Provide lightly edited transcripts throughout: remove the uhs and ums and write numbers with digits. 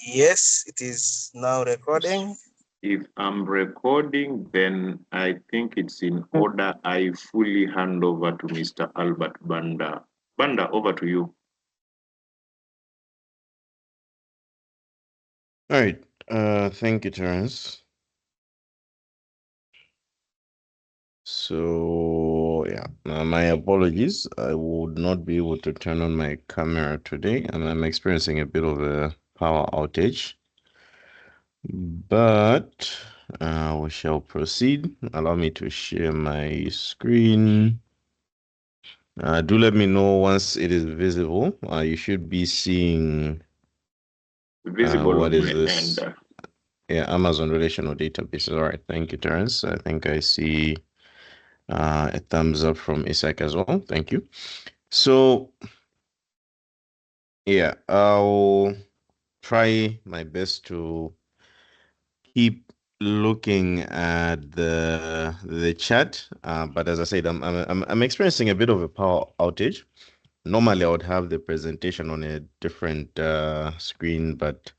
Yes, it is now recording. If I'm recording, then I think it's in order. I fully hand over to Mr. Albert Banda. Banda, over to you. All right. Thank you, Terence. So yeah, my apologies. I would not be able to turn on my camera today, and I'm experiencing a bit of a power outage. But we shall proceed. Allow me to share my screen. Do let me know once it is visible. You should be seeing Visible what on is my end. this? Yeah, Amazon Relational Databases. All right, thank you, Terence. I think I see a thumbs up from Isaac as well. Thank you. So yeah, I'll try my best to keep looking at the chat. But as I said, I'm experiencing a bit of a power outage. Normally, I would have the presentation on a different screen, but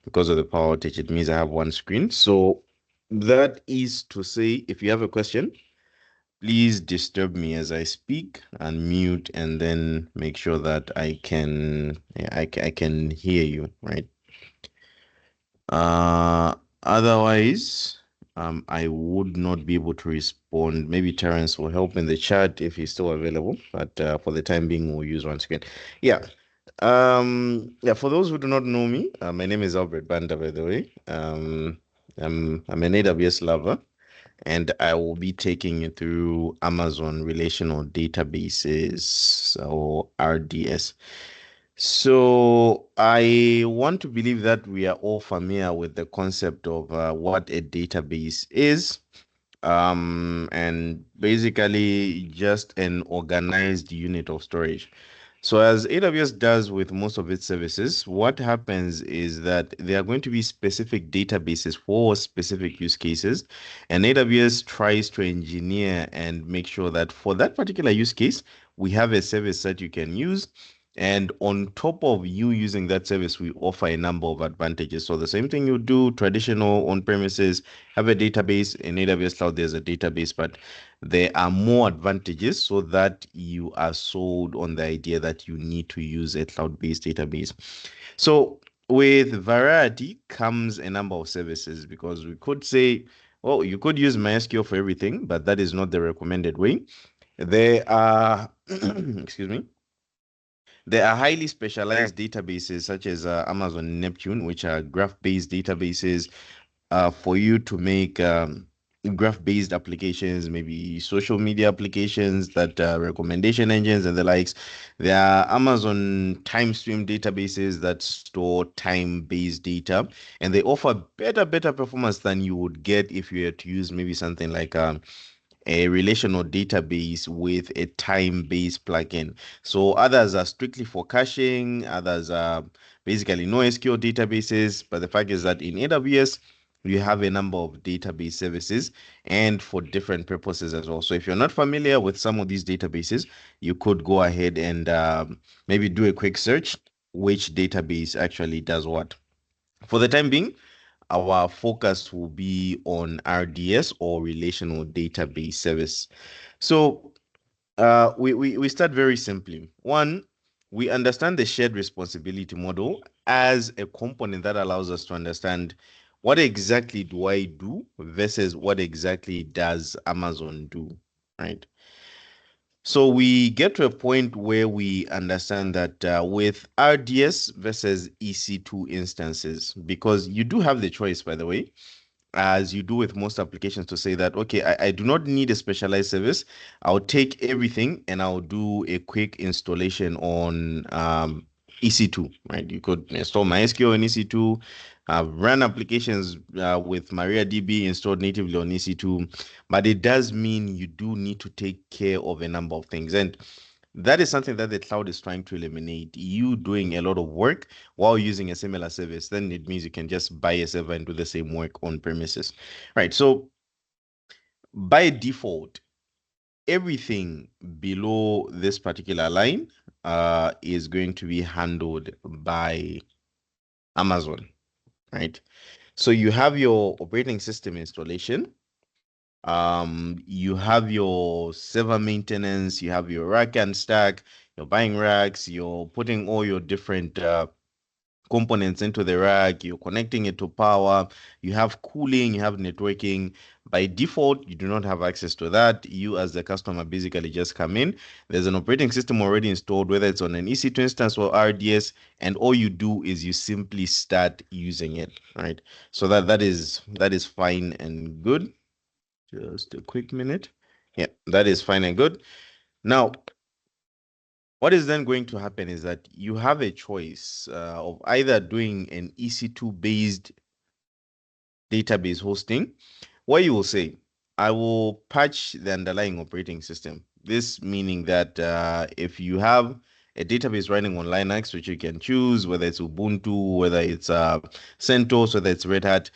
because of the power outage, it means I have one screen. So that is to say, if you have a question, please disturb me as I speak and mute, and then make sure that I can hear you, right? Uh, Otherwise, I would not be able to respond. Maybe Terence will help in the chat if he's still available, but for the time being, we'll use one screen. Yeah. Yeah, for those who do not know me, my name is Albert Banda, by the way. I'm an AWS lover, and I will be taking you through Amazon Relational Databases, or RDS. So I want to believe that we are all familiar with the concept of what a database is, and basically just an organized unit of storage. So, as AWS does with most of its services, what happens is that there are going to be specific databases for specific use cases, and AWS tries to engineer and make sure that for that particular use case, we have a service that you can use. And on top of you using that service, we offer a number of advantages. So, the same thing you do traditional on premises, have a database in AWS Cloud, there's a database, but there are more advantages so that you are sold on the idea that you need to use a cloud-based database. So with variety comes a number of services, because we could say, well, you could use MySQL for everything, but that is not the recommended way. There are excuse me, there are highly specialized databases such as Amazon Neptune, which are graph-based databases for you to make graph-based applications, maybe social media applications, that recommendation engines and the likes. There are Amazon time stream databases that store time-based data, and they offer better performance than you would get if you were to use maybe something like a relational database with a time-based plugin. So others are strictly for caching, others are basically NoSQL databases. But the fact is that in AWS, you have a number of database services and for different purposes as well. So if you're not familiar with some of these databases, you could go ahead and maybe do a quick search which database actually does what. For the time being, our focus will be on RDS, or relational database service. So we start very simply. One, we understand the shared responsibility model as a component that allows us to understand what exactly do I do versus what exactly does Amazon do, right? So we get to a point where we understand that with RDS versus EC2 instances, because you do have the choice, by the way, as you do with most applications, to say that, okay, I do not need a specialized service. I'll take everything and I'll do a quick installation on EC2, right? You could install MySQL on EC2, run applications with MariaDB installed natively on EC2, but it does mean you do need to take care of a number of things. And that is something that the cloud is trying to eliminate. You doing a lot of work while using a similar service, then it means you can just buy a server and do the same work on premises. Right. So by default, everything below this particular line is going to be handled by Amazon. right? So you have your operating system installation. You have your server maintenance, you have your rack and stack, you're buying racks, you're putting all your different components into the rack, you're connecting it to power, you have cooling, you have networking. By default, you do not have access to that. You, as the customer, basically just come in. There's an operating system already installed, whether it's on an EC2 instance or RDS, and all you do is you simply start using it, right? So that is fine and good. Just a quick minute. Yeah, that is fine and good. Now, what is then going to happen is that you have a choice of either doing an EC2 based database hosting, where you will say, I will patch the underlying operating system. This meaning that if you have a database running on Linux, which you can choose, whether it's Ubuntu, whether it's CentOS, whether it's Red Hat,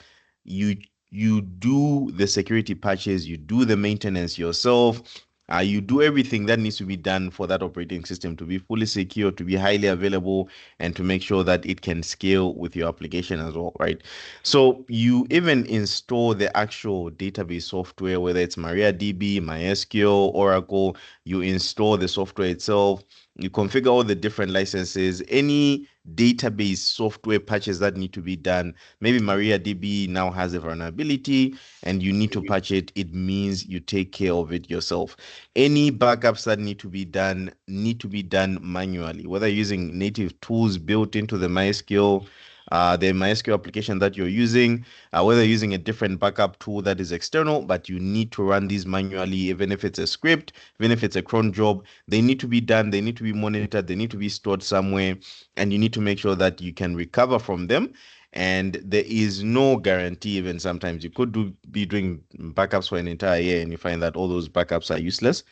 you you do the security patches, you do the maintenance yourself. You do everything that needs to be done for that operating system to be fully secure, to be highly available, and to make sure that it can scale with your application as well, right? So you even install the actual database software, whether it's MariaDB, MySQL, Oracle, you install the software itself, you configure all the different licenses, any database software patches that need to be done. Maybe MariaDB now has a vulnerability and you need to patch it. It means you take care of it yourself. Any backups that need to be done manually, whether using native tools built into the MySQL application that you're using, whether using a different backup tool that is external, but you need to run these manually, even if it's a script, even if it's a cron job, they need to be done, they need to be monitored, they need to be stored somewhere, and you need to make sure that you can recover from them. And there is no guarantee, even sometimes you could be doing backups for an entire year and you find that all those backups are useless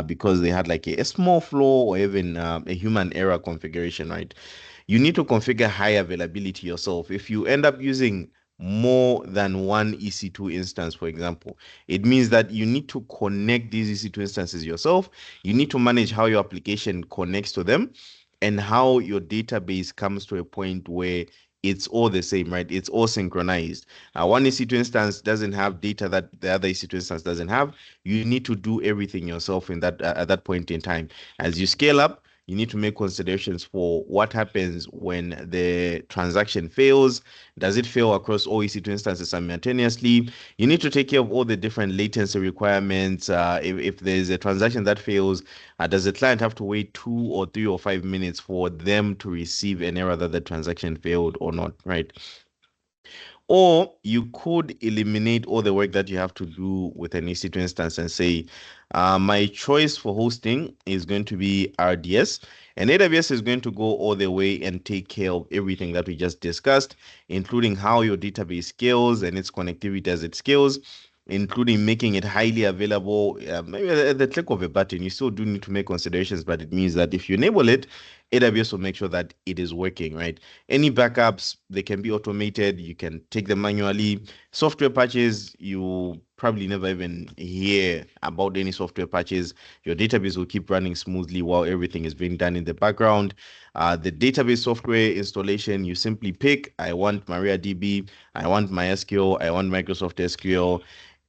because they had like a small flaw or even a human error configuration, right? You need to configure high availability yourself. If you end up using more than one EC2 instance, for example, it means that you need to connect these EC2 instances yourself. You need to manage how your application connects to them and how your database comes to a point where it's all the same, right? It's all synchronized. One EC2 instance doesn't have data that the other EC2 instance doesn't have. You need to do everything yourself in that at that point in time. As you scale up, you need to make considerations for what happens when the transaction fails. Does it fail across all EC2 instances simultaneously? You need to take care of all the different latency requirements. If there's a transaction that fails, does the client have to wait 2 or 3 or 5 minutes for them to receive an error that the transaction failed or not, right? Or you could eliminate all the work that you have to do with an EC2 instance and say, my choice for hosting is going to be RDS, and AWS is going to go all the way and take care of everything that we just discussed, including how your database scales and its connectivity as it scales, including making it highly available. Maybe at the click of a button, you still do need to make considerations, but it means that if you enable it, AWS will make sure that it is working, right? Any backups, they can be automated. You can take them manually. Software patches, you probably never even hear about any software patches. Your database will keep running smoothly while everything is being done in the background. The database software installation, you simply pick, I want MariaDB, I want MySQL, I want Microsoft SQL.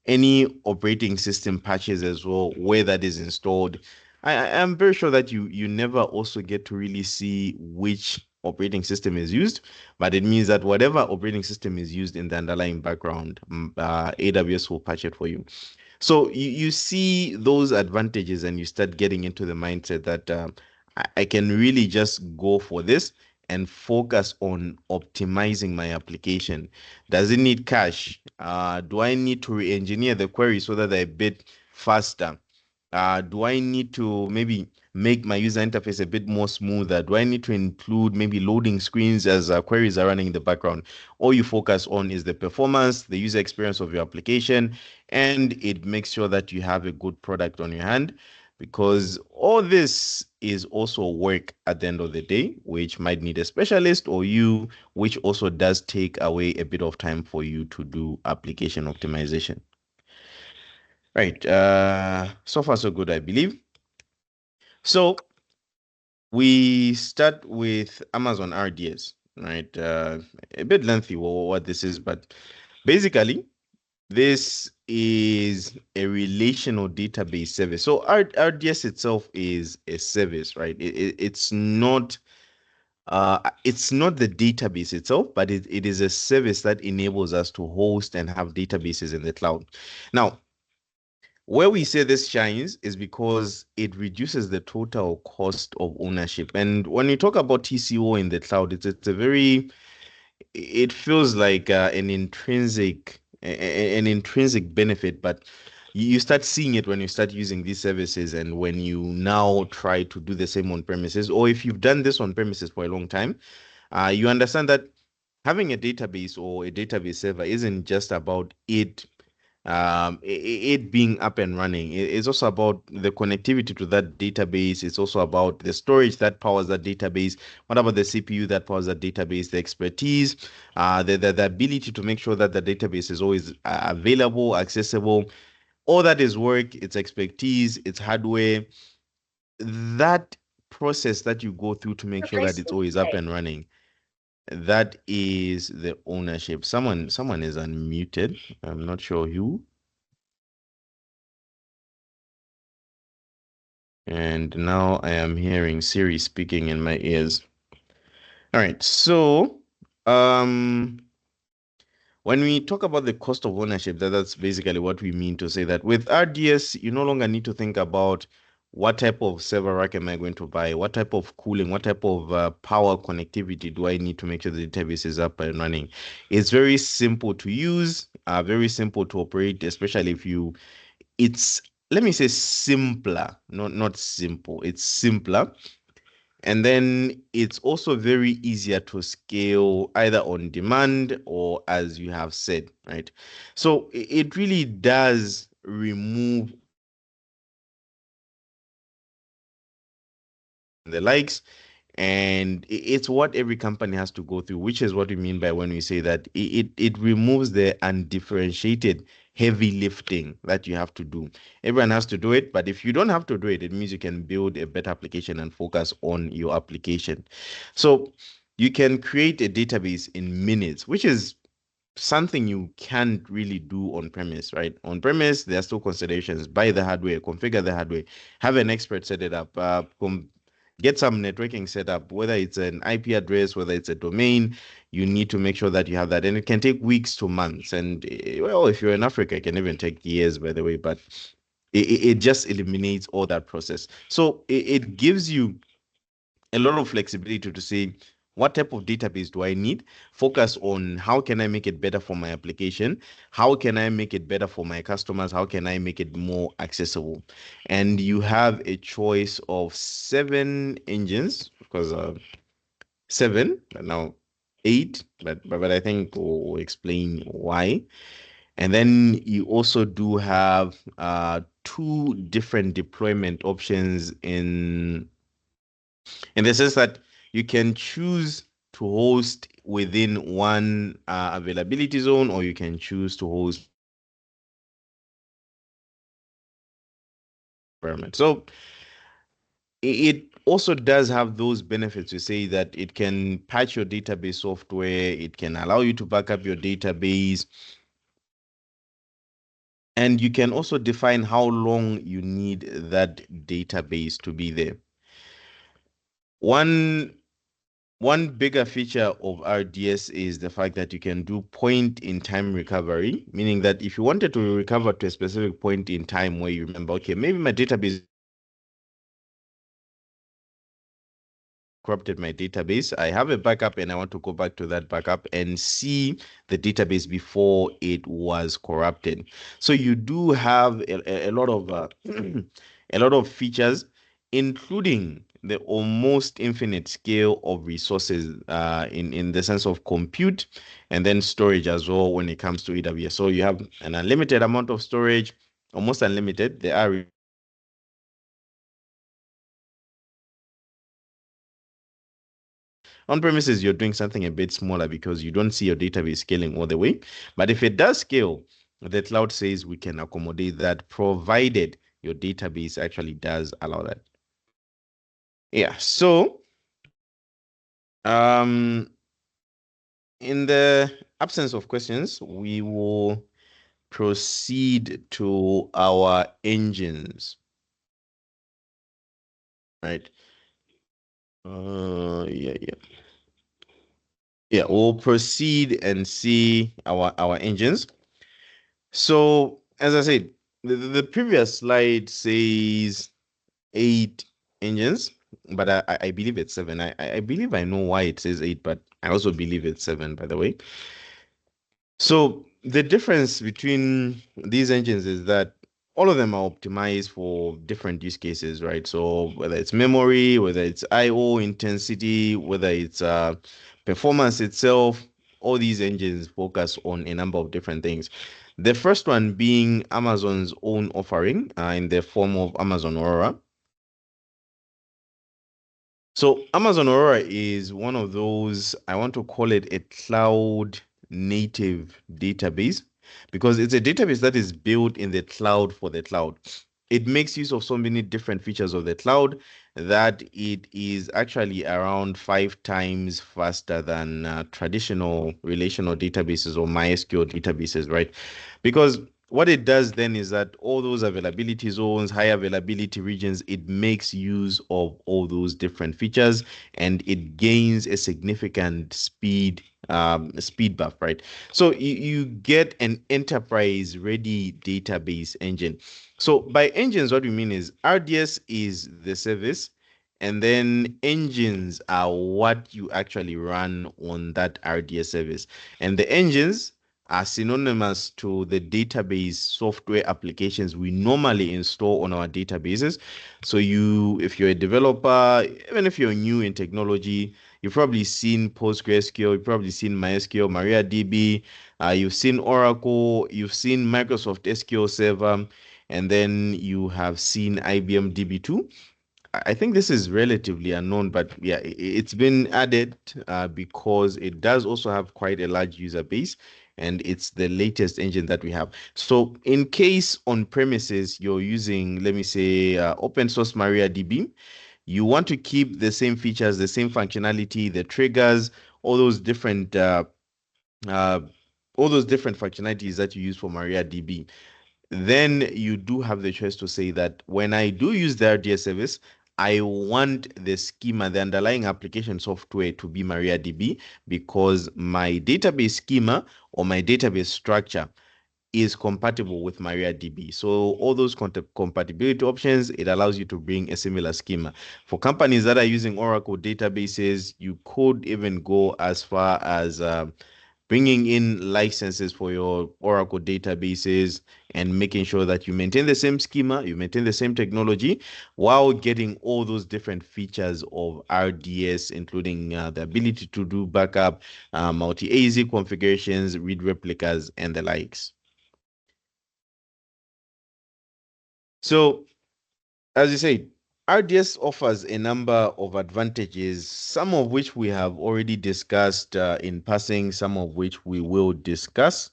Any operating system patches as well, where that is installed. I am very sure that you never also get to really see which operating system is used, but it means that whatever operating system is used in the underlying background, AWS will patch it for you. So you see those advantages and you start getting into the mindset that I can really just go for this and focus on optimizing my application. Does it need cache? Do I need to re-engineer the query so that they're a bit faster? Do I need to maybe make my user interface a bit more smoother? Do I need to include maybe loading screens as queries are running in the background? All you focus on is the performance, the user experience of your application, and it makes sure that you have a good product on your hand, because all this is also work at the end of the day, which might need a specialist or you, which also does take away a bit of time for you to do application optimization. Right. So far, so good, I believe. So we start with Amazon RDS. right? A bit lengthy what this is, but basically, this is a relational database service. So RDS itself is a service, right? It's not the database itself, but it is a service that enables us to host and have databases in the cloud. Now, where we say this shines is because it reduces the total cost of ownership. And when you talk about TCO in the cloud, it's a very, it feels like an intrinsic benefit, but you start seeing it when you start using these services and when you now try to do the same on premises, or if you've done this on premises for a long time, you understand that having a database or a database server isn't just about it being up and running. It's also about the connectivity to that database. It's also about the storage that powers that database. What about the CPU that powers that database? The expertise, the ability to make sure that the database is always available, accessible. All that is work. It's expertise. It's hardware. That process that you go through to make sure that it's always up and running, that is the ownership. Someone is unmuted. I'm not sure who. And now I am hearing Siri speaking in my ears. All right. So, when we talk about the cost of ownership, that's basically what we mean to say that with RDS, you no longer need to think about what type of server rack am I going to buy, what type of cooling, what type of power connectivity do I need to make sure the database is up and running. It's very simple to use, very simple to operate, especially if it's, let me say simpler, not simple, it's simpler. And then it's also very easier to scale either on demand or as you have said, right? So it really does remove the likes, and it's what every company has to go through, which is what we mean by when we say that it removes the undifferentiated heavy lifting that you have to do. Everyone has to do it, but if you don't have to do it, it means you can build a better application and focus on your application. So you can create a database in minutes, which is something you can't really do on premise, right? On premise, there are still considerations. Buy the hardware, configure the hardware, have an expert set it up, get some networking set up, whether it's an IP address, whether it's a domain, you need to make sure that you have that. And it can take weeks to months. And well, if you're in Africa, it can even take years, by the way, but it just eliminates all that process. So it gives you a lot of flexibility to say, what type of database do I need? Focus on how can I make it better for my application? How can I make it better for my customers? How can I make it more accessible? And you have a choice of 7 engines, because 7, but now 8, but I think we'll explain why. And then you also do have 2 different deployment options in the sense that you can choose to host within one availability zone, or you can choose to host environment. So it also does have those benefits to say that it can patch your database software, it can allow you to back up your database, and you can also define how long you need that database to be there. One bigger feature of RDS is the fact that you can do point-in-time recovery, meaning that if you wanted to recover to a specific point in time where you remember, okay, maybe my database corrupted my database, I have a backup and I want to go back to that backup and see the database before it was corrupted. So you do have a lot of a lot of features, including the almost infinite scale of resources in the sense of compute and then storage as well when it comes to AWS. So you have an unlimited amount of storage, almost unlimited. There are on premises, you're doing something a bit smaller because you don't see your database scaling all the way. But if it does scale, the cloud says we can accommodate that, provided your database actually does allow that. Yeah, so in the absence of questions, we will proceed to our engines. Right. Yeah. Yeah, we'll proceed and see our engines. So, as I said, the previous slide says 8 engines, but I believe it's 7. I believe I know why it says 8, but I also believe it's 7, by the way. So the difference between these engines is that all of them are optimized for different use cases, right? So whether it's memory, whether it's I/O intensity, whether it's performance itself, all these engines focus on a number of different things. The first one being Amazon's own offering in the form of Amazon Aurora. So Amazon Aurora is one of those, I want to call it a cloud native database, because it's a database that is built in the cloud for the cloud. It makes use of so many different features of the cloud that it is actually around 5 times faster than traditional relational databases or MySQL databases, right? Because what it does then is that all those availability zones, high availability regions, it makes use of all those different features and it gains a significant speed buff, right? So you get an enterprise ready database engine. So by engines, what we mean is RDS is the service, and then engines are what you actually run on that RDS service. And the engines are synonymous to the database software applications we normally install on our databases. So if you're a developer, even if you're new in technology, you've probably seen PostgreSQL, you've probably seen MySQL, MariaDB, you've seen Oracle, you've seen Microsoft SQL Server, and then you have seen IBM DB2. I think this is relatively unknown, but yeah, it's been added because it does also have quite a large user base, and it's the latest engine that we have. So in case on premises you're using, let me say, open source MariaDB, you want to keep the same features, the same functionality, the triggers, all those different uh, functionalities that you use for MariaDB, then you do have the choice to say that when I do use the RDS service, I want the schema, the underlying application software to be MariaDB, because my database schema or my database structure is compatible with MariaDB. So all those compatibility options, it allows you to bring a similar schema. For companies that are using Oracle databases, you could even go as far as bringing in licenses for your Oracle databases and making sure that you maintain the same schema, you maintain the same technology, while getting all those different features of RDS, including the ability to do backup, multi-AZ configurations, read replicas, and the likes. So, as you say, RDS offers a number of advantages, some of which we have already discussed in passing, some of which we will discuss.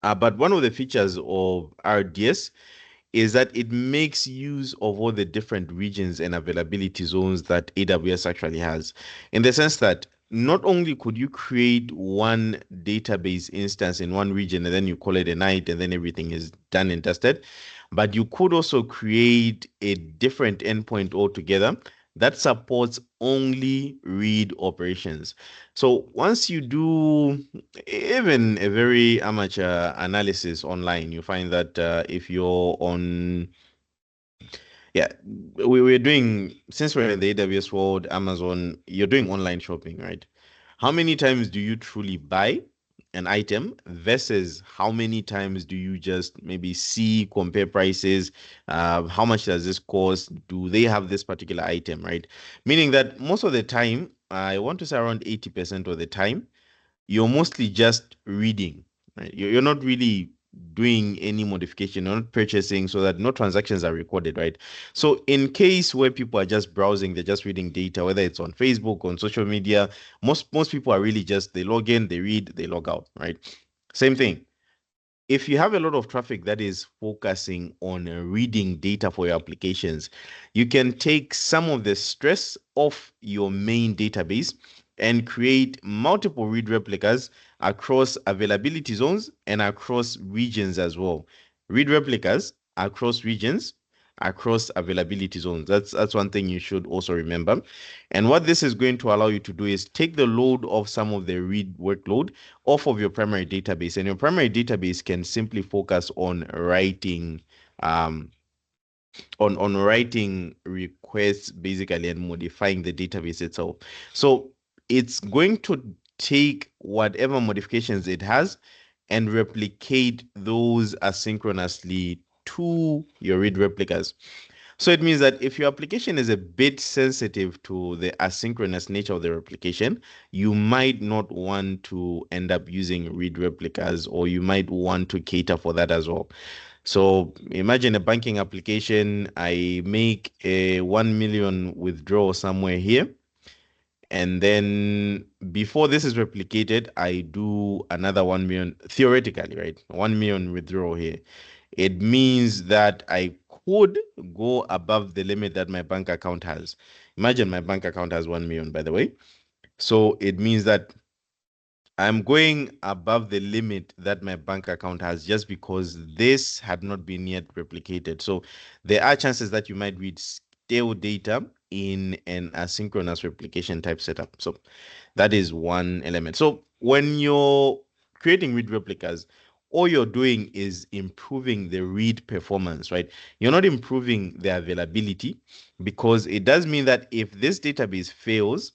But one of the features of RDS is that it makes use of all the different regions and availability zones that AWS actually has, in the sense that not only could you create one database instance in one region and then you call it a night and then everything is done and dusted, but you could also create a different endpoint altogether that supports only read operations. So once you do even a very amateur analysis online, you find that if you're on, yeah, we're doing, since we're in the AWS world, Amazon, you're doing online shopping, right? How many times do you truly buy an item versus how many times do you just maybe see, compare prices? How much does this cost? Do they have this particular item, right? Meaning that most of the time, I want to say around 80% of the time, you're mostly just reading, right? You're not really doing any modification, you're not purchasing, so that no transactions are recorded, right? So in case where people are just browsing, they're just reading data, whether it's on Facebook, on social media, most people are really just, they log in, they read, they log out, right? Same thing. If you have a lot of traffic that is focusing on reading data for your applications, you can take some of the stress off your main database and create multiple read replicas across availability zones and across regions as well. Read replicas across regions, across availability zones. That's one thing you should also remember. And what this is going to allow you to do is take the load of some of the read workload off of your primary database, and your primary database can simply focus on writing on writing requests basically and modifying the database itself. So it's going to take whatever modifications it has and replicate those asynchronously to your read replicas. So it means that if your application is a bit sensitive to the asynchronous nature of the replication, you might not want to end up using read replicas, or you might want to cater for that as well. So imagine a banking application. I make a 1 million withdrawal somewhere here. And then before this is replicated, I do another 1 million, theoretically, right? 1 million withdrawal here. It means that I could go above the limit that my bank account has. Imagine my bank account has 1 million, by the way. So it means that I'm going above the limit that my bank account has just because this had not been yet replicated. So there are chances that you might read stale data in an asynchronous replication type setup. So that is one element. So when you're creating read replicas, all you're doing is improving the read performance, right? You're not improving the availability, because it does mean that if this database fails,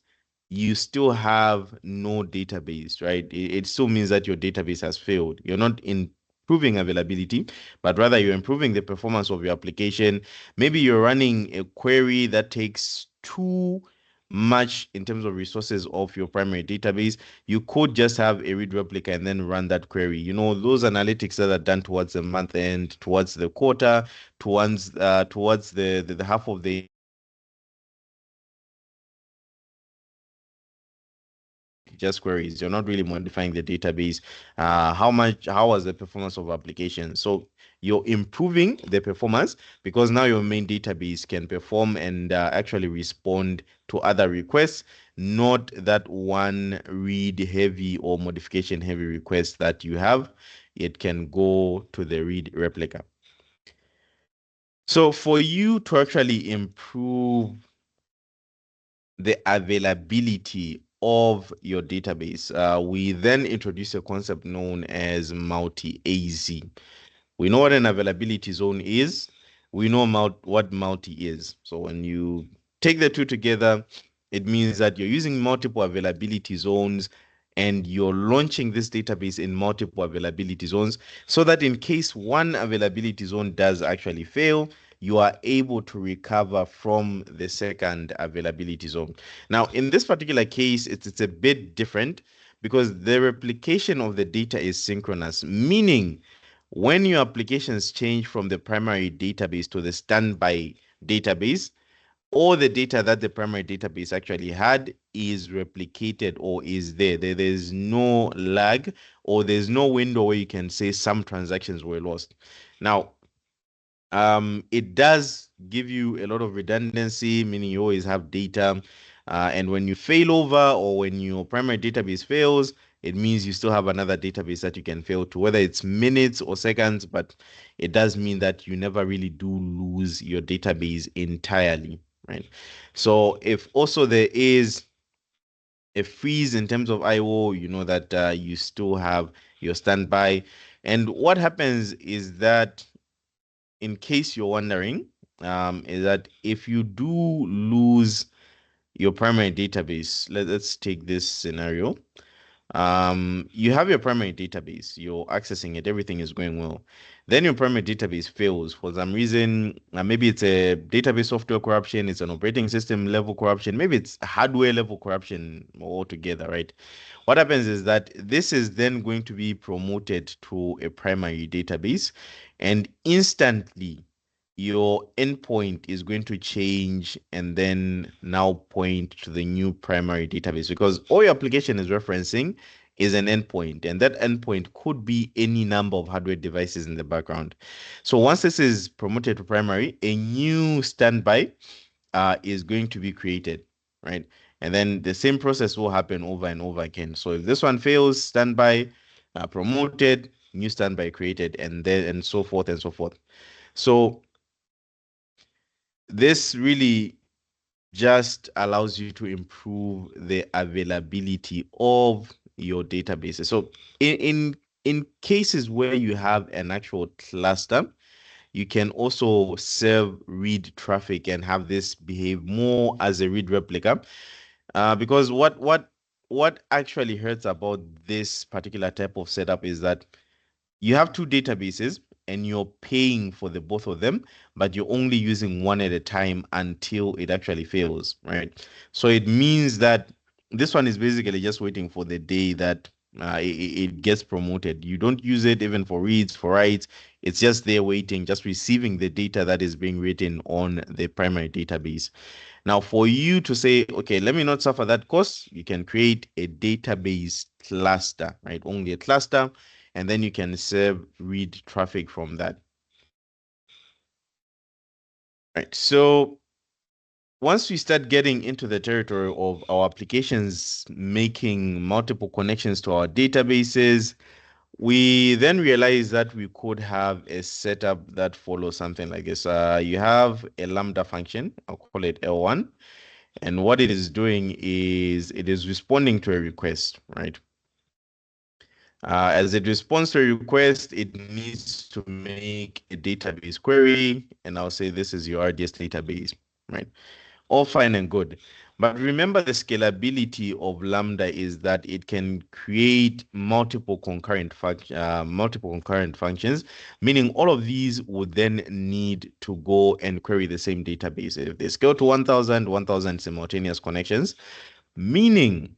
you still have no database, right? It still means that your database has failed. You're not improving availability, but rather you're improving the performance of your application. Maybe you're running a query that takes too much in terms of resources of your primary database. You could just have a read replica and then run that query. You know, those analytics that are done towards the month end, towards the quarter, towards the half of the just queries. You're not really modifying the database. How was the performance of application? So you're improving the performance because now your main database can perform and actually respond to other requests, not that one read heavy or modification heavy request that you have. It can go to the read replica. So for you to actually improve the availability of your database, we then introduce a concept known as multi-AZ. We know what an availability zone is. We know what multi is. So when you take the two together, it means that you're using multiple availability zones and you're launching this database in multiple availability zones, so that in case one availability zone does actually fail, you are able to recover from the second availability zone. Now, in this particular case, it's a bit different because the replication of the data is synchronous, meaning when your applications change from the primary database to the standby database, all the data that the primary database actually had is replicated or is there. There's no lag, or there's no window where you can say some transactions were lost. Now, it does give you a lot of redundancy, meaning you always have data. And when you fail over, or when your primary database fails, it means you still have another database that you can fail to, whether it's minutes or seconds, but it does mean that you never really do lose your database entirely, right? So if also there is a freeze in terms of IO, you know that you still have your standby. And what happens is that, in case you're wondering, is that if you do lose your primary database, let's take this scenario. You have your primary database, you're accessing it, everything is going well. Then your primary database fails for some reason. Maybe it's a database software corruption, it's an operating system level corruption, maybe it's hardware level corruption altogether, right? What happens is that this is then going to be promoted to a primary database, and instantly your endpoint is going to change and then now point to the new primary database, because all your application is referencing is an endpoint, and that endpoint could be any number of hardware devices in the background. So once this is promoted to primary, a new standby is going to be created, right? And then the same process will happen over and over again. So if this one fails, standby promoted, new standby created, and then and so forth and so forth. So this really just allows you to improve the availability of your databases. So in cases where you have an actual cluster, you can also serve read traffic and have this behave more as a read replica. Because what actually hurts about this particular type of setup is that you have two databases and you're paying for the both of them, but you're only using one at a time until it actually fails, right? So it means that this one is basically just waiting for the day that it gets promoted. You don't use it even for reads, for writes. It's just there waiting, just receiving the data that is being written on the primary database. Now, for you to say, okay, let me not suffer that cost, you can create a database cluster, right? Only a cluster, and then you can serve read traffic from that. Right. So once we start getting into the territory of our applications making multiple connections to our databases, we then realize that we could have a setup that follows something like this. You have a Lambda function, I'll call it L1. And what it is doing is it is responding to a request, right? As it responds to a request, it needs to make a database query, and I'll say this is your RDS database, right? All fine and good. But remember, the scalability of Lambda is that it can create multiple concurrent functions, meaning all of these would then need to go and query the same database. If they scale to 1,000 simultaneous connections, meaning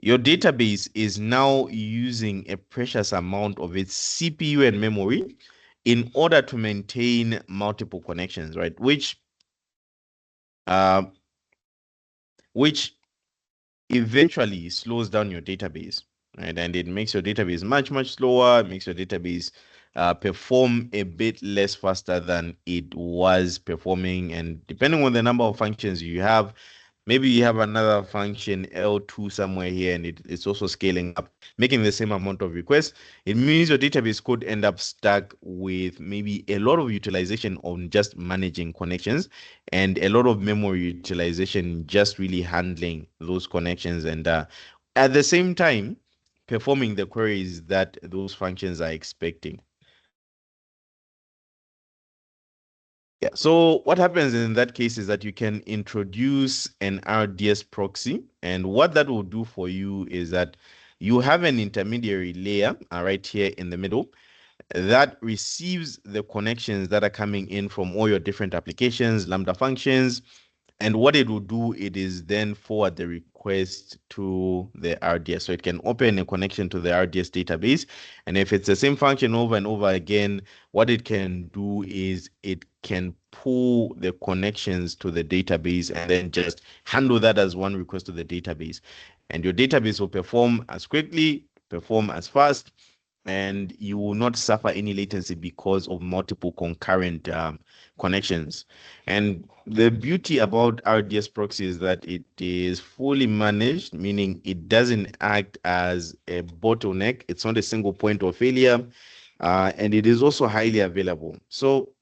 your database is now using a precious amount of its CPU and memory in order to maintain multiple connections, right? Which eventually slows down your database, right? And it makes your database much, much slower, it makes your database perform a bit less faster than it was performing. And depending on the number of functions you have, maybe you have another function L2 somewhere here, and it's also scaling up, making the same amount of requests. It means your database could end up stuck with maybe a lot of utilization on just managing connections and a lot of memory utilization just really handling those connections. And at the same time, performing the queries that those functions are expecting. Yeah. So what happens in that case is that you can introduce an RDS proxy, and what that will do for you is that you have an intermediary layer right here in the middle that receives the connections that are coming in from all your different applications, Lambda functions. And what it will do, it is then forward the request to the RDS. So it can open a connection to the RDS database. And if it's the same function over and over again, what it can do is it can pull the connections to the database and then just handle that as one request to the database. And your database will perform as quickly, perform as fast, and you will not suffer any latency because of multiple concurrent connections. And the beauty about RDS proxy is that it is fully managed, meaning it doesn't act as a bottleneck. It's not a single point of failure, and it is also highly available. So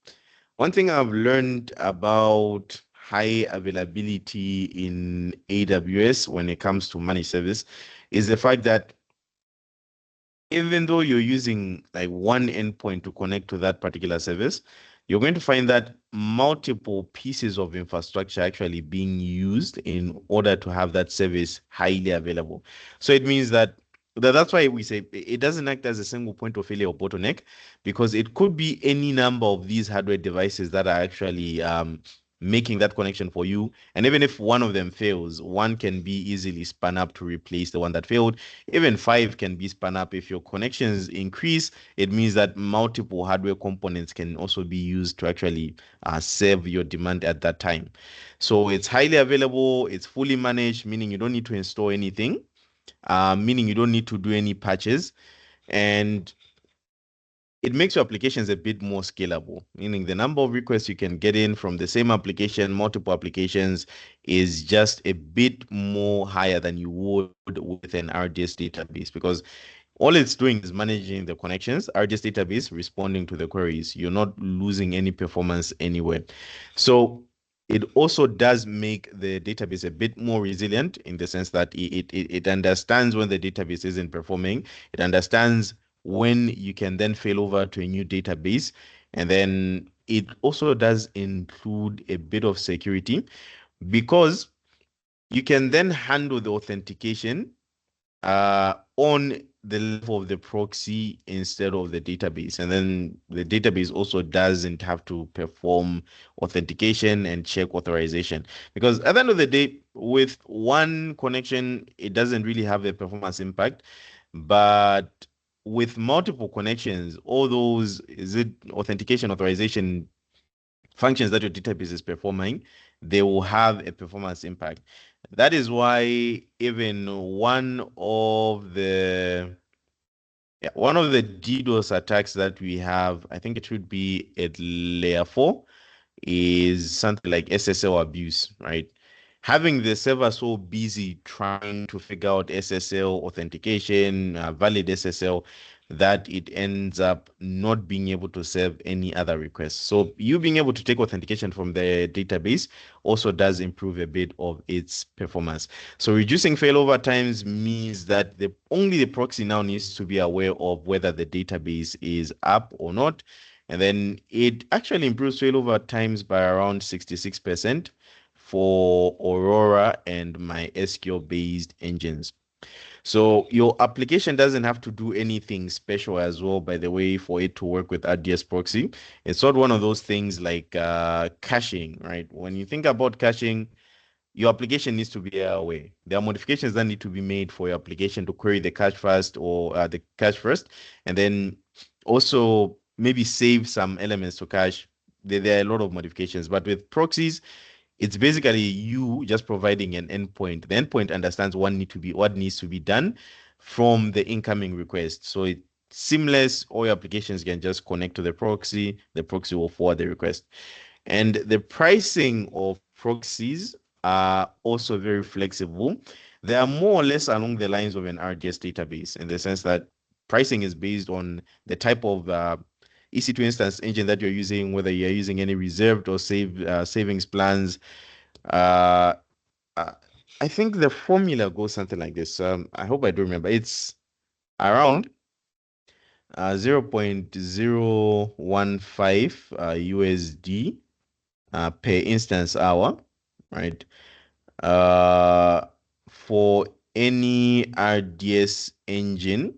one thing I've learned about high availability in AWS when it comes to managed service is the fact that even though you're using like one endpoint to connect to that particular service, you're going to find that multiple pieces of infrastructure actually being used in order to have that service highly available. So it means that that's why we say it doesn't act as a single point of failure or bottleneck, because it could be any number of these hardware devices that are actually making that connection for you. And even if one of them fails, one can be easily spun up to replace the one that failed. Even 5 can be spun up. If your connections increase, it means that multiple hardware components can also be used to actually serve your demand at that time. So it's highly available, it's fully managed, meaning you don't need to install anything, meaning you don't need to do any patches. And it makes your applications a bit more scalable, meaning the number of requests you can get in from the same application, multiple applications, is just a bit more higher than you would with an RDS database, because all it's doing is managing the connections. RDS database responding to the queries. You're not losing any performance anywhere. So it also does make the database a bit more resilient in the sense that it understands when the database isn't performing. It understands when you can then fail over to a new database. And then it also does include a bit of security, because you can then handle the authentication on the level of the proxy instead of the database. And then the database also doesn't have to perform authentication and check authorization. Because at the end of the day, with one connection, it doesn't really have a performance impact. But with multiple connections, all those authentication, authorization functions that your database is performing, they will have a performance impact. That is why even one of the DDoS attacks that we have, I think it should be at layer 4, is something like SSL abuse, right? Having the server so busy trying to figure out SSL authentication, valid SSL, that it ends up not being able to serve any other requests. So you being able to take authentication from the database also does improve a bit of its performance. So reducing failover times means that only the proxy now needs to be aware of whether the database is up or not. And then it actually improves failover times by around 66% for Aurora and MySQL-based engines. So your application doesn't have to do anything special as well, by the way, for it to work with RDS proxy. It's not one of those things like caching, right? When you think about caching, your application needs to be aware. There are modifications that need to be made for your application to query the cache first, or the cache first, and then also maybe save some elements to cache. There are a lot of modifications, but with proxies, it's basically you just providing an endpoint. The endpoint understands what needs to be done from the incoming request. So it's seamless. All your applications can just connect to the proxy. The proxy will forward the request. And the pricing of proxies are also very flexible. They are more or less along the lines of an RDS database, in the sense that pricing is based on the type of EC2 instance engine that you're using, whether you're using any reserved or savings plans. I think the formula goes something like this. I hope I do remember. It's around 0.015 USD per instance hour, right? For any RDS engine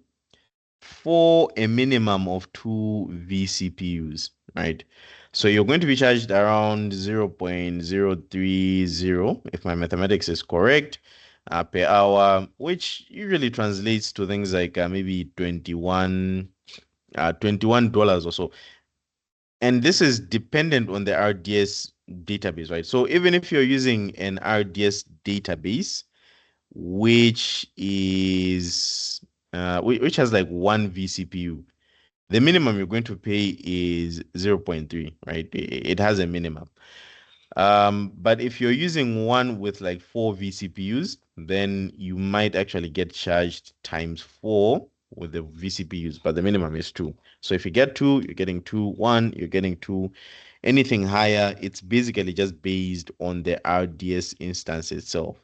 for a minimum of 2 vCPUs, right? So you're going to be charged around 0.030, if my mathematics is correct, per hour, which usually translates to things like maybe $21 or so. And this is dependent on the RDS database, right? So even if you're using an RDS database, which has like 1 vCPU, the minimum you're going to pay is 0.3, right? It has a minimum. But if you're using one with like 4 vCPUs, then you might actually get charged times 4 with the vCPUs, but the minimum is 2. So if you get 2, you're getting 2, 1, you're getting 2. Anything higher, it's basically just based on the RDS instance itself.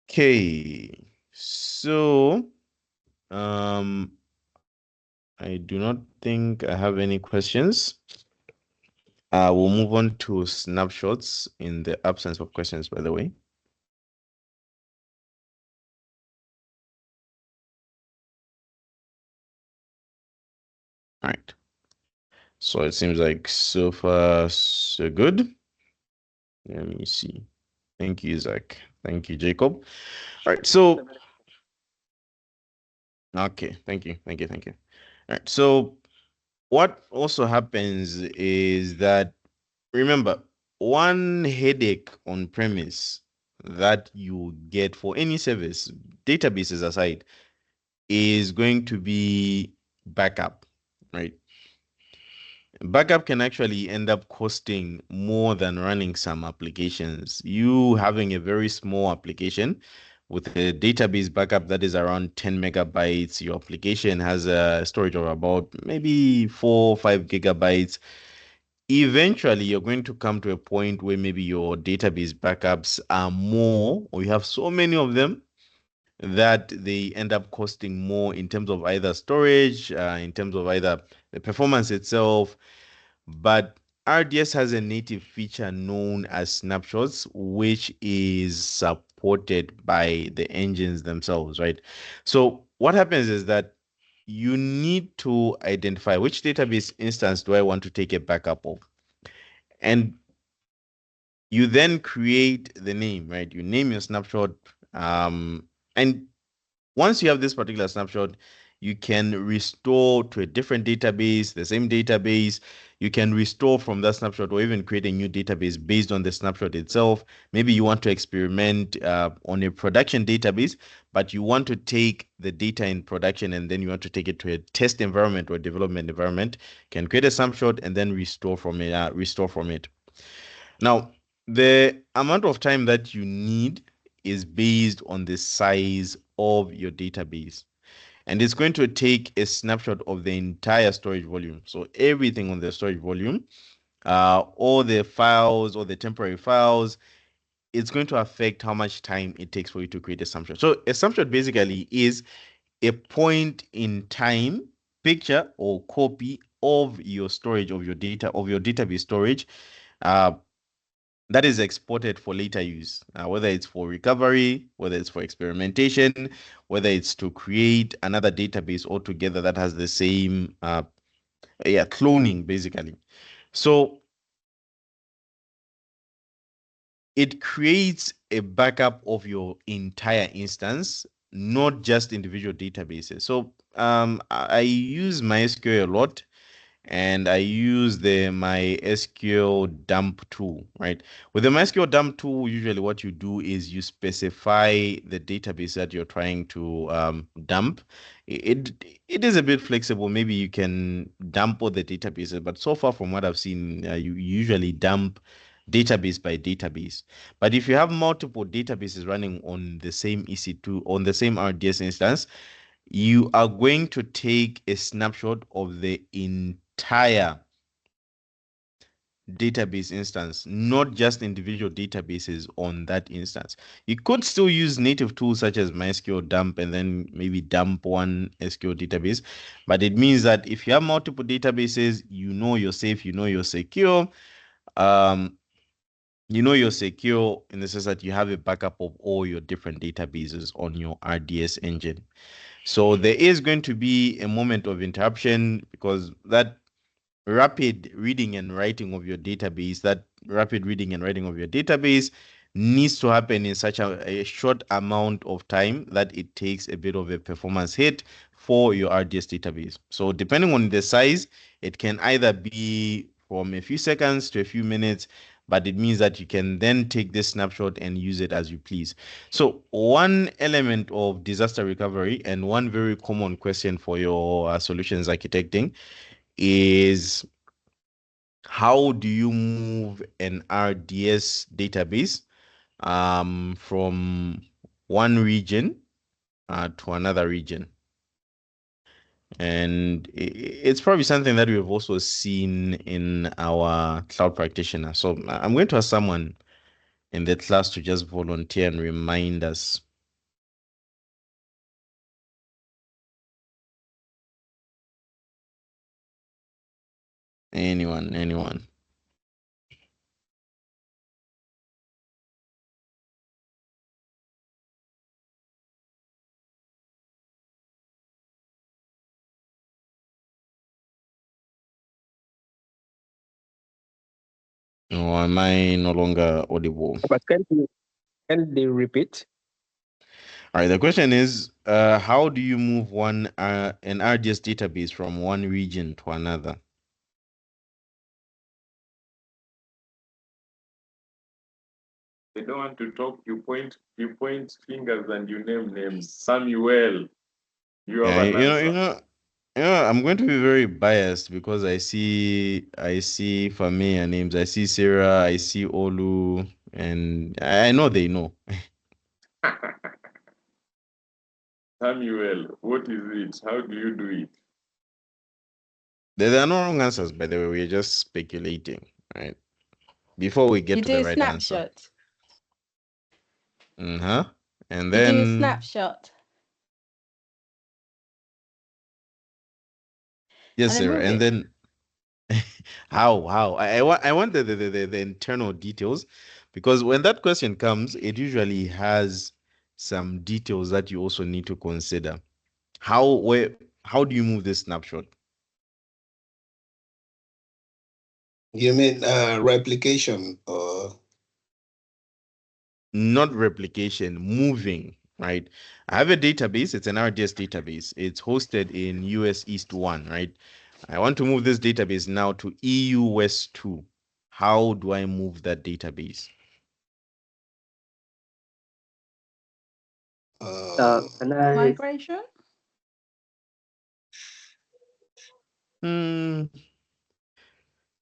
Okay, so I do not think I have any questions. We'll move on to snapshots in the absence of questions, by the way. All right. So it seems like so far so good. Let me see. Thank you, Zach. Thank you, Jacob. All right. So, okay. Thank you. All right. So what also happens is that, remember, one headache on premise that you get for any service, databases aside, is going to be backup, right? Backup can actually end up costing more than running some applications. You having a very small application with a database backup that is around 10 megabytes, your application has a storage of about maybe 4 or 5 gigabytes. Eventually, you're going to come to a point where maybe your database backups are more, or you have so many of them that they end up costing more in terms of either storage, in terms of either the performance itself. But RDS has a native feature known as snapshots, which is supported by the engines themselves, right? So what happens is that you need to identify which database instance do I want to take a backup of. And you then create the name, right? You name your snapshot. And once you have this particular snapshot, you can restore to a different database, the same database. You can restore from that snapshot or even create a new database based on the snapshot itself. Maybe you want to experiment on a production database, but you want to take the data in production and then you want to take it to a test environment or development environment. You can create a snapshot and then restore from it. Now, the amount of time that you need is based on the size of your database. And it's going to take a snapshot of the entire storage volume. So everything on the storage volume, all the files, all the temporary files, it's going to affect how much time it takes for you to create a snapshot. So a snapshot basically is a point in time picture or copy of your storage of your data, of your database storage, uh, that is exported for later use, whether it's for recovery, whether it's for experimentation, whether it's to create another database altogether that has the same, cloning basically. So it creates a backup of your entire instance, not just individual databases. So I use MySQL a lot and I use the MySQL dump tool, right? With the MySQL dump tool, usually what you do is you specify the database that you're trying to dump. It is a bit flexible. Maybe you can dump all the databases, but so far from what I've seen, you usually dump database by database. But if you have multiple databases running on the same EC2, on the same RDS instance, you are going to take a snapshot of the entire database instance, not just individual databases on that instance. You could still use native tools such as MySQL dump and then maybe dump one SQL database, but it means that if you have multiple databases, you know you're safe, you know you're secure. You know you're secure in the sense that you have a backup of all your different databases on your RDS engine. So there is going to be a moment of interruption because that rapid reading and writing of your database, needs to happen in such a short amount of time that it takes a bit of a performance hit for your RDS database. So depending on the size, it can either be from a few seconds to a few minutes, but it means that you can then take this snapshot and use it as you please. So one element of disaster recovery and one very common question for your solutions architecting is how do you move an RDS database from one region to another region? And it's probably something that we've also seen in our cloud practitioner. So I'm going to ask someone in the class to just volunteer and remind us. Anyone. Or am I no longer audible? But can they repeat? All right, the question is, how do you move an RDS database from one region to another? They don't want to talk. You point fingers and you name names. Samuel. You have Yeah, an answer. I'm going to be very biased because I see familiar names. I see Sarah, I see Olu, and I know they know. Samuel, what is it? How do you do it? There are no wrong answers, by the way. We're just speculating, right? Before we get You to do the a right answer. snapshot. Uh-huh. And You do a then snapshot. yes, And then Sarah. move And it. then how I want the internal details, because when that question comes, it usually has some details that you also need to consider. How do you move this snapshot? You mean replication or Not replication, moving, right? I have a database, it's an RDS database. It's hosted in US East 1, right? I want to move this database now to EU West 2. How do I move that database? Can I? Migration? Hmm.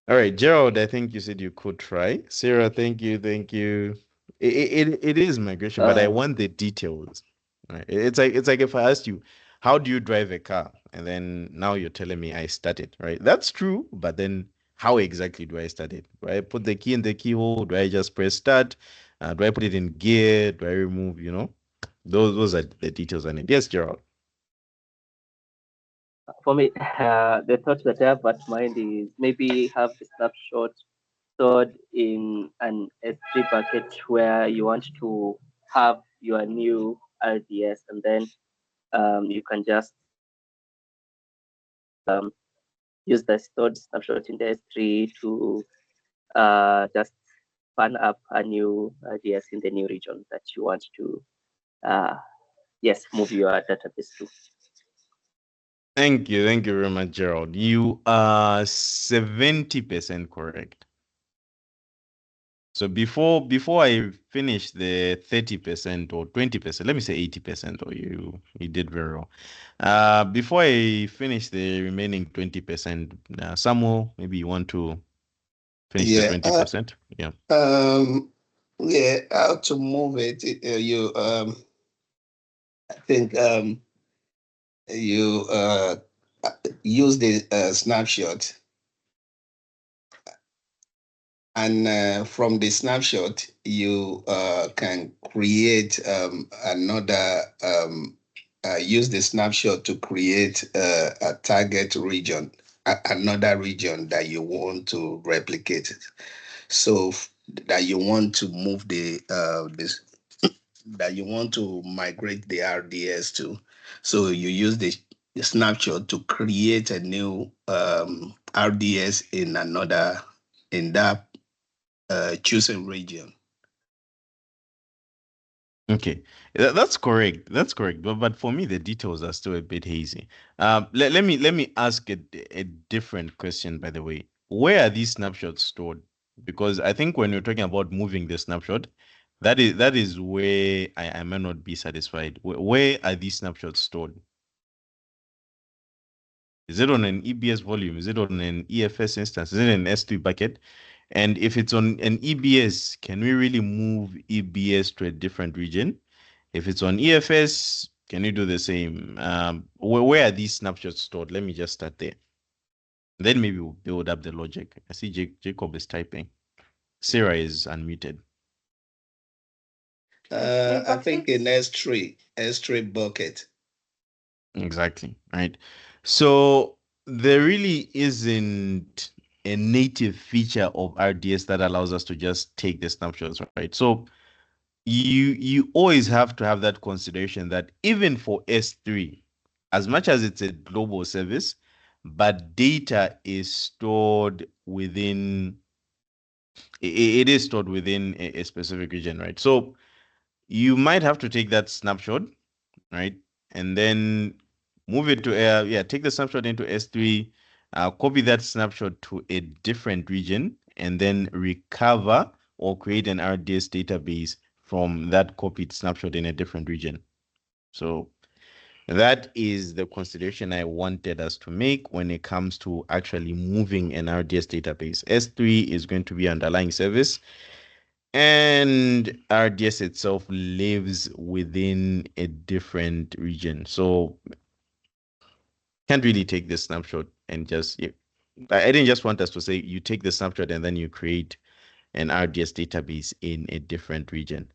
All right, Gerald, I think you said you could try. Sarah, thank you, thank you. It is migration, but I want the details. Right? It's like if I asked you, how do you drive a car? And then now you're telling me I started, right? That's true, but then how exactly do I start it? Do I put the key in the keyhole? Do I just press start? Do I put it in gear? Do I remove, Those are the details I need. Yes, Gerald. For me, the thought that I have at mind is maybe have the snapshot stored in an S3 bucket where you want to have your new RDS, and then you can just use the stored snapshot in the S3 to just fun up a new RDS in the new region that you want to, move your database to. Thank you. Thank you very much, Gerald. You are 70% correct. So before I finish the 30% or 20%, let me say 80%, or you did very well. Before I finish the remaining 20%, Samuel, maybe you want to finish the yeah 20%? Yeah. yeah, how to move it? You I think you use the snapshot, and from the snapshot you can create another use the snapshot to create a target region, another region that you want to replicate. So that you want to move this that you want to migrate the RDS to. So you use the snapshot to create a new RDS in that chosen region. Okay, that's correct. That's correct. But for me, the details are still a bit hazy. Let me ask a different question. By the way, where are these snapshots stored? Because I think when you're talking about moving the snapshot, that is where I may not be satisfied. Where are these snapshots stored? Is it on an EBS volume? Is it on an EFS instance? Is it an S3 bucket? And if it's on an EBS, can we really move EBS to a different region? If it's on EFS, can you do the same? Where are these snapshots stored? Let me just start there. Then maybe we'll build up the logic. I see Jacob is typing. Sarah is unmuted. I think in S3 bucket. Exactly. Right. So there really isn't a native feature of RDS that allows us to just take the snapshots, right? So you always have to have that consideration that even for S3, as much as it's a global service, but data is stored within it is stored within a specific region, right? So you might have to take that snapshot, right? And then move it to take the snapshot into S3, copy that snapshot to a different region, and then recover or create an RDS database from that copied snapshot in a different region. So That is the consideration I wanted us to make when it comes to actually moving an RDS database. S3 is going to be underlying service, and RDS itself lives within a different region. So can't really take this snapshot and just, I didn't just want us to say you take the snapshot and then you create an RDS database in a different region.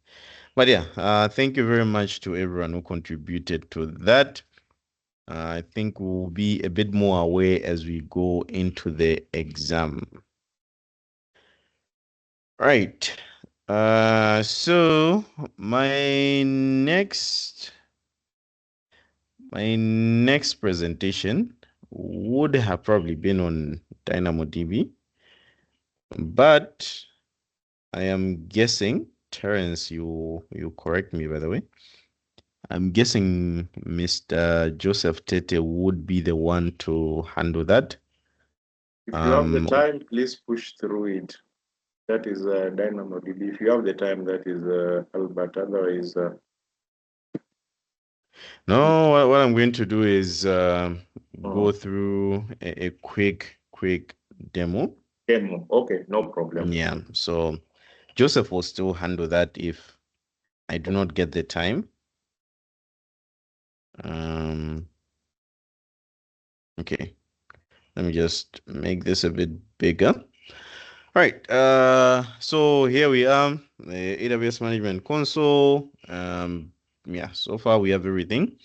But yeah, thank you very much to everyone who contributed to that. I think we'll be a bit more aware as we go into the exam. Right. So my next presentation would have probably been on DynamoDB, but I am guessing, Terence, you correct me, by the way. I'm guessing Mr. Joseph Tete would be the one to handle that. If you have the time, please push through it. That is DynamoDB. If you have the time, that is Albert. Otherwise, no, what I'm going to do is go through a quick demo. Okay, no problem. Yeah, so Joseph will still handle that if I do not get the time. Okay, let me just make this a bit bigger. All right, so here we are, the AWS Management Console. Yeah, so far we have everything.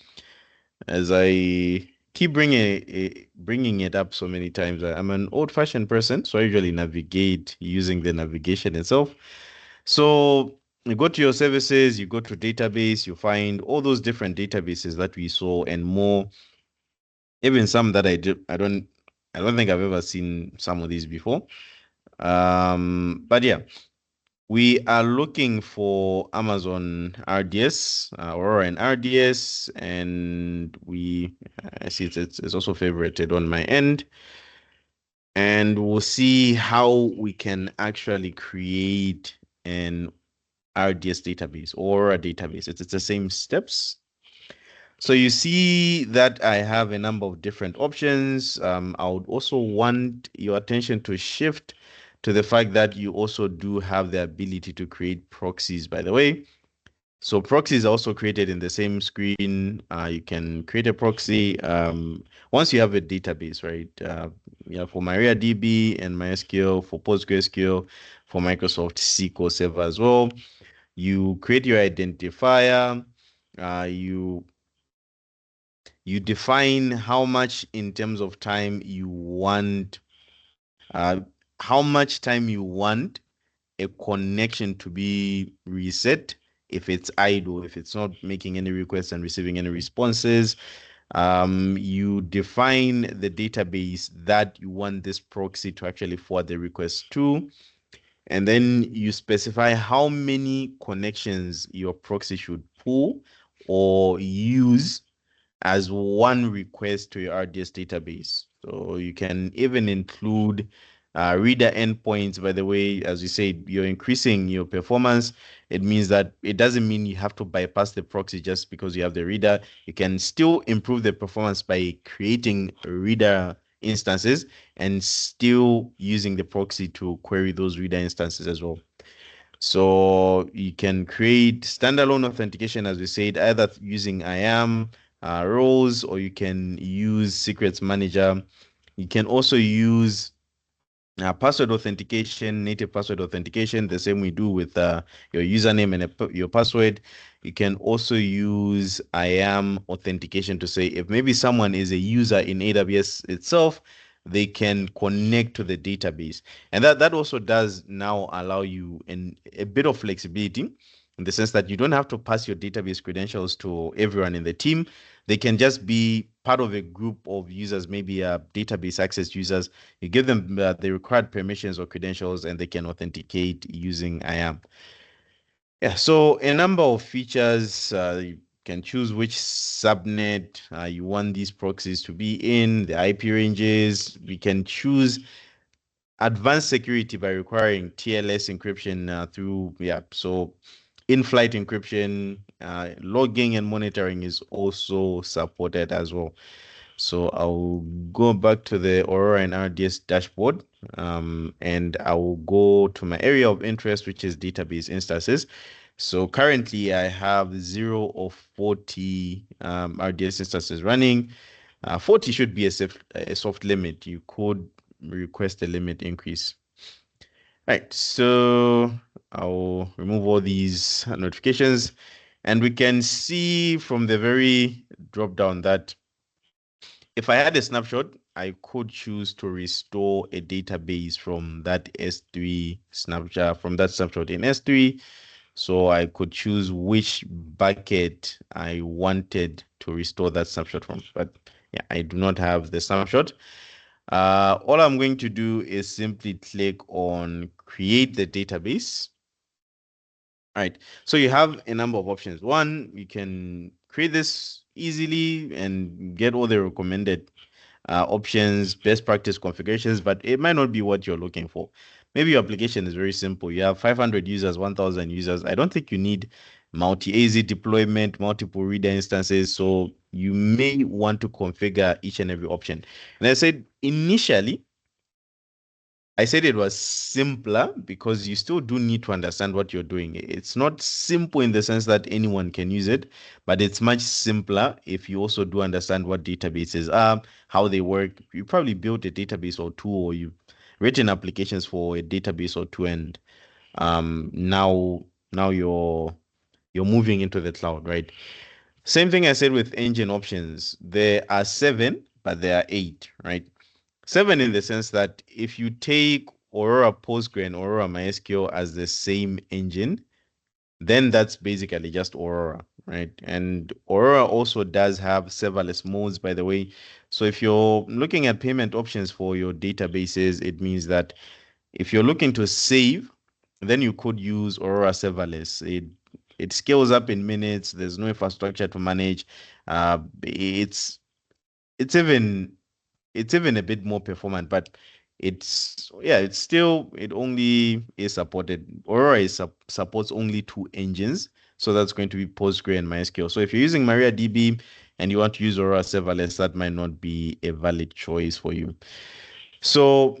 As I keep bringing it up so many times, I'm an old-fashioned person, so I usually navigate using the navigation itself. So you go to your services, you go to database, you find all those different databases that we saw and more. Even some that I don't think I've ever seen some of these before. But yeah, we are looking for Amazon RDS, Aurora and RDS, and I see it's also favorited on my end. And we'll see how we can actually create an RDS database or a database. It's the same steps. So you see that I have a number of different options. I would also want your attention to shift to the fact that you also do have the ability to create proxies, by the way. So proxies are also created in the same screen. You can create a proxy once you have a database, right? For MariaDB and MySQL, for PostgreSQL, for Microsoft SQL Server as well. You create your identifier. You define how much in terms of time you want, how much time you want a connection to be reset if it's idle, if it's not making any requests and receiving any responses. You define the database that you want this proxy to actually forward the request to. And then you specify how many connections your proxy should pull or use as one request to your RDS database. So you can even include reader endpoints. By the way, as you said, you're increasing your performance. It means that it doesn't mean you have to bypass the proxy just because you have the reader. You can still improve the performance by creating reader instances and still using the proxy to query those reader instances as well. So you can create standalone authentication, as we said, either using IAM roles, or you can use Secrets Manager. You can also use password authentication, native password authentication, the same we do with your username and your password. You can also use IAM authentication to say if maybe someone is a user in AWS itself, they can connect to the database. And that also does now allow you a bit of flexibility in the sense that you don't have to pass your database credentials to everyone in the team. They can just be part of a group of users, maybe database access users. You give them the required permissions or credentials and they can authenticate using IAM. Yeah, so a number of features. You can choose which subnet you want these proxies to be in, the IP ranges. We can choose advanced security by requiring TLS encryption through, so in-flight encryption, logging and monitoring is also supported as well. So I'll go back to the Aurora and RDS dashboard, and I will go to my area of interest, which is database instances. So currently I have 0 of 40 RDS instances running. 40 should be a soft limit. You could request a limit increase. Right, so I'll remove all these notifications, and we can see from the very drop down that if I had a snapshot, I could choose to restore a database from that S3 snapshot, from that snapshot in S3. So I could choose which bucket I wanted to restore that snapshot from. But yeah, I do not have the snapshot. All I'm going to do is simply click on create the database. All right, so you have a number of options. One, you can create this easily and get all the recommended options, best practice configurations, but it might not be what you're looking for. Maybe your application is very simple. You have 500 users, 1,000 users. I don't think you need multi-AZ deployment, multiple reader instances. So you may want to configure each and every option. And I said initially, I said it was simpler because you still do need to understand what you're doing. It's not simple in the sense that anyone can use it, but it's much simpler if you also do understand what databases are, how they work. You probably built a database or two, or you've written applications for a database or two, and now you're moving into the cloud, right? Same thing I said with engine options. There are 7, but there are 8, right? 7 in the sense that if you take Aurora Postgre and Aurora MySQL as the same engine, then that's basically just Aurora, right? And Aurora also does have serverless modes, by the way. So if you're looking at payment options for your databases, it means that if you're looking to save, then you could use Aurora serverless. It scales up in minutes. There's no infrastructure to manage. It's even a bit more performant, but it's still, it only is supported. Aurora supports only 2 engines, so that's going to be Postgre and MySQL. So if you're using MariaDB and you want to use Aurora serverless, that might not be a valid choice for you. So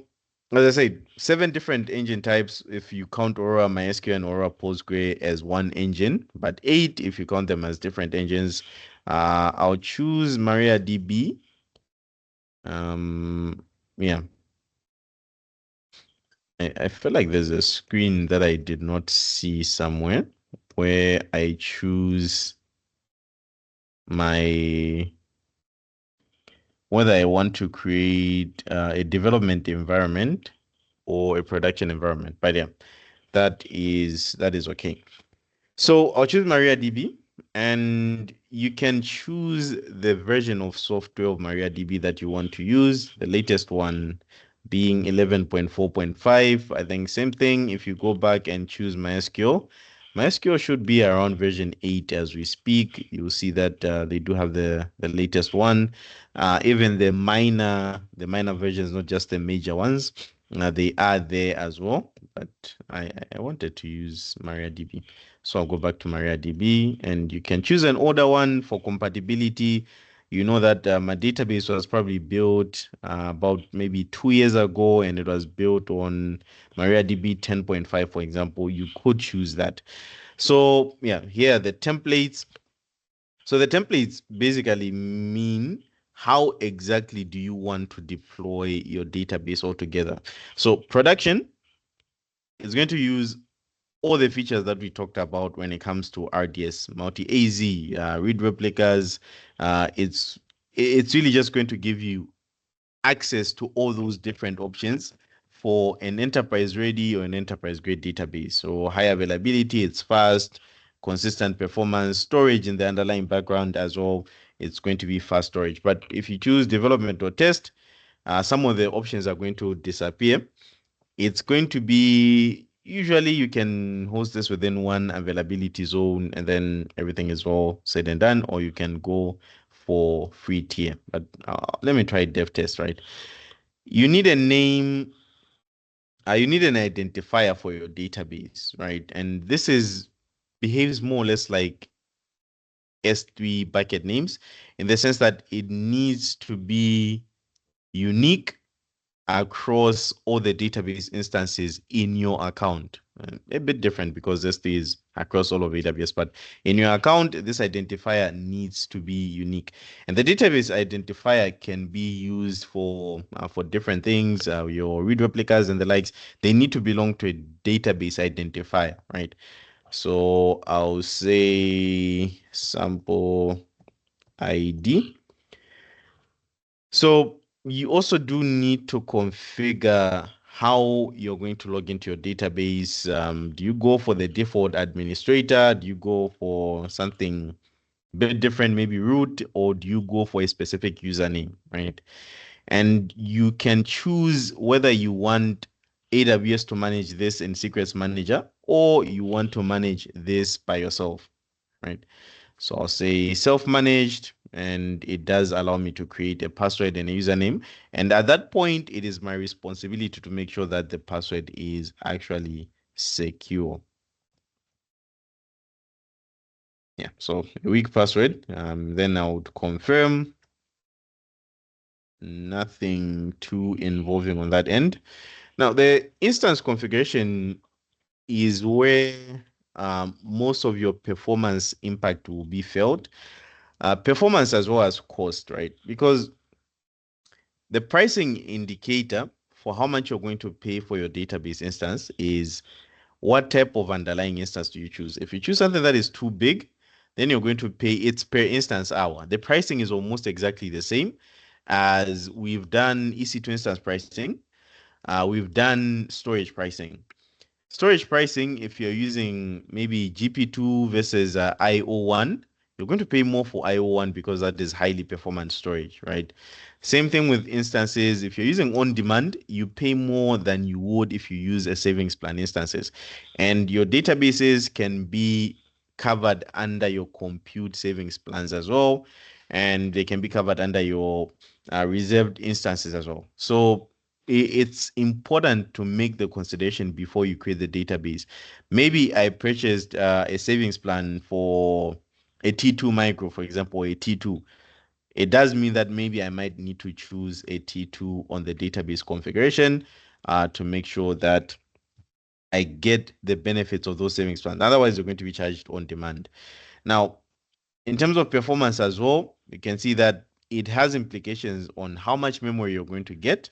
as I said, 7 different engine types if you count Aurora MySQL and Aurora Postgre as one engine, but 8 if you count them as different engines. I'll choose MariaDB. Yeah, I feel like there's a screen that I did not see somewhere where I choose whether I want to create a development environment or a production environment. But yeah, that is okay. So I'll choose MariaDB, and you can choose the version of software of MariaDB that you want to use. The latest one being 11.4.5. I think same thing. If you go back and choose MySQL, MySQL should be around version 8 as we speak. You'll see that they do have the latest one. Even the minor versions, not just the major ones, they are there as well. But I wanted to use MariaDB. So I'll go back to MariaDB, and you can choose an older one for compatibility. You know that my database was probably built about maybe 2 years ago, and it was built on MariaDB 10.5, for example. You could choose that. So yeah, here are the templates. So the templates basically mean how exactly do you want to deploy your database altogether. So production is going to use all the features that we talked about when it comes to RDS, multi-AZ, read replicas. It's really just going to give you access to all those different options for an enterprise ready or an enterprise grade database. So high availability, it's fast, consistent performance, storage in the underlying background as well. It's going to be fast storage. But if you choose development or test, some of the options are going to disappear. It's going to be, usually you can host this within one availability zone, and then everything is all said and done, or you can go for free tier. But let me try dev test, right? You need a name, you need an identifier for your database, right? And this is behaves more or less like S3 bucket names, in the sense that it needs to be unique across all the database instances in your account. A bit different because S3 is across all of AWS, but in your account, this identifier needs to be unique. And the database identifier can be used for different things, your read replicas and the likes. They need to belong to a database identifier, right? So I'll say sample ID. So you also do need to configure how you're going to log into your database. Do you go for the default administrator? Do you go for something a bit different, maybe root, or do you go for a specific username, right? And you can choose whether you want AWS to manage this in Secrets Manager or you want to manage this by yourself, right? So I'll say self-managed, and it does allow me to create a password and a username. And at that point, it is my responsibility to make sure that the password is actually secure. Yeah, so a weak password. Then I would confirm. Nothing too involving on that end. Now, the instance configuration is where most of your performance impact will be felt. Performance as well as cost, right? Because the pricing indicator for how much you're going to pay for your database instance is what type of underlying instance do you choose. If you choose something that is too big, then you're going to pay it per instance hour. The pricing is almost exactly the same as we've done EC2 instance pricing. We've done storage pricing. Storage pricing, if you're using maybe GP2 versus IO1, you're going to pay more for IO1 because that is highly performant storage, right? Same thing with instances. If you're using on demand, you pay more than you would if you use a savings plan instances. And your databases can be covered under your compute savings plans as well. And they can be covered under your reserved instances as well. So it's important to make the consideration before you create the database. Maybe I purchased a savings plan for a T2 micro, for example, a T2. It does mean that maybe I might need to choose a T2 on the database configuration to make sure that I get the benefits of those savings plans. Otherwise, you're going to be charged on demand. Now, in terms of performance as well, you can see that it has implications on how much memory you're going to get,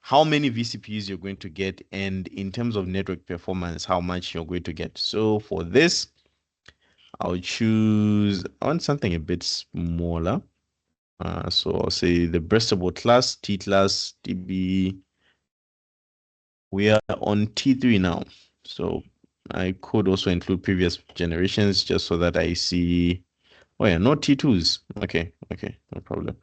how many VCPUs you're going to get, and in terms of network performance, how much you're going to get. So for this, I want something a bit smaller. So I'll say the breastable class, T class, DB. We are on T3 now. So I could also include previous generations just so that I see. Oh yeah, no T2s. Okay, no problem.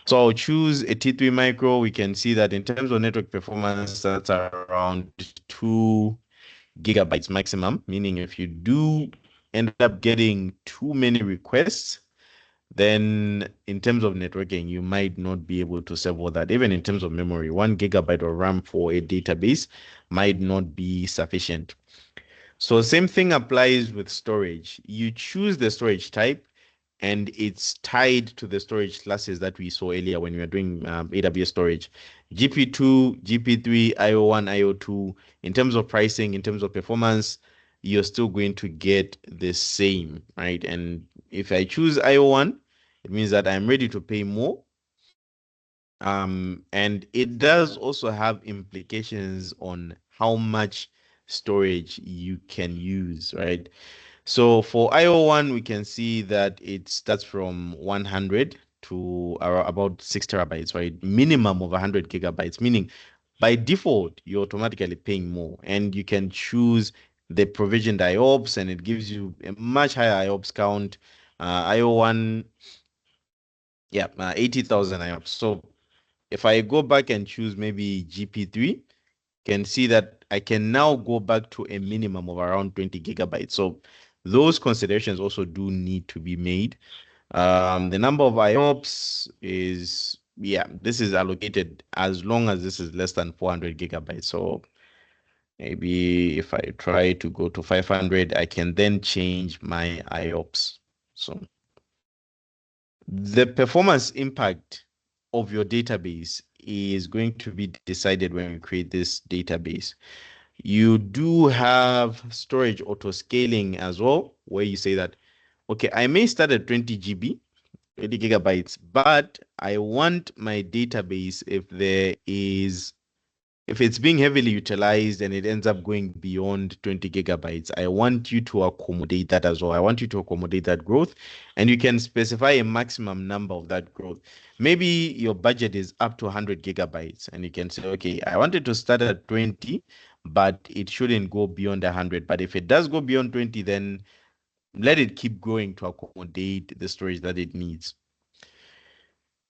So I'll choose a T3 micro. We can see that in terms of network performance, that's around 2 gigabytes maximum, meaning if you do end up getting too many requests, then in terms of networking, you might not be able to serve all that. Even in terms of memory, 1 gigabyte of RAM for a database might not be sufficient. So same thing applies with storage. You choose the storage type, and it's tied to the storage classes that we saw earlier when we were doing AWS storage. GP2, GP3, IO1, IO2, in terms of pricing, in terms of performance, you're still going to get the same, right? And if I choose IO1, it means that I'm ready to pay more. And it does also have implications on how much storage you can use, right? So for IO1, we can see that it starts from 100 to about 6 terabytes, right? Minimum of 100 gigabytes, meaning by default, you're automatically paying more. And you can choose the provisioned IOPS, and it gives you a much higher IOPS count. IO1, yeah, 80,000 IOPS. So if I go back and choose maybe GP3, can see that I can now go back to a minimum of around 20 gigabytes. So those considerations also do need to be made. The number of IOPS is, yeah, this is allocated as long as this is less than 400 gigabytes. So Maybe if I try to go to 500, I can then change my IOPS. So the performance impact of your database is going to be decided when you create this database. You do have storage auto scaling as well, where you say that, okay, I may start at 20 GB, 20 gigabytes, but I want my database, if it's being heavily utilized and it ends up going beyond 20 gigabytes, I want you to accommodate that as well. I want you to accommodate that growth, and you can specify a maximum number of that growth. Maybe your budget is up to 100 gigabytes, and you can say, okay, I wanted to start at 20, but it shouldn't go beyond 100. But if it does go beyond 20, then let it keep growing to accommodate the storage that it needs.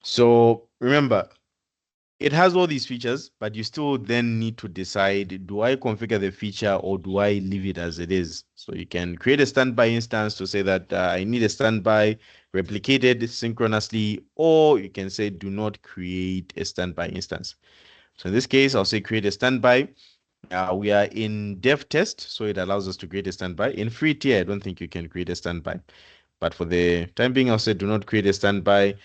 So remember, it has all these features, but you still then need to decide, do I configure the feature or do I leave it as it is? So you can create a standby instance to say that I need a standby replicated synchronously, or you can say do not create a standby instance. So in this case, I'll say create a standby. We are in dev test, so it allows us to create a standby. In free tier, I don't think you can create a standby. But for the time being, I'll say do not create a standby.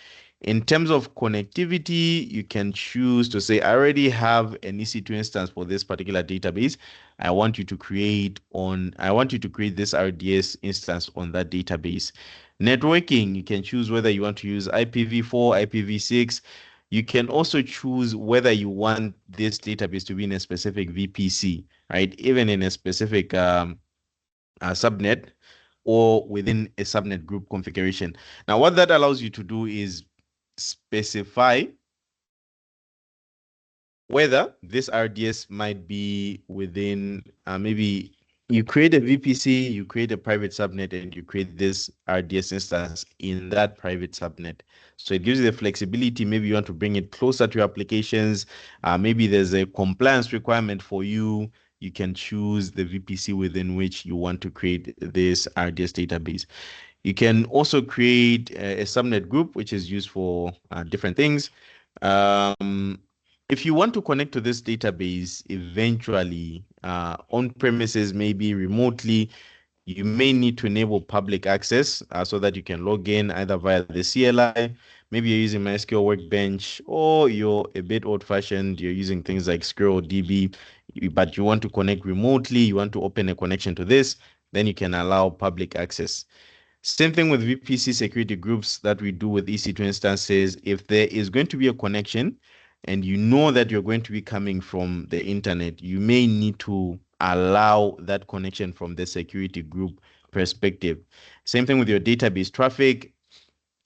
In terms of connectivity, you can choose to say, I already have an EC2 instance for this particular database. I want you to create this RDS instance on that database. Networking, you can choose whether you want to use IPv4, IPv6. You can also choose whether you want this database to be in a specific VPC, right? Even in a specific subnet or within a subnet group configuration. Now, what that allows you to do is specify whether this RDS might be within, maybe you create a VPC, you create a private subnet, and you create this RDS instance in that private subnet. So it gives you the flexibility. Maybe you want to bring it closer to your applications. Maybe there's a compliance requirement for you. You can choose the VPC within which you want to create this RDS database. You can also create a subnet group, which is used for different things. If you want to connect to this database eventually on premises, maybe remotely, you may need to enable public access so that you can log in either via the CLI. Maybe you're using MySQL Workbench, or you're a bit old-fashioned, you're using things like SquirrelDB, but you want to connect remotely, you want to open a connection to this, then you can allow public access. Same thing with VPC security groups that we do with EC2 instances. If there is going to be a connection and you know that you're going to be coming from the internet, you may need to allow that connection from the security group perspective. Same thing with your database traffic.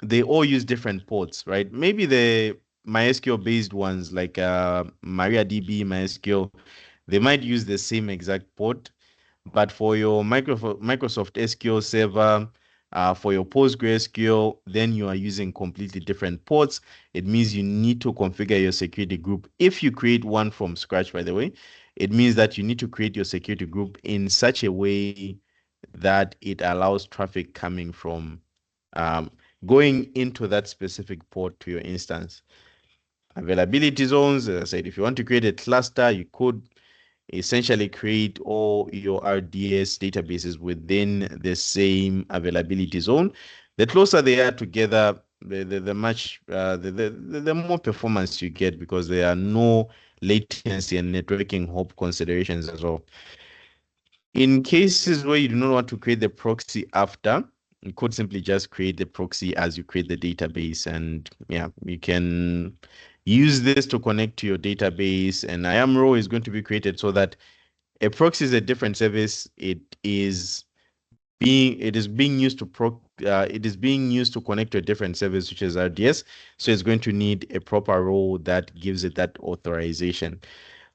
They all use different ports, right? Maybe the MySQL based ones like MariaDB, MySQL, they might use the same exact port. But for your Microsoft SQL Server, for your PostgreSQL, then you are using completely different ports. It means you need to configure your security group. If you create one from scratch, by the way, it means that you need to create your security group in such a way that it allows traffic coming from going into that specific port to your instance. Availability zones, as I said, if you want to create a cluster, you could essentially create all your RDS databases within the same availability zone. The closer they are together, the more performance you get, because there are no latency and networking hop considerations as well. In cases where you do not want to create the proxy after, you could simply just create the proxy as you create the database, and yeah, you can use this to connect to your database. And IAM-RO is going to be created so that a proxy is a different service. It is being used to connect to a different service, which is RDS. So it's going to need a proper role that gives it that authorization.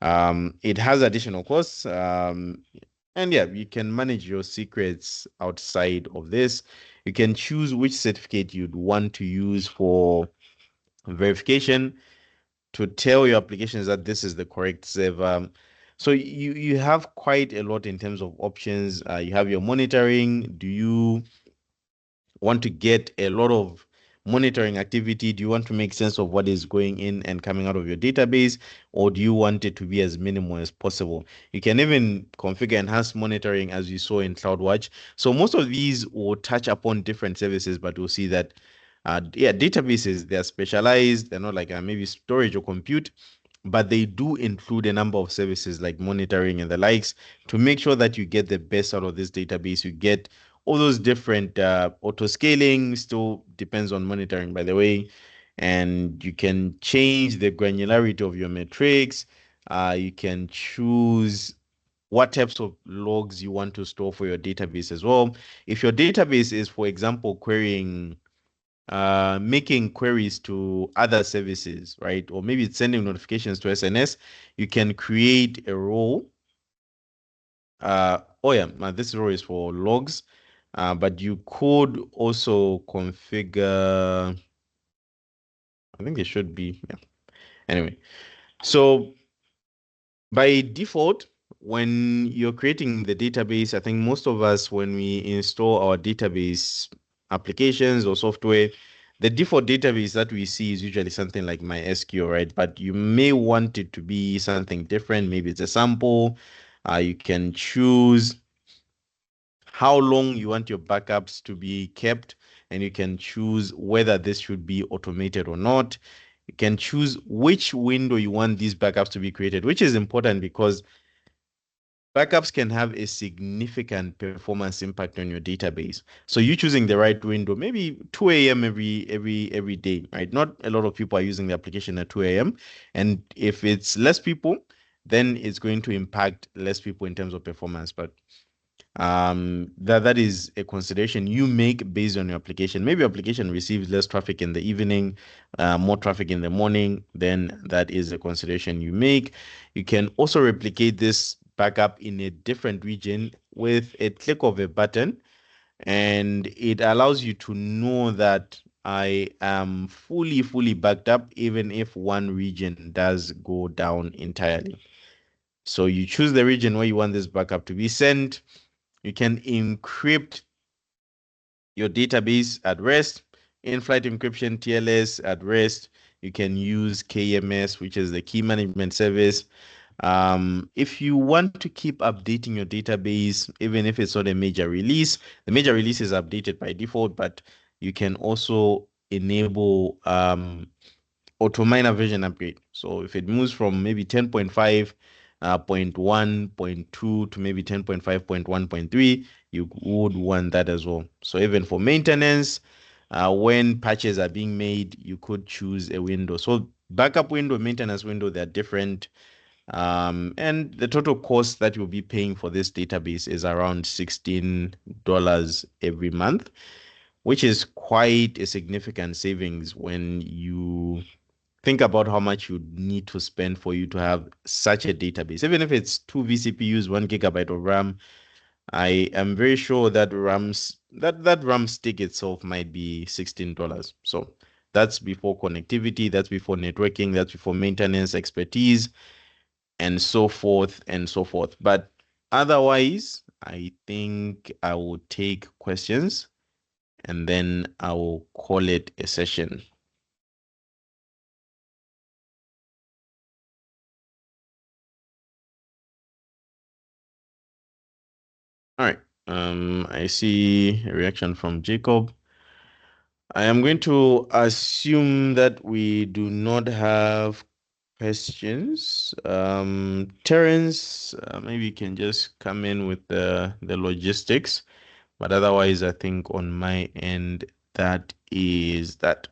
It has additional costs. And yeah, you can manage your secrets outside of this. You can choose which certificate you'd want to use for verification to tell your applications that this is the correct server. So you have quite a lot in terms of options. You have your monitoring. Do you want to get a lot of monitoring activity? Do you want to make sense of what is going in and coming out of your database, or do you want it to be as minimal as possible? You can even configure enhanced monitoring, as you saw in CloudWatch. So most of these will touch upon different services, but we'll see that databases, they're specialized. They're not like maybe storage or compute, but they do include a number of services like monitoring and the likes to make sure that you get the best out of this database. You get all those different auto scaling, still depends on monitoring, by the way, and you can change the granularity of your metrics. You can choose what types of logs you want to store for your database as well. If your database is, for example, querying making queries to other services, right? Or maybe it's sending notifications to SNS, you can create a role. This role is for logs, but you could also configure, I think it should be, yeah. Anyway, so by default, when you're creating the database, I think most of us, when we install our database applications or software, the default database that we see is usually something like MySQL, right? But you may want it to be something different. Maybe it's a sample. You can choose how long you want your backups to be kept, and you can choose whether this should be automated or not. You can choose which window you want these backups to be created, which is important because backups can have a significant performance impact on your database. So you choosing the right window, maybe 2 a.m. every day, right? Not a lot of people are using the application at 2 a.m. And if it's less people, then it's going to impact less people in terms of performance. But that is a consideration you make based on your application. Maybe your application receives less traffic in the evening, more traffic in the morning, then that is a consideration you make. You can also replicate this backup in a different region with a click of a button, and it allows you to know that I am fully backed up even if one region does go down entirely. So you choose the region where you want this backup to be sent. You can encrypt your database at rest, in-flight encryption, TLS at rest. You can use KMS, which is the key management service. If you want to keep updating your database, even if it's not a major release, the major release is updated by default, but you can also enable auto minor version upgrade. So if it moves from maybe 10.5, 0.1, 0.2 to maybe 10.5, 1.3, you would want that as well. So even for maintenance, when patches are being made, you could choose a window. So backup window, maintenance window, they're different. And the total cost that you'll be paying for this database is around $16 every month, which is quite a significant savings when you think about how much you need to spend for you to have such a database. Even if it's 2 vCPUs, 1 gigabyte of RAM, I am very sure that that RAM stick itself might be $16. So that's before connectivity, that's before networking, that's before maintenance, expertise, and so forth and so forth. But otherwise, I think I will take questions and then I will call it a session. All right. I see a reaction from Jacob. I am going to assume that we do not have questions. Terence, maybe you can just come in with the logistics, but otherwise, I think on my end, that is that.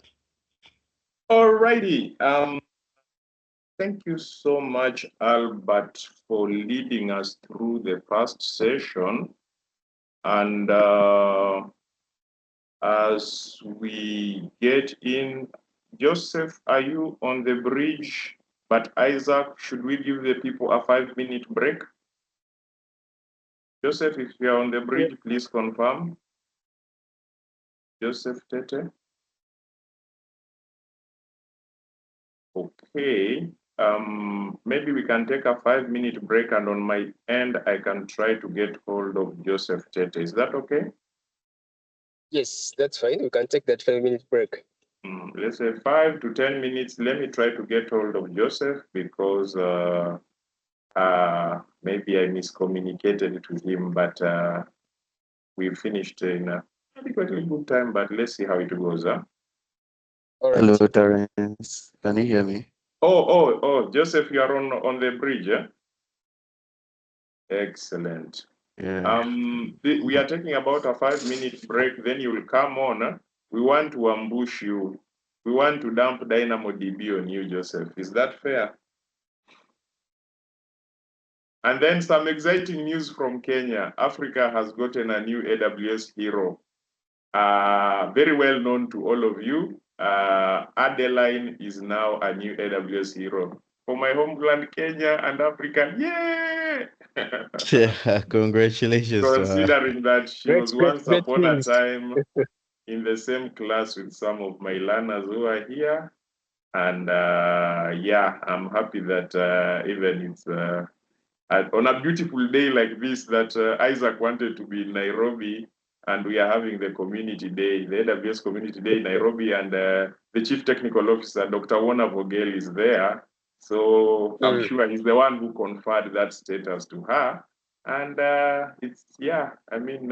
Alrighty. Thank you so much, Albert, for leading us through the first session. And as we get in, Joseph, are you on the bridge? But Isaac, should we give the people a 5-minute break? Joseph, if you are on the bridge, please confirm. Joseph Tete. Okay. Maybe we can take a 5-minute break, and on my end, I can try to get hold of Joseph Tete. Is that okay? Yes, that's fine. We can take that 5-minute break. let's say 5 to 10 minutes. Let me try to get hold of Joseph because maybe I miscommunicated to him, but we finished in adequately good time, but let's see how it goes. Huh? All right. Hello, Terence. Can you hear me? Oh, Joseph, you are on the bridge, yeah? Excellent. Yeah. We are taking about a 5-minute break, then you will come on. We want to ambush you. We want to dump DynamoDB on you, Joseph. Is that fair? And then some exciting news from Kenya. Africa has gotten a new AWS hero. Very well known to all of you. Adeline is now a new AWS hero for my homeland, Kenya and Africa. Yay! Yeah, congratulations to her. Considering that she Great, was great, once great upon a news. time in the same class with some of my learners who are here. And yeah, I'm happy that even it's on a beautiful day like this that Isaac wanted to be in Nairobi, and we are having the community day, the AWS community day in Nairobi, and the chief technical officer, Dr. Warner Vogel, is there. So I'm sure he's the one who conferred that status to her. And it's, yeah, I mean,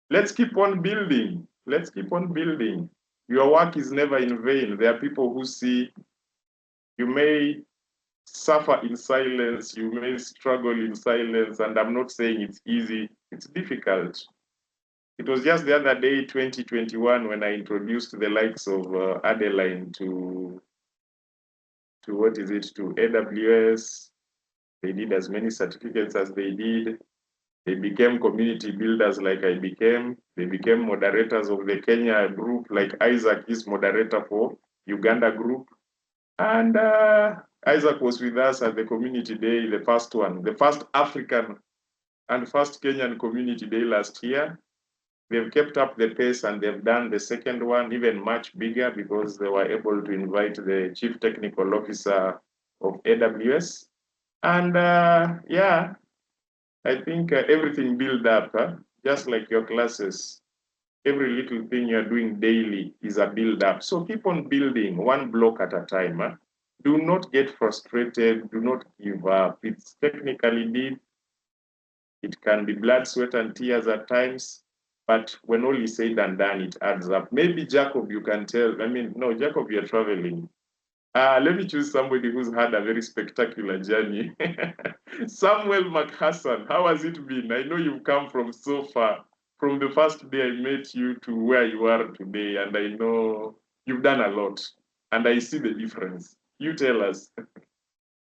let's keep on building. Let's keep on building. Your work is never in vain. There are people who see you may suffer in silence, you may struggle in silence, and I'm not saying it's easy, it's difficult. It was just the other day, 2021, when I introduced the likes of Adeline to what is it, to AWS. They did as many certificates as they did. They became community builders like I became. They became moderators of the Kenya group, like Isaac is moderator for Uganda group. And Isaac was with us at the community day, the first one, the first African and first Kenyan community day last year. They've kept up the pace and they've done the second one even much bigger because they were able to invite the chief technical officer of AWS. And yeah, I think everything built up, just like your classes. Every little thing you're doing daily is a build up. So keep on building one block at a time. Do not get frustrated. Do not give up. It's technically deep. It can be blood, sweat, and tears at times. But when all is said and done, it adds up. Maybe Jacob, you can tell. I mean, no, Jacob, you're traveling. Let me choose somebody who's had a very spectacular journey. Samuel McHassan, how has it been? I know you've come from so far, from the first day I met you to where you are today, and I know you've done a lot, and I see the difference. You tell us.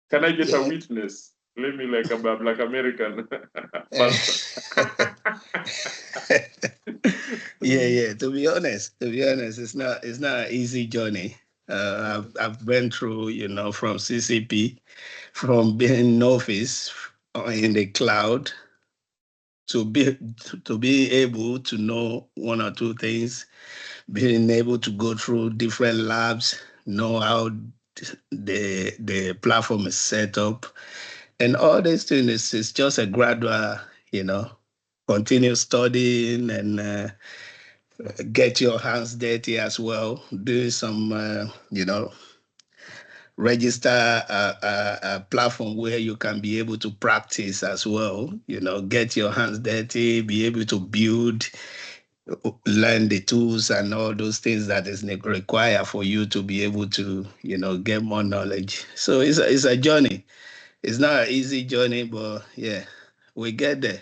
Can I get a witness? Let me like a Black American pastor. Yeah. To be honest, it's not an easy journey. I've been through, from CCP, from being novice in the cloud to be able to know one or two things, being able to go through different labs, know how the platform is set up, and all these things is just a gradual, continue studying and get your hands dirty as well, doing some, register a platform where you can be able to practice as well, get your hands dirty, be able to build, learn the tools and all those things that is required for you to be able to, get more knowledge. So it's a journey. It's not an easy journey, but yeah, we get there.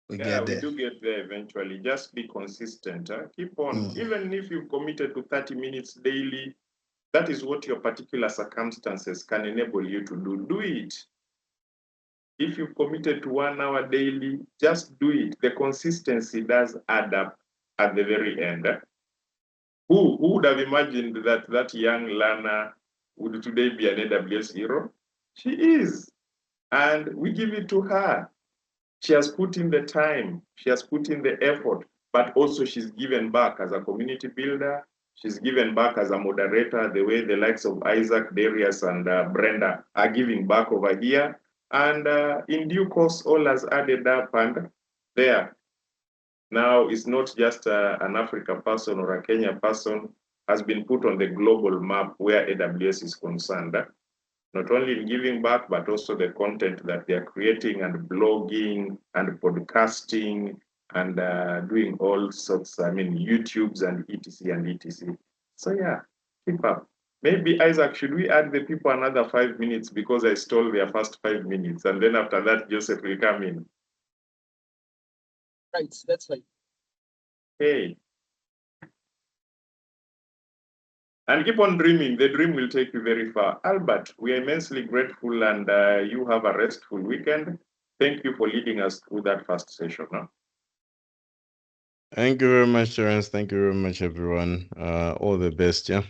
We Yeah, get we there. do get there eventually. Just be consistent. Keep on. Even if you've committed to 30 minutes daily, that is what your particular circumstances can enable you to do. Do it. If you've committed to 1 hour daily, just do it. The consistency does add up at the very end. Who would have imagined that that young learner would today be an AWS hero? She is. And we give it to her. She has put in the time, she has put in the effort, but also she's given back as a community builder. She's given back as a moderator, the way the likes of Isaac, Darius, and Brenda are giving back over here. And in due course, all has added up, and there. Now, it's not just an Africa person or a Kenya person. has been put on the global map where AWS is concerned. Not only in giving back, but also the content that they are creating and blogging and podcasting and doing all sorts, YouTubes and etc and etc. So yeah, keep up. Maybe Isaac, should we add the people another 5 minutes because I stole their first 5 minutes, and then after that, Joseph will come in. Right, that's right. Hey. And keep on dreaming. The dream will take you very far. Albert, we are immensely grateful, and you have a restful weekend. Thank you for leading us through that first session. Huh? Thank you very much, Terence. Thank you very much, everyone. All the best, yeah.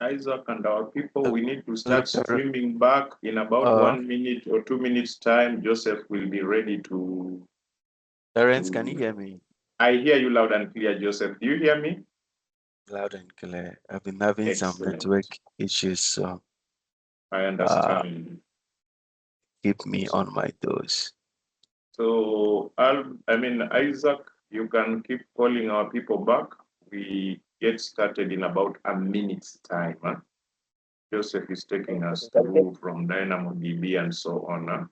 Isaac and our people, we need to start Sorry. streaming back in about 1 minute or 2 minutes time. Joseph will be ready to. Terence, can you hear me? I hear you loud and clear, Joseph. Do you hear me? Loud and clear. I've been having some Excellent. network issues, so I understand. keep me on my toes. So, Isaac, you can keep calling our people back we get started in about a minute's time. Huh? Joseph is taking us through from DynamoDB and so on. Huh?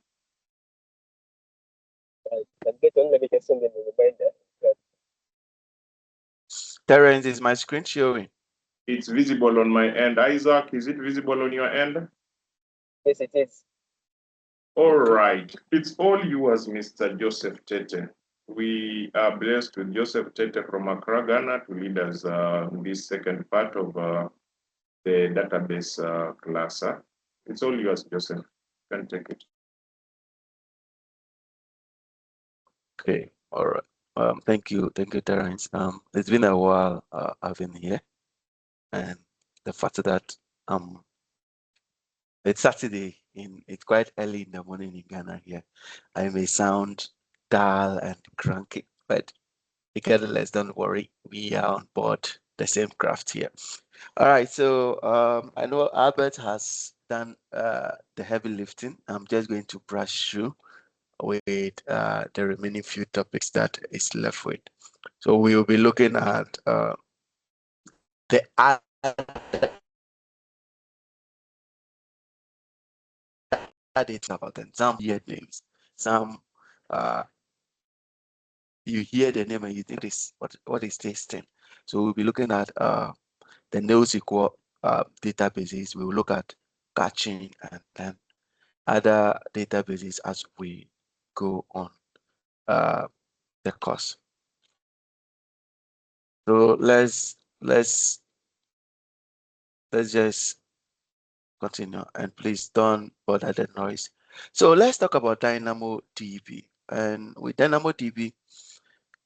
Terence, is my screen showing? It's visible on my end. Isaac, is it visible on your end? Yes, it is. All right. It's all yours, Mr. Joseph Tete. We are blessed with Joseph Tete from Accra, Ghana, to lead us in this second part of the database class. It's all yours, Joseph. You can take it. Okay, all right. Thank you, Terence. It's been a while I've been here, and the fact that it's Saturday, it's quite early in the morning in Ghana here. I may sound dull and cranky, but regardless, don't worry, we are on board the same craft here. All right, so I know Albert has done the heavy lifting. I'm just going to brush through with the remaining few topics that is left with. So we will be looking at the data about them. Some weird names. Some you hear the name and you think this what is this thing? So we'll be looking at the NoSQL databases. We will look at caching and then other databases as we go on the course. So let's just continue, and please don't bother the noise. So let's talk about DynamoDB. And with DynamoDB,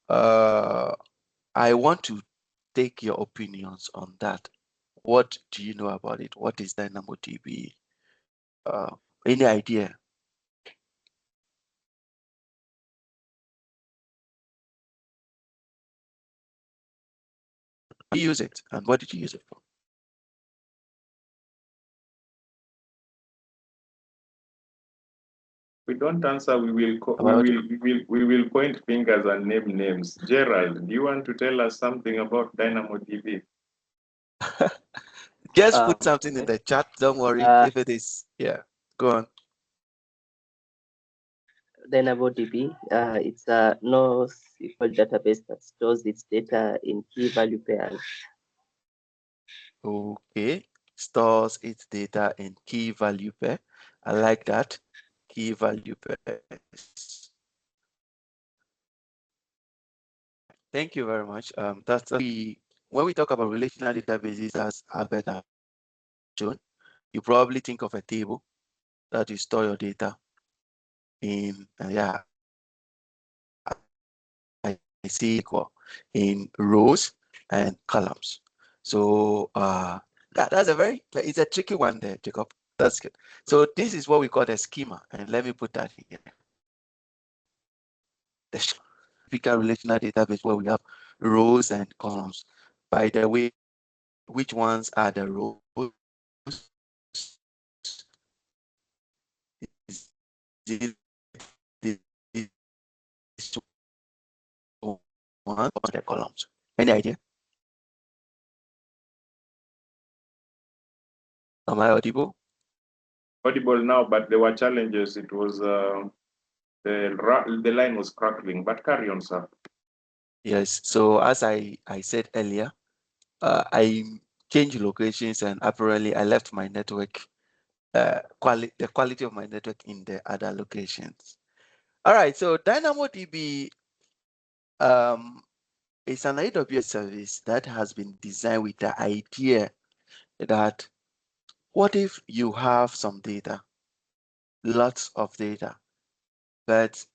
I want to take your opinions on that. What do you know about it? What is DynamoDB? Any idea? You use it, and what did you use it for? We don't answer. We will point fingers and name names. Gerald, do you want to tell us something about DynamoDB? Just put something in the chat. Don't worry if it is. Yeah, go on. DynamoDB, it's a NoSQL database that stores its data in key value pairs. Okay, stores its data in key value pair. I like that. Key value pairs. Thank you very much. That's when we talk about relational databases, as Albert has shown, you probably think of a table that you store your data in. Yeah, I see equal in rows and columns. So that's it's a tricky one there, Jacob. That's good. So this is what we call the schema, and let me put that here. The typical relational database where we have rows and columns. By the way, which ones are the rows? One or the columns. Any idea? Am I audible? Audible now, but there were challenges. It was the line was crackling, but carry on, sir. Yes. So as I said earlier, I changed locations, and apparently I left my network the quality of my network in the other locations. All right. So DynamoDB is an AWS service that has been designed with the idea that what if you have some data, lots of data, but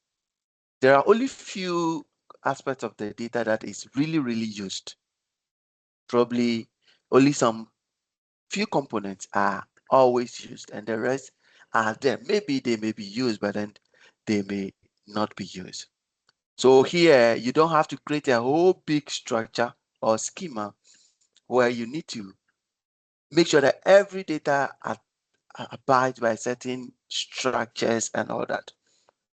there are only few aspects of the data that is really, really used. Probably only some few components are always used, and the rest are there. Maybe they may be used, but then they may not be used. So here, you don't have to create a whole big structure or schema where you need to make sure that every data abides by certain structures and all that.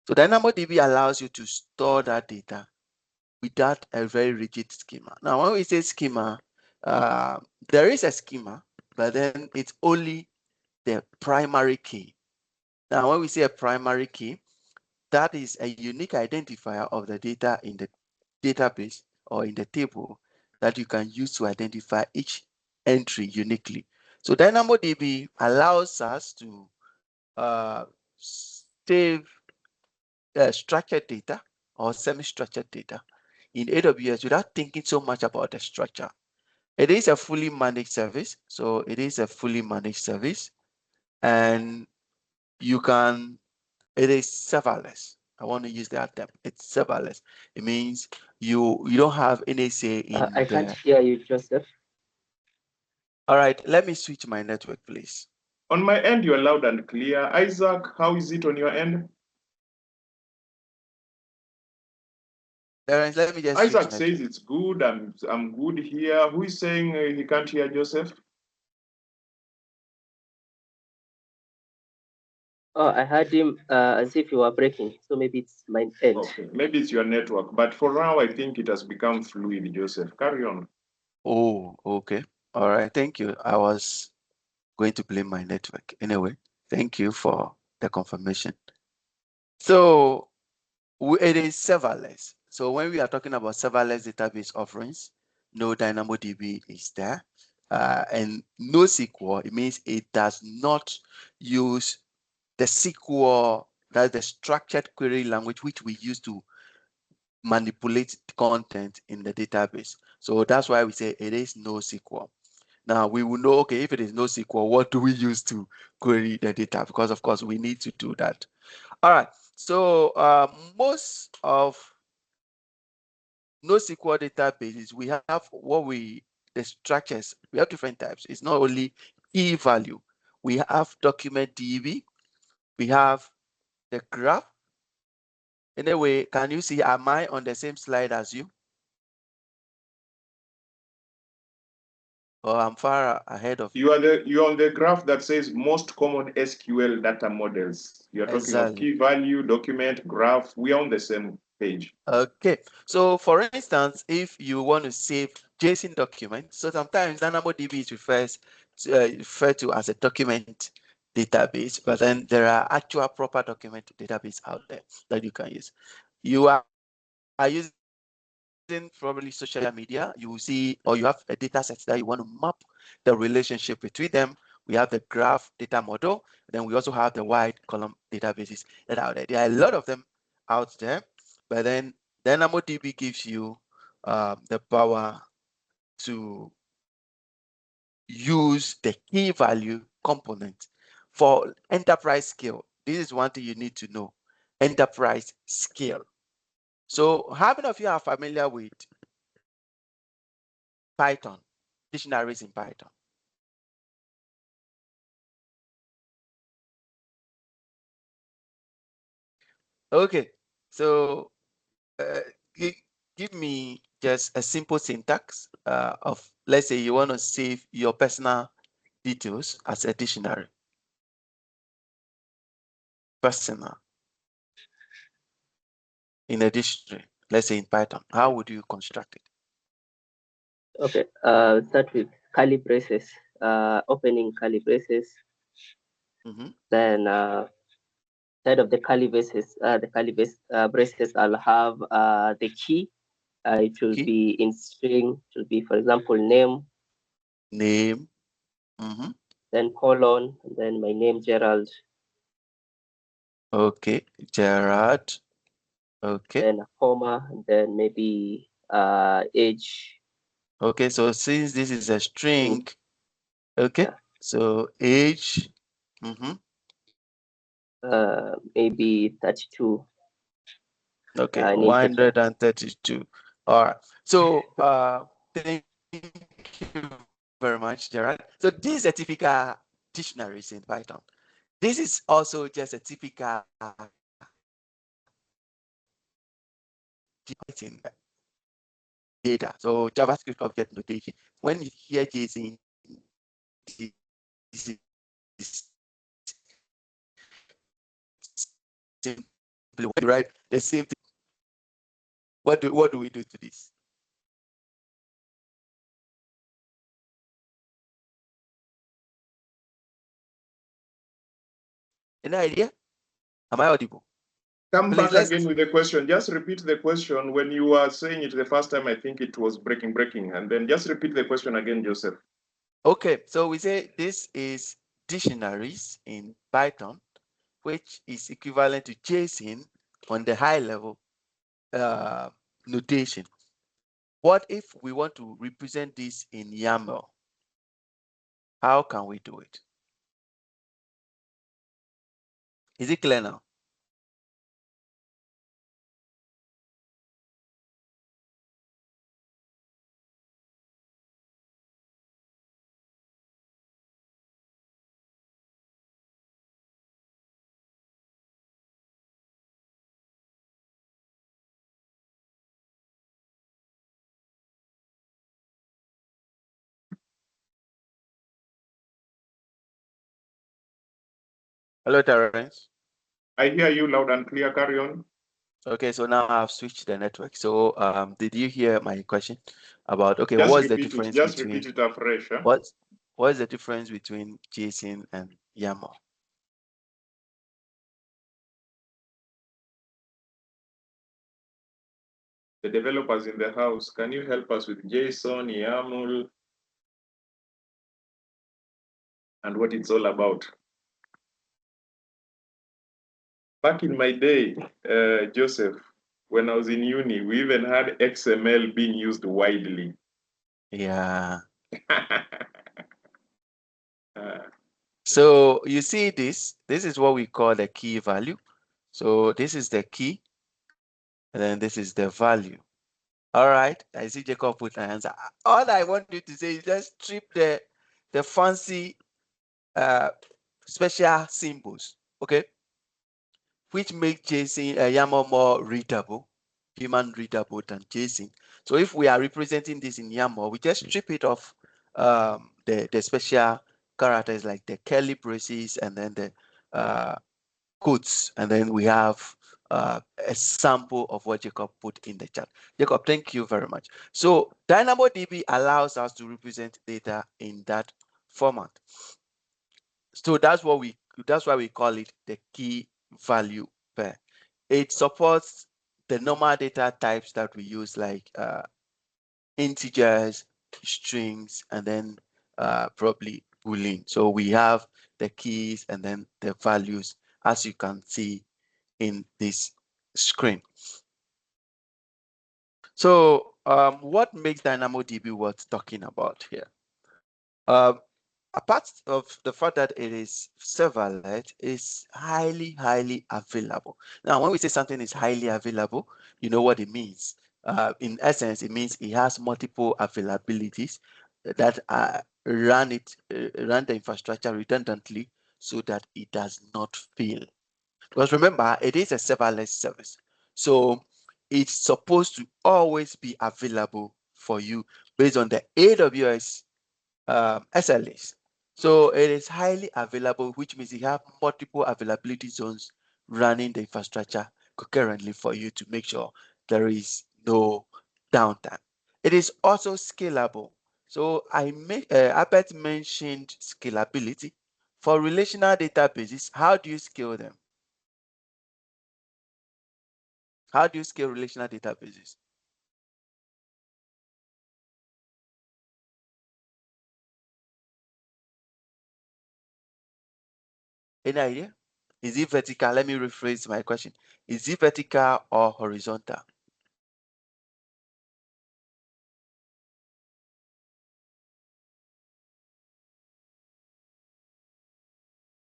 So DynamoDB allows you to store that data without a very rigid schema. Now, when we say schema, there is a schema, but then it's only the primary key. Now, when we say a primary key, that is a unique identifier of the data in the database or in the table that you can use to identify each entry uniquely. So DynamoDB allows us to save structured data or semi-structured data in AWS without thinking so much about the structure. It is a fully managed service. So it is a fully managed service, and you can, it is serverless. I want to use that term. It's serverless. It means you don't have any say in I can't hear you, Joseph. All right, let me switch my network, please. On my end, you're loud and clear. Isaac, how is it on your end? Let me just Isaac switch says network. it's good. I'm good here. Who is saying he can't hear Joseph? Oh, I heard him as if you were breaking. So maybe it's my end. Okay, maybe it's your network. But for now, I think it has become fluid, Joseph. Carry on. Oh, okay. All right, thank you. I was going to blame my network. Anyway, thank you for the confirmation. So it is serverless. So when we are talking about serverless database offerings, no DynamoDB is there. And NoSQL, it means it does not use the SQL, that's the structured query language, which we use to manipulate content in the database. So that's why we say it is NoSQL. Now we will know, okay, if it is NoSQL, what do we use to query the data? Because of course we need to do that. All right, so most of NoSQL databases, we have the structures, we have different types. It's not only key value. We have document DB, we have the graph. Anyway, can you see, am I on the same slide as you? Or I'm far ahead of you? You're on the graph that says most common SQL data models. You're talking of Exactly. key value, document, graph. We are on the same page. Okay, so for instance, if you want to save JSON document, so sometimes DynamoDB is referred to as a document database, but then there are actual proper document database out there that you can use. You are using probably social media, you will see, or you have a data set that you want to map the relationship between them. We have the graph data model, then we also have the wide column databases that are out there. There are a lot of them out there, but then DynamoDB gives you the power to use the key value component for enterprise scale. This is one thing you need to know, enterprise scale. So how many of you are familiar with Python, dictionaries in Python? Okay, so give me just a simple syntax of, let's say you want to save your personal details as a dictionary. Personal in a dictionary, let's say in Python. How would you construct it? Okay, start with curly braces, opening curly braces. Then side of the curly braces, braces, I'll have the key. It will be in string. It will be, for example, name. Name. Then colon. And then my name, Gerald. Okay, Gerard. Okay. Then a comma. And then maybe age. Okay, so since this is a string, okay, yeah. So age. Maybe 32. Okay, 132. All right. So thank you very much, Gerard. So this is a typical dictionaries in Python. This is also just a typical data. So JavaScript object notation. When you hear JSON, this is simply right. The same thing. What do we do to this? Any idea? Am I audible? Come Please, back again with the question. Just repeat the question. When you were saying it the first time, I think it was breaking. And then just repeat the question again, Joseph. Okay, so we say this is dictionaries in Python, which is equivalent to JSON on the high level notation. What if we want to represent this in YAML? How can we do it? Is it clear now? Hello, Terence. I hear you loud and clear. Carry on. Okay, so now I've switched the network. So did you hear my question about, okay, Just what's the repeat difference it. Just between, repeat it afresh. Huh? what is the difference between JSON and YAML? The developers in the house, can you help us with JSON, YAML, and what it's all about? Back in my day, Joseph, when I was in uni, we even had XML being used widely. Yeah. So you see this is what we call the key value. So this is the key, and then this is the value. All right, I see Jacob put an answer. All I want you to say is just strip the fancy special symbols, okay, which make JSON YAML more readable, human readable than JSON. So if we are representing this in YAML, we just strip it off the special characters like the curly braces and then the quotes, and then we have a sample of what Jacob put in the chat. Jacob, thank you very much. So DynamoDB allows us to represent data in that format. So that's why we call it the key value pair. It supports the normal data types that we use, like integers, strings, and then probably Boolean. So we have the keys and then the values, as you can see in this screen. So what makes DynamoDB worth talking about here? Apart of the fact that it is serverless, is highly available. Now, when we say something is highly available, you know what it means. In essence, it means it has multiple availabilities that run the infrastructure redundantly so that it does not fail. Because remember, it is a serverless service. So it's supposed to always be available for you based on the AWS SLAs. So it is highly available, which means you have multiple availability zones running the infrastructure concurrently for you to make sure there is no downtime. It is also scalable. So Albert mentioned scalability. For relational databases, how do you scale them? How do you scale relational databases? Any idea? Is it vertical? Let me rephrase my question. Is it vertical or horizontal?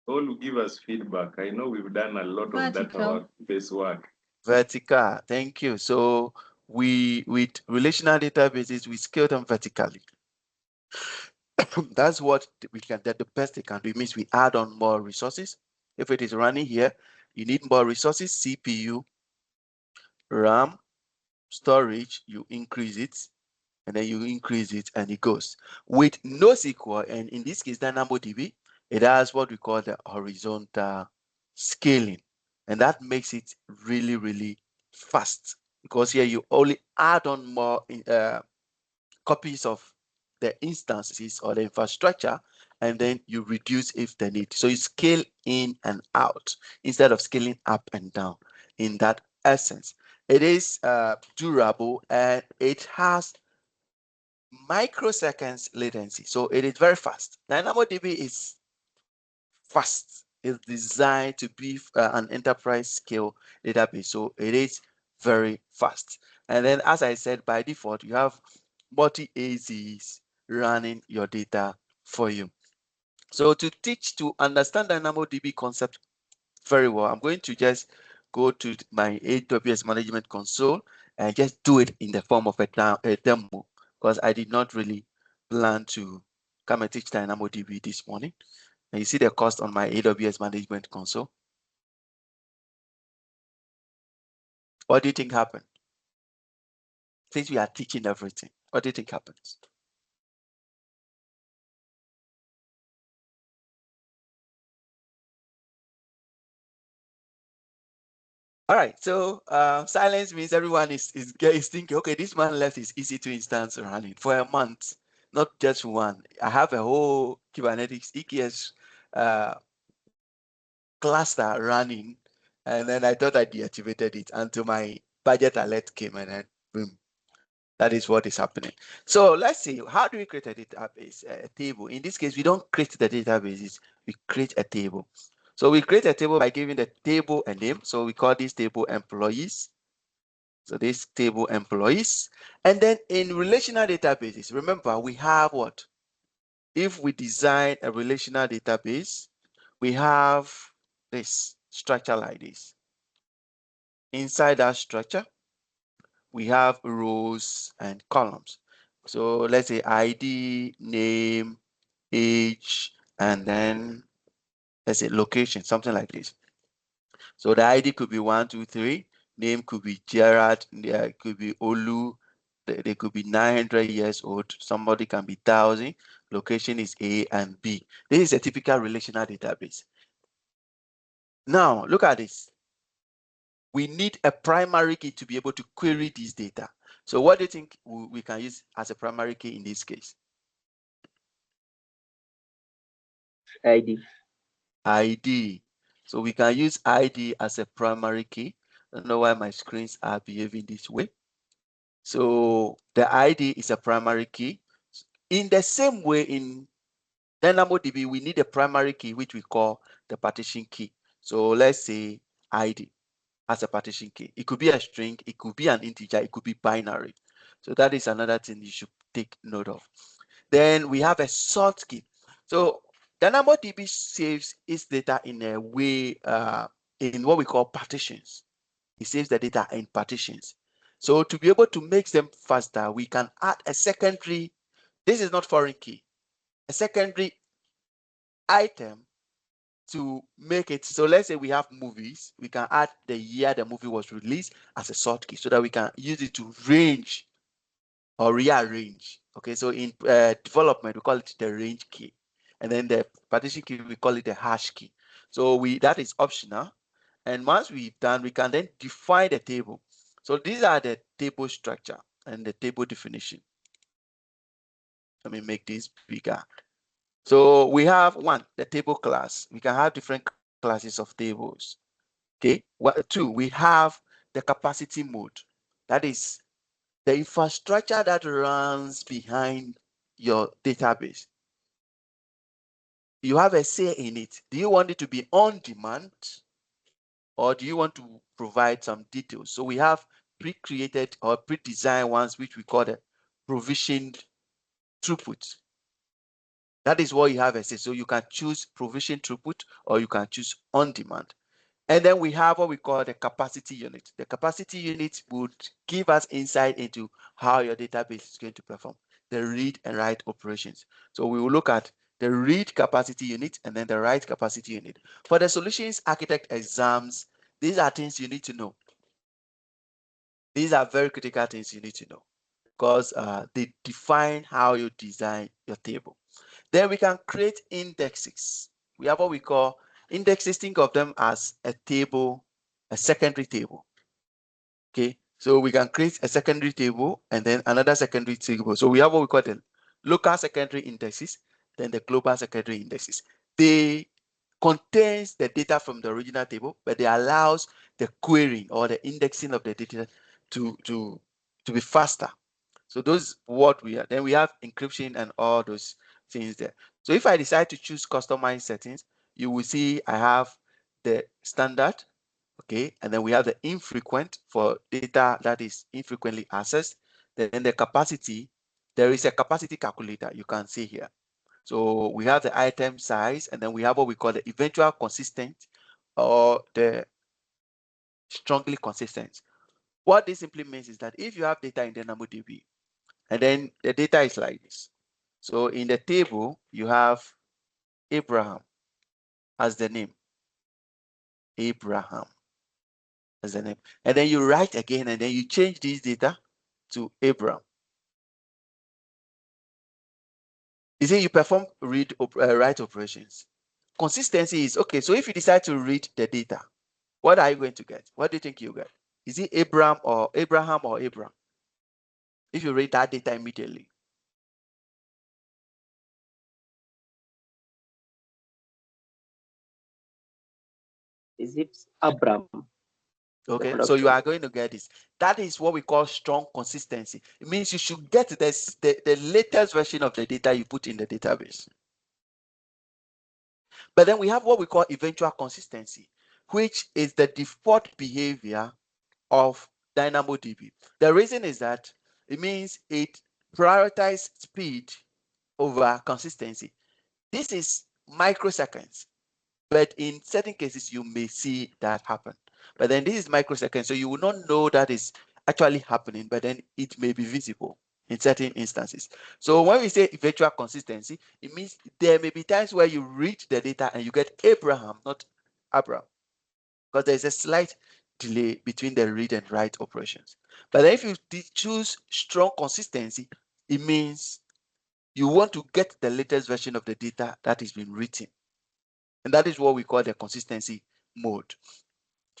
All will give us feedback. I know we've done a lot of data-based work. Vertical, thank you. So with relational databases, we scale them vertically. That's what we can do. The best they can do. It means we add on more resources. If it is running here, you need more resources, CPU, RAM, storage, you increase it, and then you increase it, and it goes. With NoSQL, and in this case, DynamoDB, it has what we call the horizontal scaling, and that makes it really fast. because here you only add on more copies of the instances or the infrastructure, and then you reduce if the need. So you scale in and out instead of scaling up and down. In that essence, it is durable, and it has microseconds latency. So it is very fast. DynamoDB is fast. It's designed to be an enterprise scale database. So it is very fast. And then, as I said, by default, you have multi-AZs running your data for you. So to understand DynamoDB concept very well, I'm going to just go to my AWS Management Console and just do it in the form of a demo, because I did not really plan to come and teach DynamoDB this morning. And you see the cost on my AWS Management Console. What do you think happened? Since we are teaching everything, what do you think happens? All right, so silence means everyone is thinking, okay, this man left his EC2 instance running for a month, not just one. I have a whole Kubernetes EKS cluster running, and then I thought I deactivated it until my budget alert came, and then boom, that is what is happening. So let's see, how do we create a database, a table? In this case, we don't create the databases, we create a table. So we create a table by giving the table a name. So we call this table employees. So this table employees. And then in relational databases, remember we have what? If we design a relational database, we have this structure like this. Inside that structure, we have rows and columns. So let's say ID, name, age, and then let's say location, something like this. So the ID could be 1, 2, 3. Name could be Gerard. Could be Olu. They could be 900 years old. Somebody can be 1,000. Location is A and B. This is a typical relational database. Now look at this. We need a primary key to be able to query this data. So what do you think we can use as a primary key in this case? ID. ID. So we can use ID as a primary key. I don't know why my screens are behaving this way. So the ID is a primary key. In the same way, in DynamoDB, we need a primary key, which we call the partition key. So let's say ID as a partition key. It could be a string, it could be an integer, it could be binary. So that is another thing you should take note of. Then we have a sort key. So DynamoDB saves its data in a way, in what we call partitions. It saves the data in partitions. So to be able to make them faster, we can add a secondary, this is not foreign key, a secondary item to make it. So let's say we have movies, we can add the year the movie was released as a sort key so that we can use it to range or rearrange. Okay, so in development, we call it the range key. And then the partition key, we call it the hash key. So that is optional. And once we've done, we can then define the table. So these are the table structure and the table definition. Let me make this bigger. So we have the table class. We can have different classes of tables. Okay. 2, we have the capacity mode. That is the infrastructure that runs behind your database. You have a say in it. Do you want it to be on demand, or do you want to provide some details? So we have pre-created or pre-designed ones, which we call the provisioned throughput. That is what you have a say. So you can choose provision throughput, or you can choose on demand. And then we have what we call the capacity unit. The capacity unit would give us insight into how your database is going to perform, the read and write operations. So we will look at the read capacity unit and then the write capacity unit. For the solutions architect exams, these are things you need to know. These are very critical things you need to know, because they define how you design your table. Then we can create indexes. We have what we call indexes. Think of them as a table, a secondary table. Okay, So we can create a secondary table and then another secondary table. So we have what we call the local secondary indexes, then the global secondary indexes. They contains the data from the original table, but they allows the querying or the indexing of the data to be faster. So those what we are. Then we have encryption and all those things there. So if I decide to choose customized settings, you will see I have the standard, okay, and then we have the infrequent for data that is infrequently accessed. Then the capacity, there is a capacity calculator you can see here. So we have the item size, and then we have what we call the eventual consistent or the strongly consistent. What this simply means is that if you have data in DynamoDB, and then the data is like this. So in the table, you have Abraham as the name. Abraham as the name. And then you write again, and then you change this data to Abraham. You see, you perform write operations. Consistency is okay. So if you decide to read the data, what are you going to get? What do you think you get? Is it Abraham or Abraham or Abraham? If you read that data immediately. Is it Abram? Okay, so you are going to get this. That is what we call strong consistency. It means you should get the latest version of the data you put in the database. But then we have what we call eventual consistency, which is the default behavior of DynamoDB. The reason is that it means it prioritizes speed over consistency. This is microseconds, but in certain cases, you may see that happen. But then this is microseconds, so you will not know that is actually happening, but then it may be visible in certain instances. So when we say eventual consistency, it means there may be times where you read the data and you get Abraham, not Abraham, because there's a slight delay between the read and write operations. But then if you choose strong consistency, it means you want to get the latest version of the data that is being written. And that is what we call the consistency mode.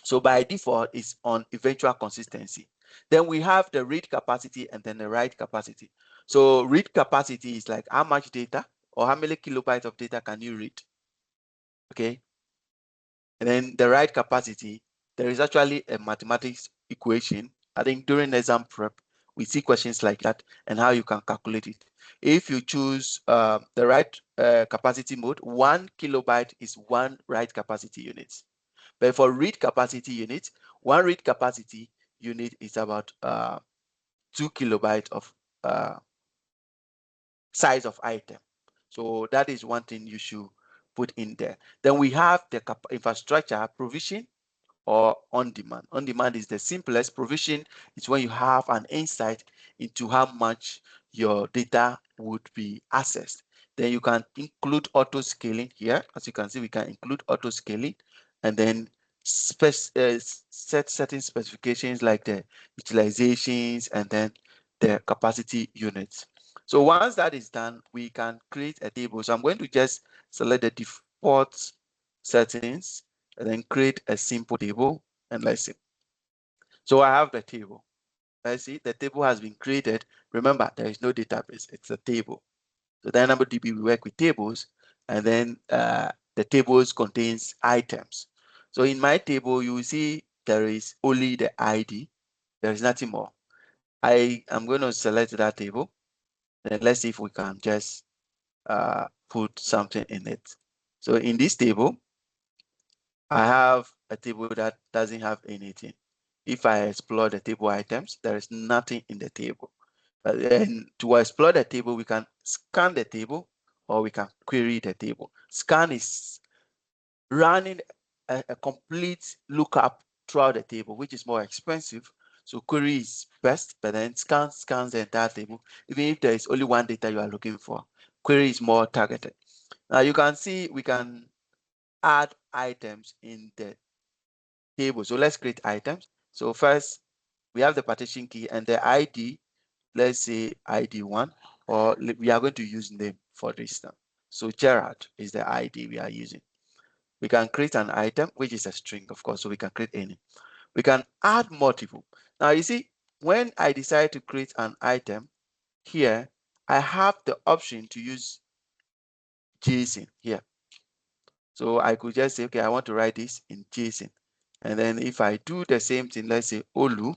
So by default, it's on eventual consistency. Then we have the read capacity and then the write capacity. So read capacity is like how much data or how many kilobytes of data can you read? Okay. And then the write capacity, there is actually a mathematics equation. I think during exam prep, we see questions like that and how you can calculate it. If you choose the write capacity mode, 1 kilobyte is 1 write capacity unit. But for read capacity unit, 1 read capacity unit is about 2 kilobyte of size of item. So that is one thing you should put in there. Then we have the infrastructure provision or on demand. On demand is the simplest. Provision is when you have an insight into how much your data would be accessed. Then you can include auto scaling here. As you can see, we can include auto scaling and then set certain specifications like the utilizations and then the capacity units. So once that is done, we can create a table. So I'm going to just select the default settings and then create a simple table, and let's see. So I have the table. Let's see, the table has been created. Remember, there is no database, it's a table. So DynamoDB, we work with tables, and then the tables contains items. So in my table, you will see there is only the ID. There is nothing more. I am going to select that table, and let's see if we can just put something in it. So in this table, I have a table that doesn't have anything. If I explore the table items, there is nothing in the table. But then to explore the table, we can scan the table or we can query the table. Scan is running a complete lookup throughout the table, which is more expensive. So query is best, but then scans the entire table. Even if there is only one data you are looking for, query is more targeted. Now you can see we can add items in the table. So let's create items. So first, we have the partition key and the ID. Let's say ID1, or we are going to use name for this now. So Gerard is the ID we are using. We can create an item, which is a string, of course, so we can create any. We can add multiple. Now you see, when I decide to create an item here, I have the option to use JSON here. So I could just say, okay, I want to write this in JSON. And then if I do the same thing, let's say Olu,